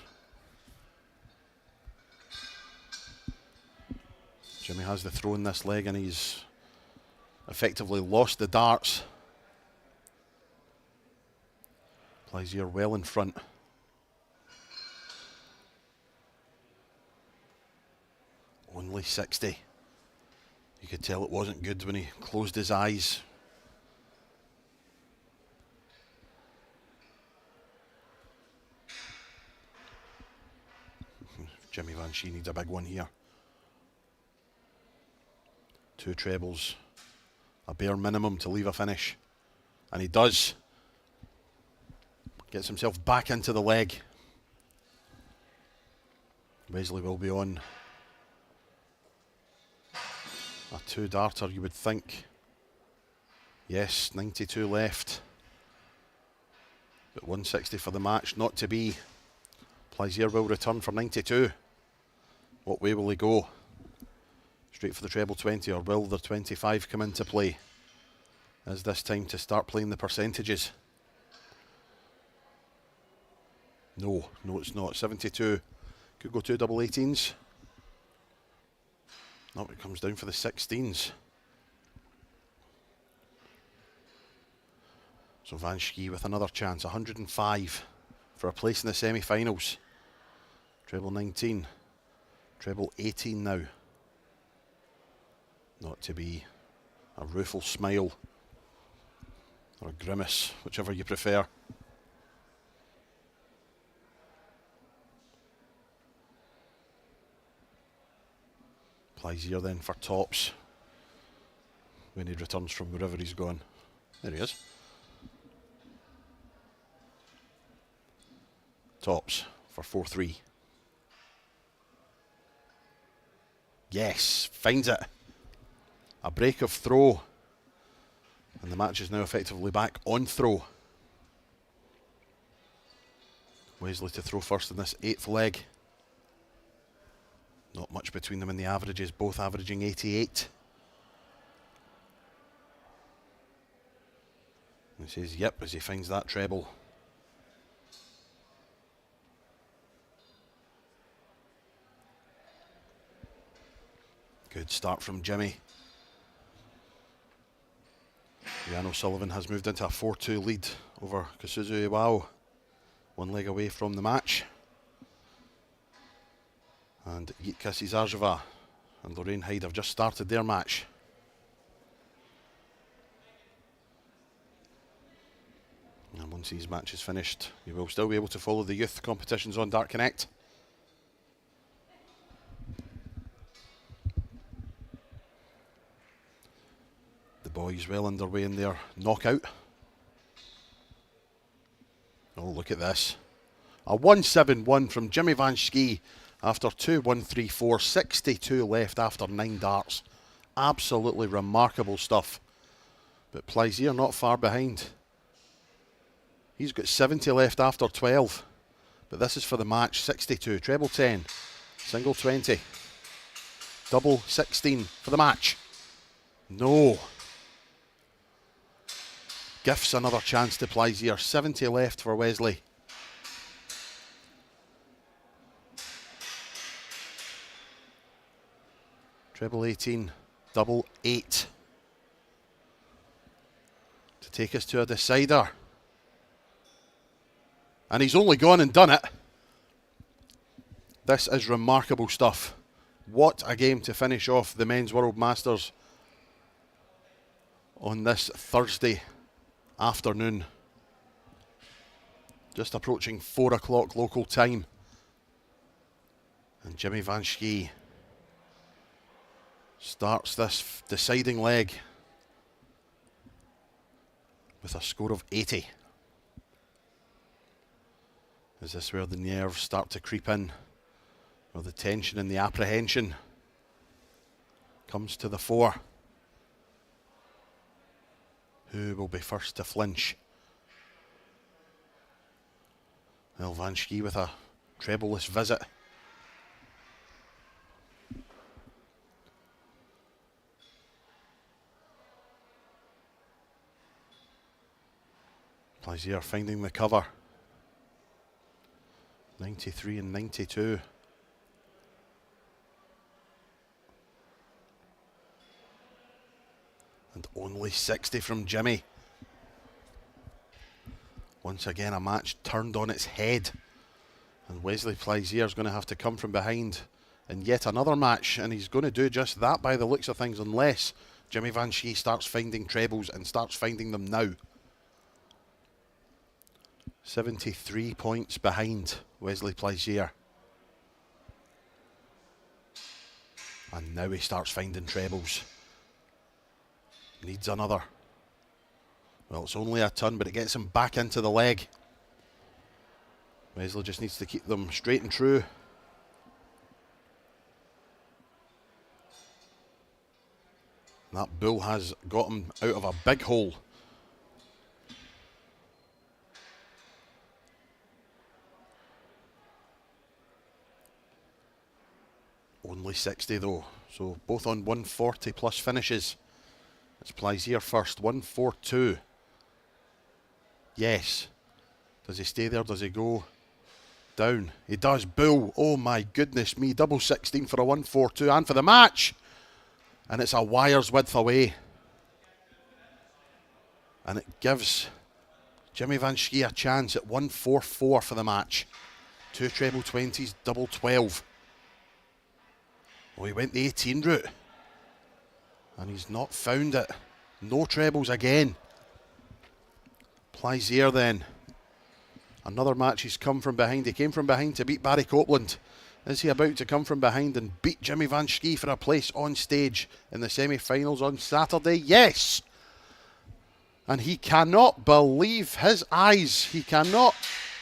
Speaker 1: Jimmy has the throw in this leg and he's effectively lost the darts. Plaisier well in front. Only 60. You could tell it wasn't good when he closed his eyes. Jimmy Vanki needs a big one here. 2 trebles. A bare minimum to leave a finish. And he does. Gets himself back into the leg. Wesley will be on a 2-darter, you would think. Yes, 92 left. But 160 for the match, not to be. Plaisier will return for 92. What way will he go? Straight for the treble 20, or will the 25 come into play? Is this time to start playing the percentages? No, it's not. 72. Could go 2 double 18s. No, it comes down for the 16s. So Vanki with another chance. 105 for a place in the semi-finals. Treble 19. Treble 18 now. Not to be. A rueful smile. Or a grimace, whichever you prefer. Plaisier then for tops when he returns from wherever he's gone. There he is. Tops for 4-3. Yes, finds it. A break of throw. And the match is now effectively back on throw. Wesley to throw first in this 8th leg. Not much between them in the averages, both averaging 88. He says yep as he finds that treble. Good start from Jimmy. Jan O'Sullivan has moved into a 4-2 lead over Kazuzu Iwao. 1 leg away from the match. And Yitka Zarzheva and Lorraine Hyde have just started their match. And once these matches finished, you will still be able to follow the youth competitions on Dart Connect. The boys well underway in their knockout. Oh, look at this. A 171 from Jimmy Vanki. After 2-1-3-4, 62 left after 9 darts. Absolutely remarkable stuff. But Plaisier not far behind. He's got 70 left after 12. But this is for the match. 62, treble 10, single 20, double 16 for the match. No. Gifts another chance to Plaisier. 70 left for Wesley. Treble 18, double 8 to take us to a decider. And he's only gone and done it. This is remarkable stuff. What a game to finish off the Men's World Masters on this Thursday afternoon. Just approaching 4 o'clock local time. And Jimmy Vanki starts this deciding leg with a score of 80. Is this where the nerves start to creep in? Where the tension and the apprehension comes to the fore? Who will be first to flinch? Well, Vanki with a trebleless visit. Plaisier finding the cover. 93 and 92. And only 60 from Jimmy. Once again, a match turned on its head. And Wesley Plaisier is going to have to come from behind in yet another match, and he's going to do just that by the looks of things, unless Jimmy Vanki starts finding trebles and starts finding them now. 73 points behind Wesley Plaisier. And now he starts finding trebles. Needs another. Well, it's only a ton, but it gets him back into the leg. Wesley just needs to keep them straight and true. That bull has got him out of a big hole. Only 60 though, so both on 140 plus finishes. It's Plaisier first, 142. Yes. Does he stay there? Does he go down? He does. Bull. Oh my goodness me. Double 16 for a 142 and for the match. And it's a wire's width away. And it gives Jimmy Vanki a chance at 144 for the match. 2 treble 20s, double 12. Oh, he went the 18 route. And he's not found it. No trebles again. Plaisier then. Another match he's come from behind. He came from behind to beat Barry Copeland. Is he about to come from behind and beat Jimmy Vanki for a place on stage in the semi-finals on Saturday? Yes! And he cannot believe his eyes. He cannot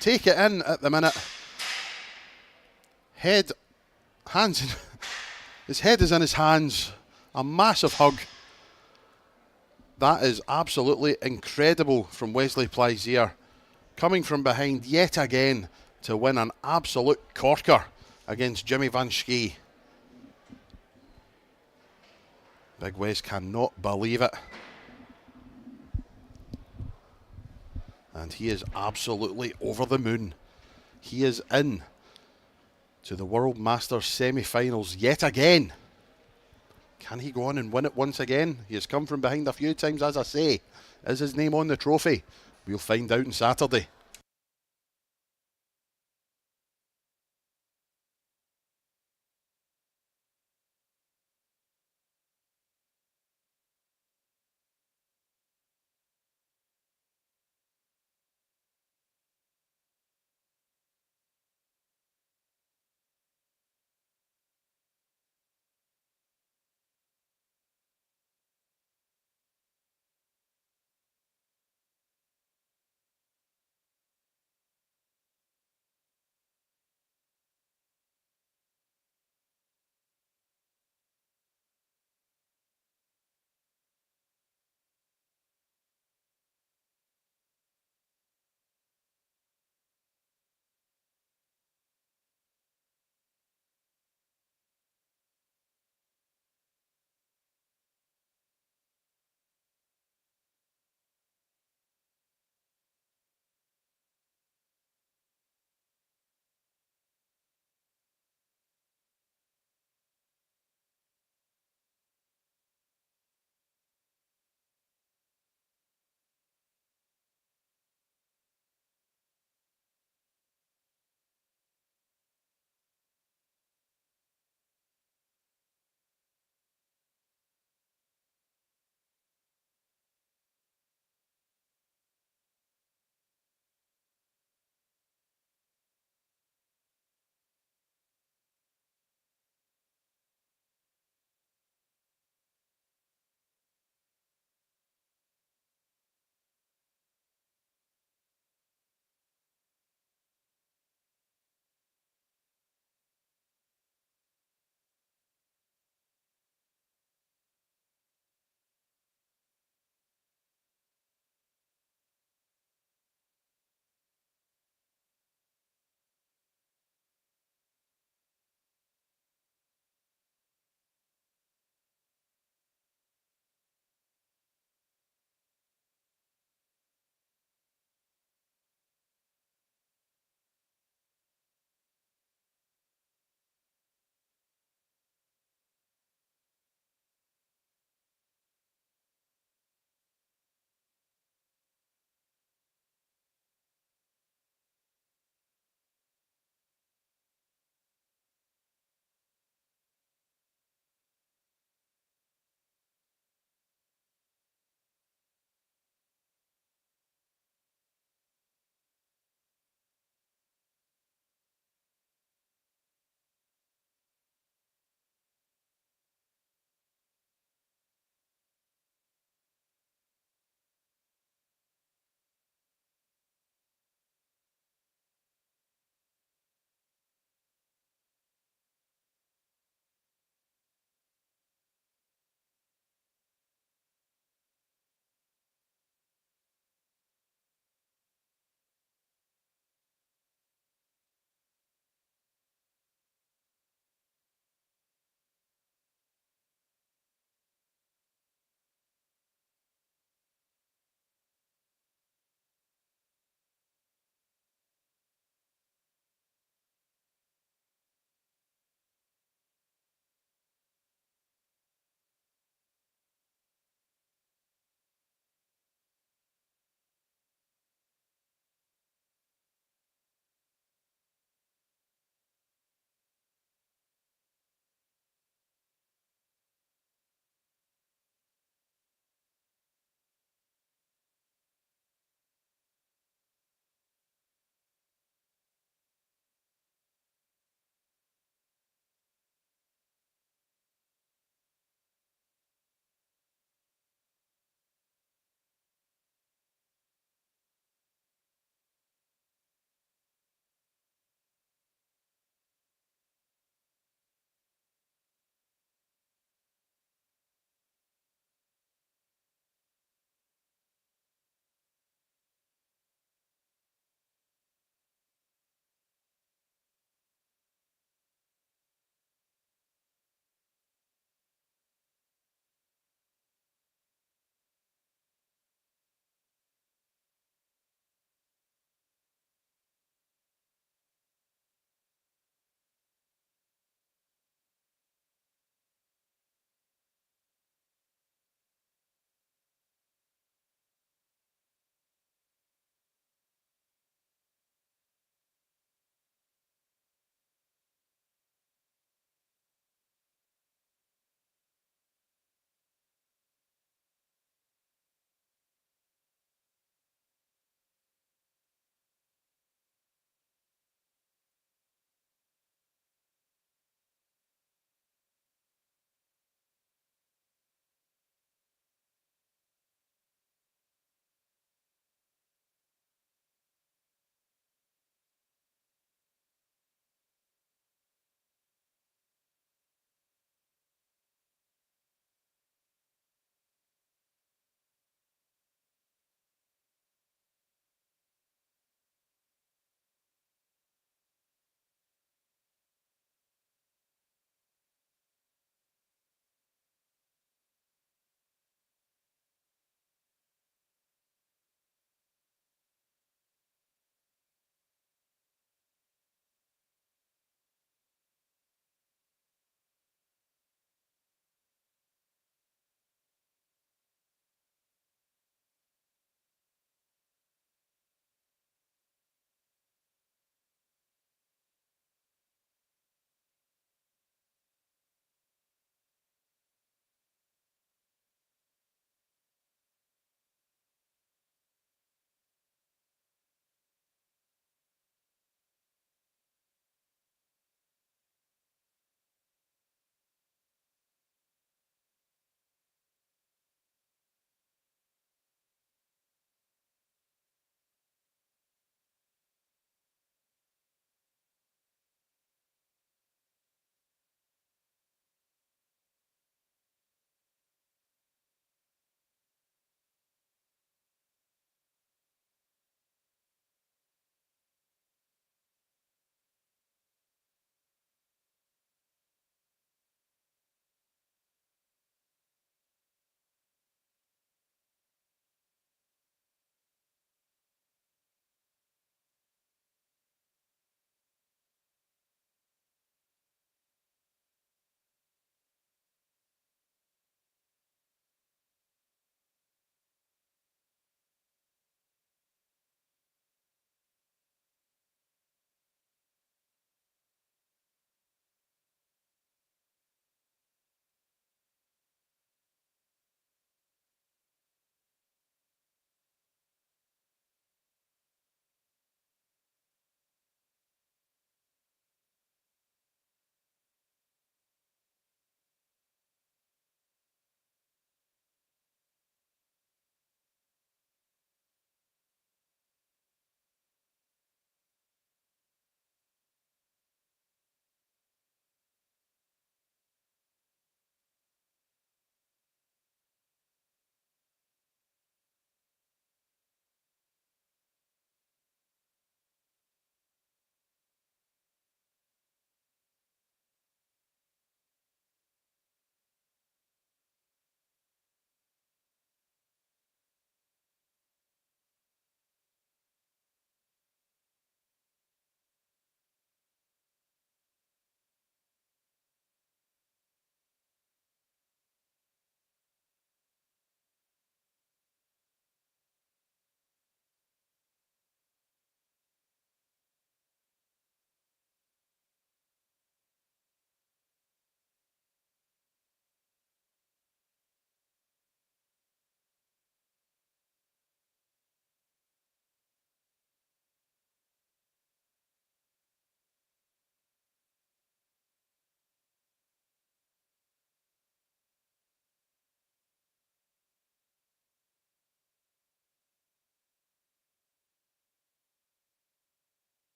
Speaker 1: take it in at the minute. Head, hands, his head is in his hands. A massive hug. That is absolutely incredible from Wesley Plaisier. Coming from behind yet again to win an absolute corker against Jimmy Vanki. Big Wes cannot believe it. And he is absolutely over the moon. He is in to the World Masters semi-finals yet again. Can he go on and win it once again? He has come from behind a few times, as I say. Is his name on the trophy? We'll find out on Saturday.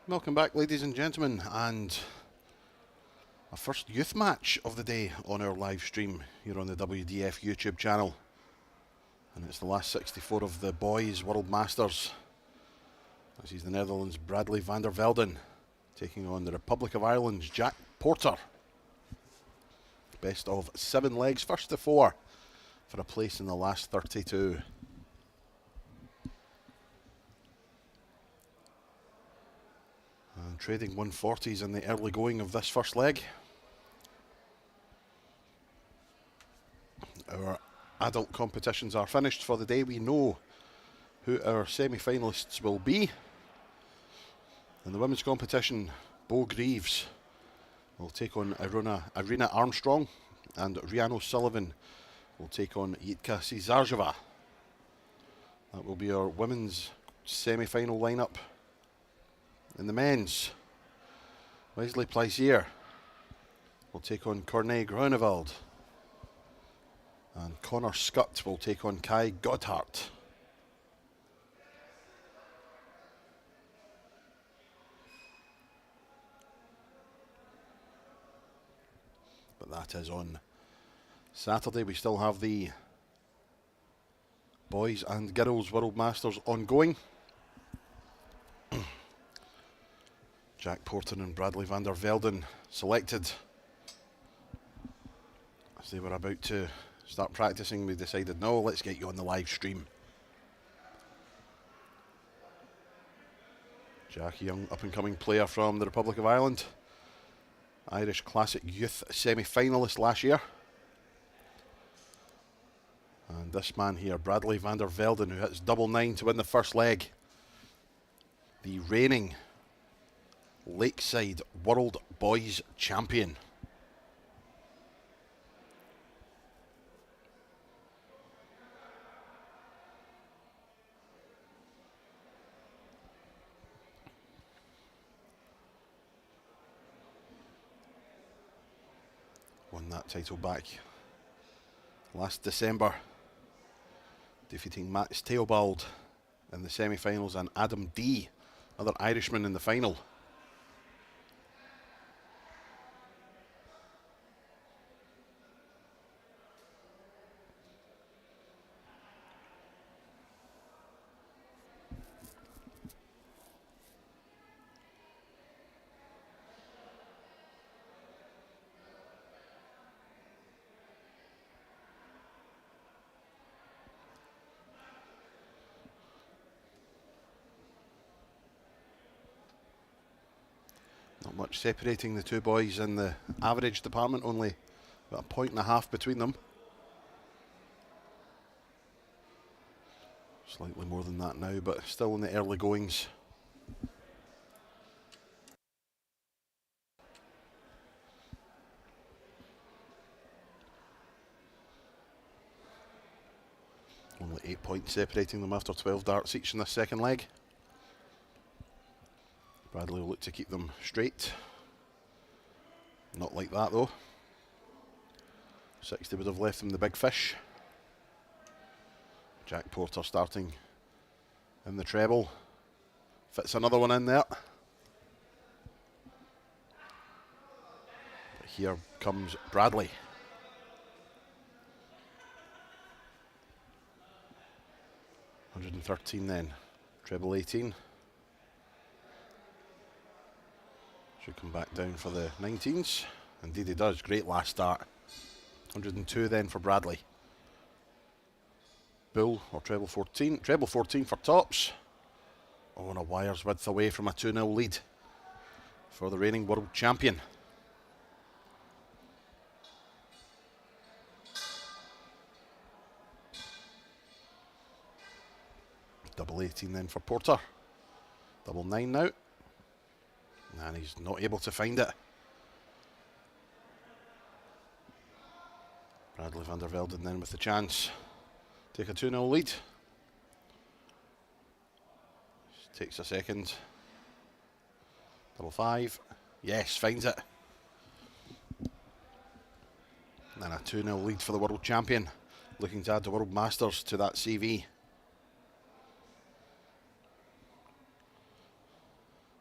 Speaker 1: Welcome back, ladies and gentlemen, and our first youth match of the day on our live stream here on the WDF YouTube channel. And it's the last 64 of the Boys World Masters. This is the Netherlands' Bradley van der Velden taking on the Republic of Ireland's Jack Porter. Best of 7 legs, first to 4 for a place in the last 32. And trading 140s in the early going of this first leg. Our adult competitions are finished for the day. We know who our semi-finalists will be. In the women's competition, Bo Greaves will take on Irina Armstrong, and Rianne Sullivan will take on Yitka Cesarjeva. That will be our women's semi-final lineup. In the men's, Wesley Plaisier will take on Corné Groenewald, and Connor Scott will take on Kai Godhart. But that is on Saturday. We still have the Boys and Girls World Masters ongoing. Jack Porter and Bradley van der Velden selected. As they were about to start practicing, we decided, no, let's get you on the live stream. Jack, a young up-and-coming player from the Republic of Ireland. Irish Classic Youth semi-finalist last year. And this man here, Bradley van der Velden, who hits double 9 to win the first leg. The reigning Lakeside World Boys Champion. Won that title back last December, defeating Max Theobald in the semi-finals and Adam D, another Irishman, in the final. Not much separating the two boys in the average department, only about 1.5 points between them. Slightly more than that now, but still in the early goings. Only 8 points separating them after 12 darts each in this second leg. Bradley will look to keep them straight. Not like that though. 60 would have left him the big fish. Jack Porter starting in the treble. Fits another one in there. But here comes Bradley. $113 then. Treble 18. Should come back down for the 19s. Indeed he does. Great last start. 102 then for Bradley. Bull or treble 14. Treble 14 for tops. Oh, and a wire's width away from a 2-0 lead for the reigning world champion. Double 18 then for Porter. Double 9 now. And he's not able to find it. Bradley van der Velden then with the chance. Take a 2-0 lead. Takes a second. Double 5. Yes, finds it. And a 2-0 lead for the world champion. Looking to add the World Masters to that CV.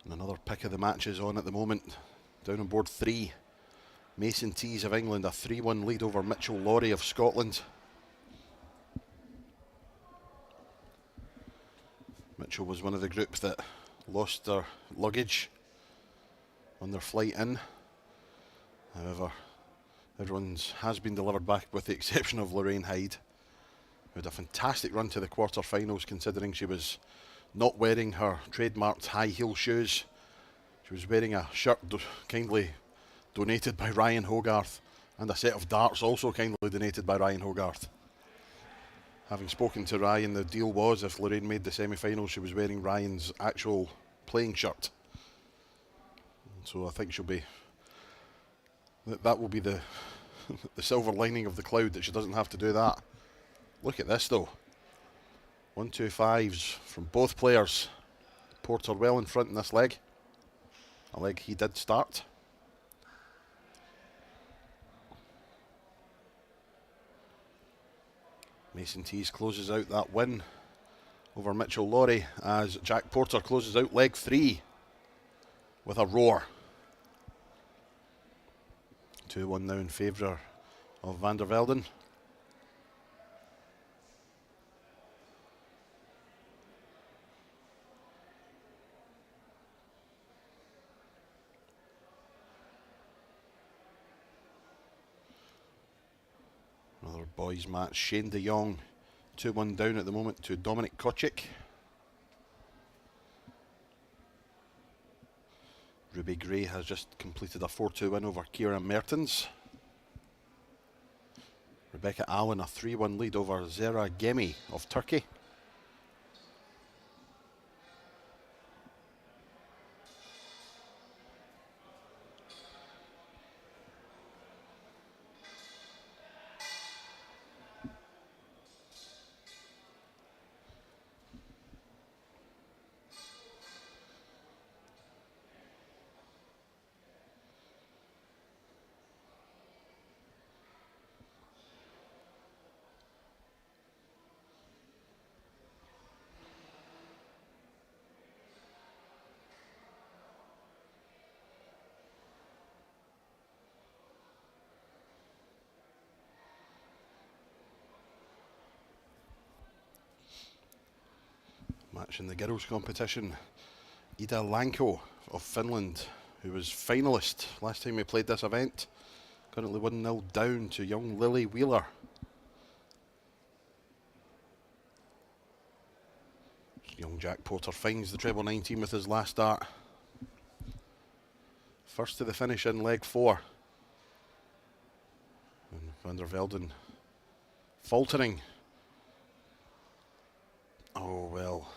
Speaker 1: And another pick of the matches on at the moment. Down on board 3. Mason Tees of England, a 3-1 lead over Mitchell Laurie of Scotland. Mitchell was one of the group that lost their luggage on their flight in. However, everyone's has been delivered back with the exception of Lorraine Hyde, who had a fantastic run to the quarterfinals considering she was not wearing her trademarked high heel shoes. She was wearing a shirt kindly donated by Ryan Hogarth and a set of darts also kindly donated by Ryan Hogarth. Having spoken to Ryan, the deal was if Lorraine made the semi-final, she was wearing Ryan's actual playing shirt. So I think she'll be... that will be the the silver lining of the cloud, that she doesn't have to do that. Look at this though. 1-2-5s from both players. Porter well in front in this leg. A leg he did start. Mason Tees closes out that win over Mitchell Laurie as Jack Porter closes out leg 3 with a roar. 2-1 now in favour of van der Velden. Another boys match. Shane de Jong 2-1 down at the moment to Dominic Kocic. Ruby Gray has just completed a 4-2 win over Kira Mertens. Rebecca Allen a 3-1 lead over Zera Gemi of Turkey. Match in the girls competition. Ida Lanko of Finland, who was finalist last time we played this event, currently 1-0 down to young Lily Wheeler. Young Jack Porter finds the treble 19 with his last start. First to the finish in leg 4. And van der Velden faltering. Oh well.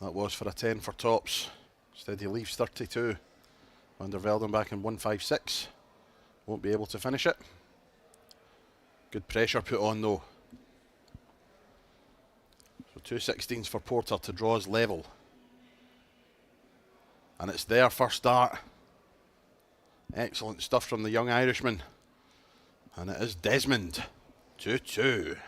Speaker 1: That was for a 10 for tops. Instead he leaves 32. Van der Velden back in 156. Won't be able to finish it. Good pressure put on though. So 2 16s for Porter to draw his level. And it's their first start. Excellent stuff from the young Irishman. And it is Desmond. 2-2.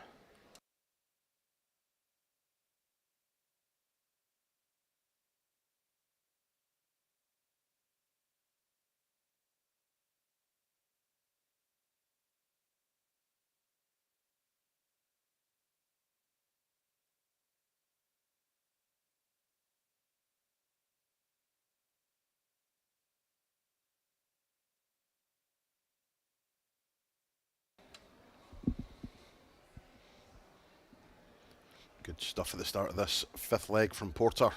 Speaker 1: Good stuff at the start of this fifth leg from Porter.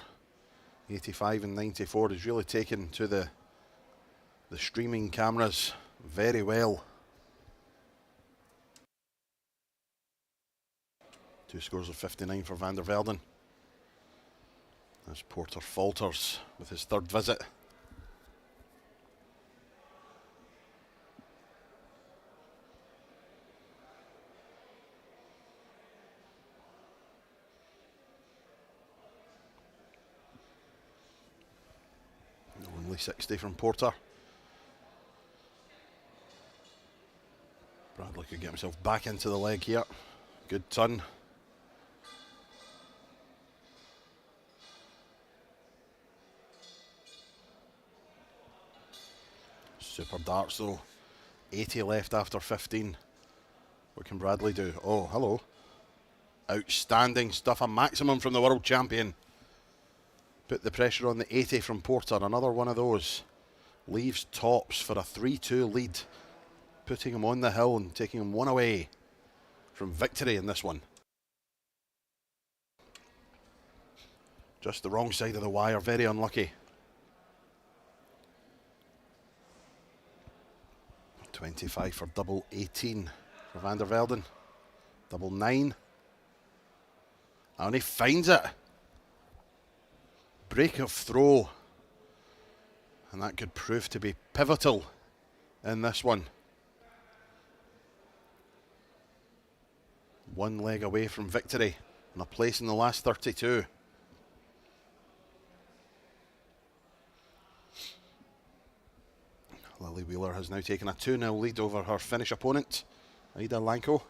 Speaker 1: 85 and 94 is really taken to the streaming cameras very well. 2 scores of 59 for van der Velden. As Porter falters with his third visit. Only 60 from Porter. Bradley could get himself back into the leg here. Good turn. Super darts though. 80 left after 15. What can Bradley do? Oh, hello. Outstanding stuff. A maximum from the world champion. Put the pressure on the 80 from Porter. Another one of those. Leaves tops for a 3-2 lead. Putting him on the hill and taking him one away from victory in this one. Just the wrong side of the wire. Very unlucky. 25 for double 18 for Van der Velden. Double 9. And he finds it. Break of throw. And that could prove to be pivotal in this one. One leg away from victory and a place in the last 32. Lily Wheeler has now taken a 2-0 lead over her Finnish opponent, Ida Lanko.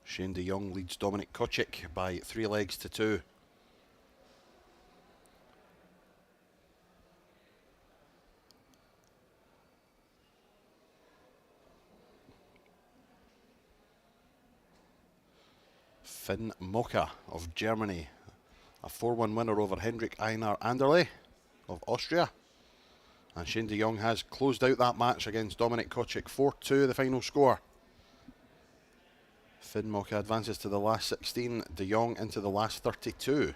Speaker 1: Shane de Jong leads Dominic Kocic by 3 legs to 2. Finn Moka of Germany, a 4-1 winner over Hendrik Einar Anderle of Austria. And Shane de Jong has closed out that match against Dominic Kocic. 4-2 the final score. Finn Moka advances to the last 16, de Jong into the last 32.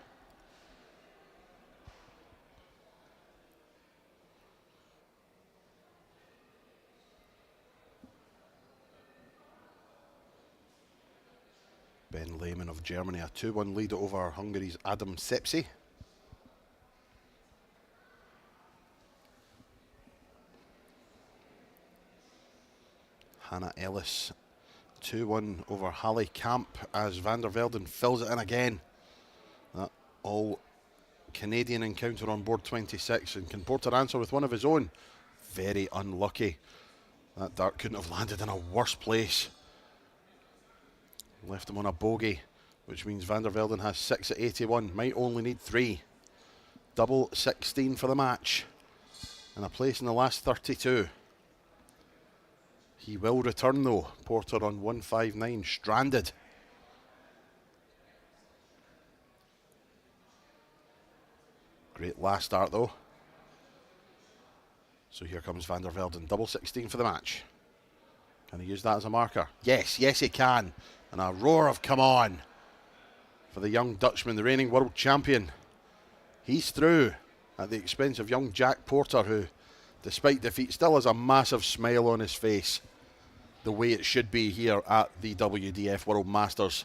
Speaker 1: Ben Lehmann of Germany, a 2-1 lead over Hungary's Adam Sepsi. Hannah Ellis, 2-1 over Halle Camp as Van der Velden fills it in again. That all Canadian encounter on board 26, and can Porter answer with one of his own? Very unlucky. That dart couldn't have landed in a worse place. Left him on a bogey, which means Van der Velden has 6 at 81, might only need 3. Double 16 for the match, and a place in the last 32. He will return though. Porter on 159, stranded. Great last start though. So here comes Van der Velden, double 16 for the match. Can he use that as a marker? Yes, yes he can. And a roar of come on for the young Dutchman, the reigning world champion. He's through at the expense of young Jack Porter, who, despite defeat, still has a massive smile on his face. The way it should be here at the WDF World Masters.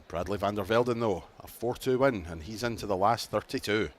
Speaker 1: Bradley Van der Velden though, a 4-2 win, and he's into the last 32.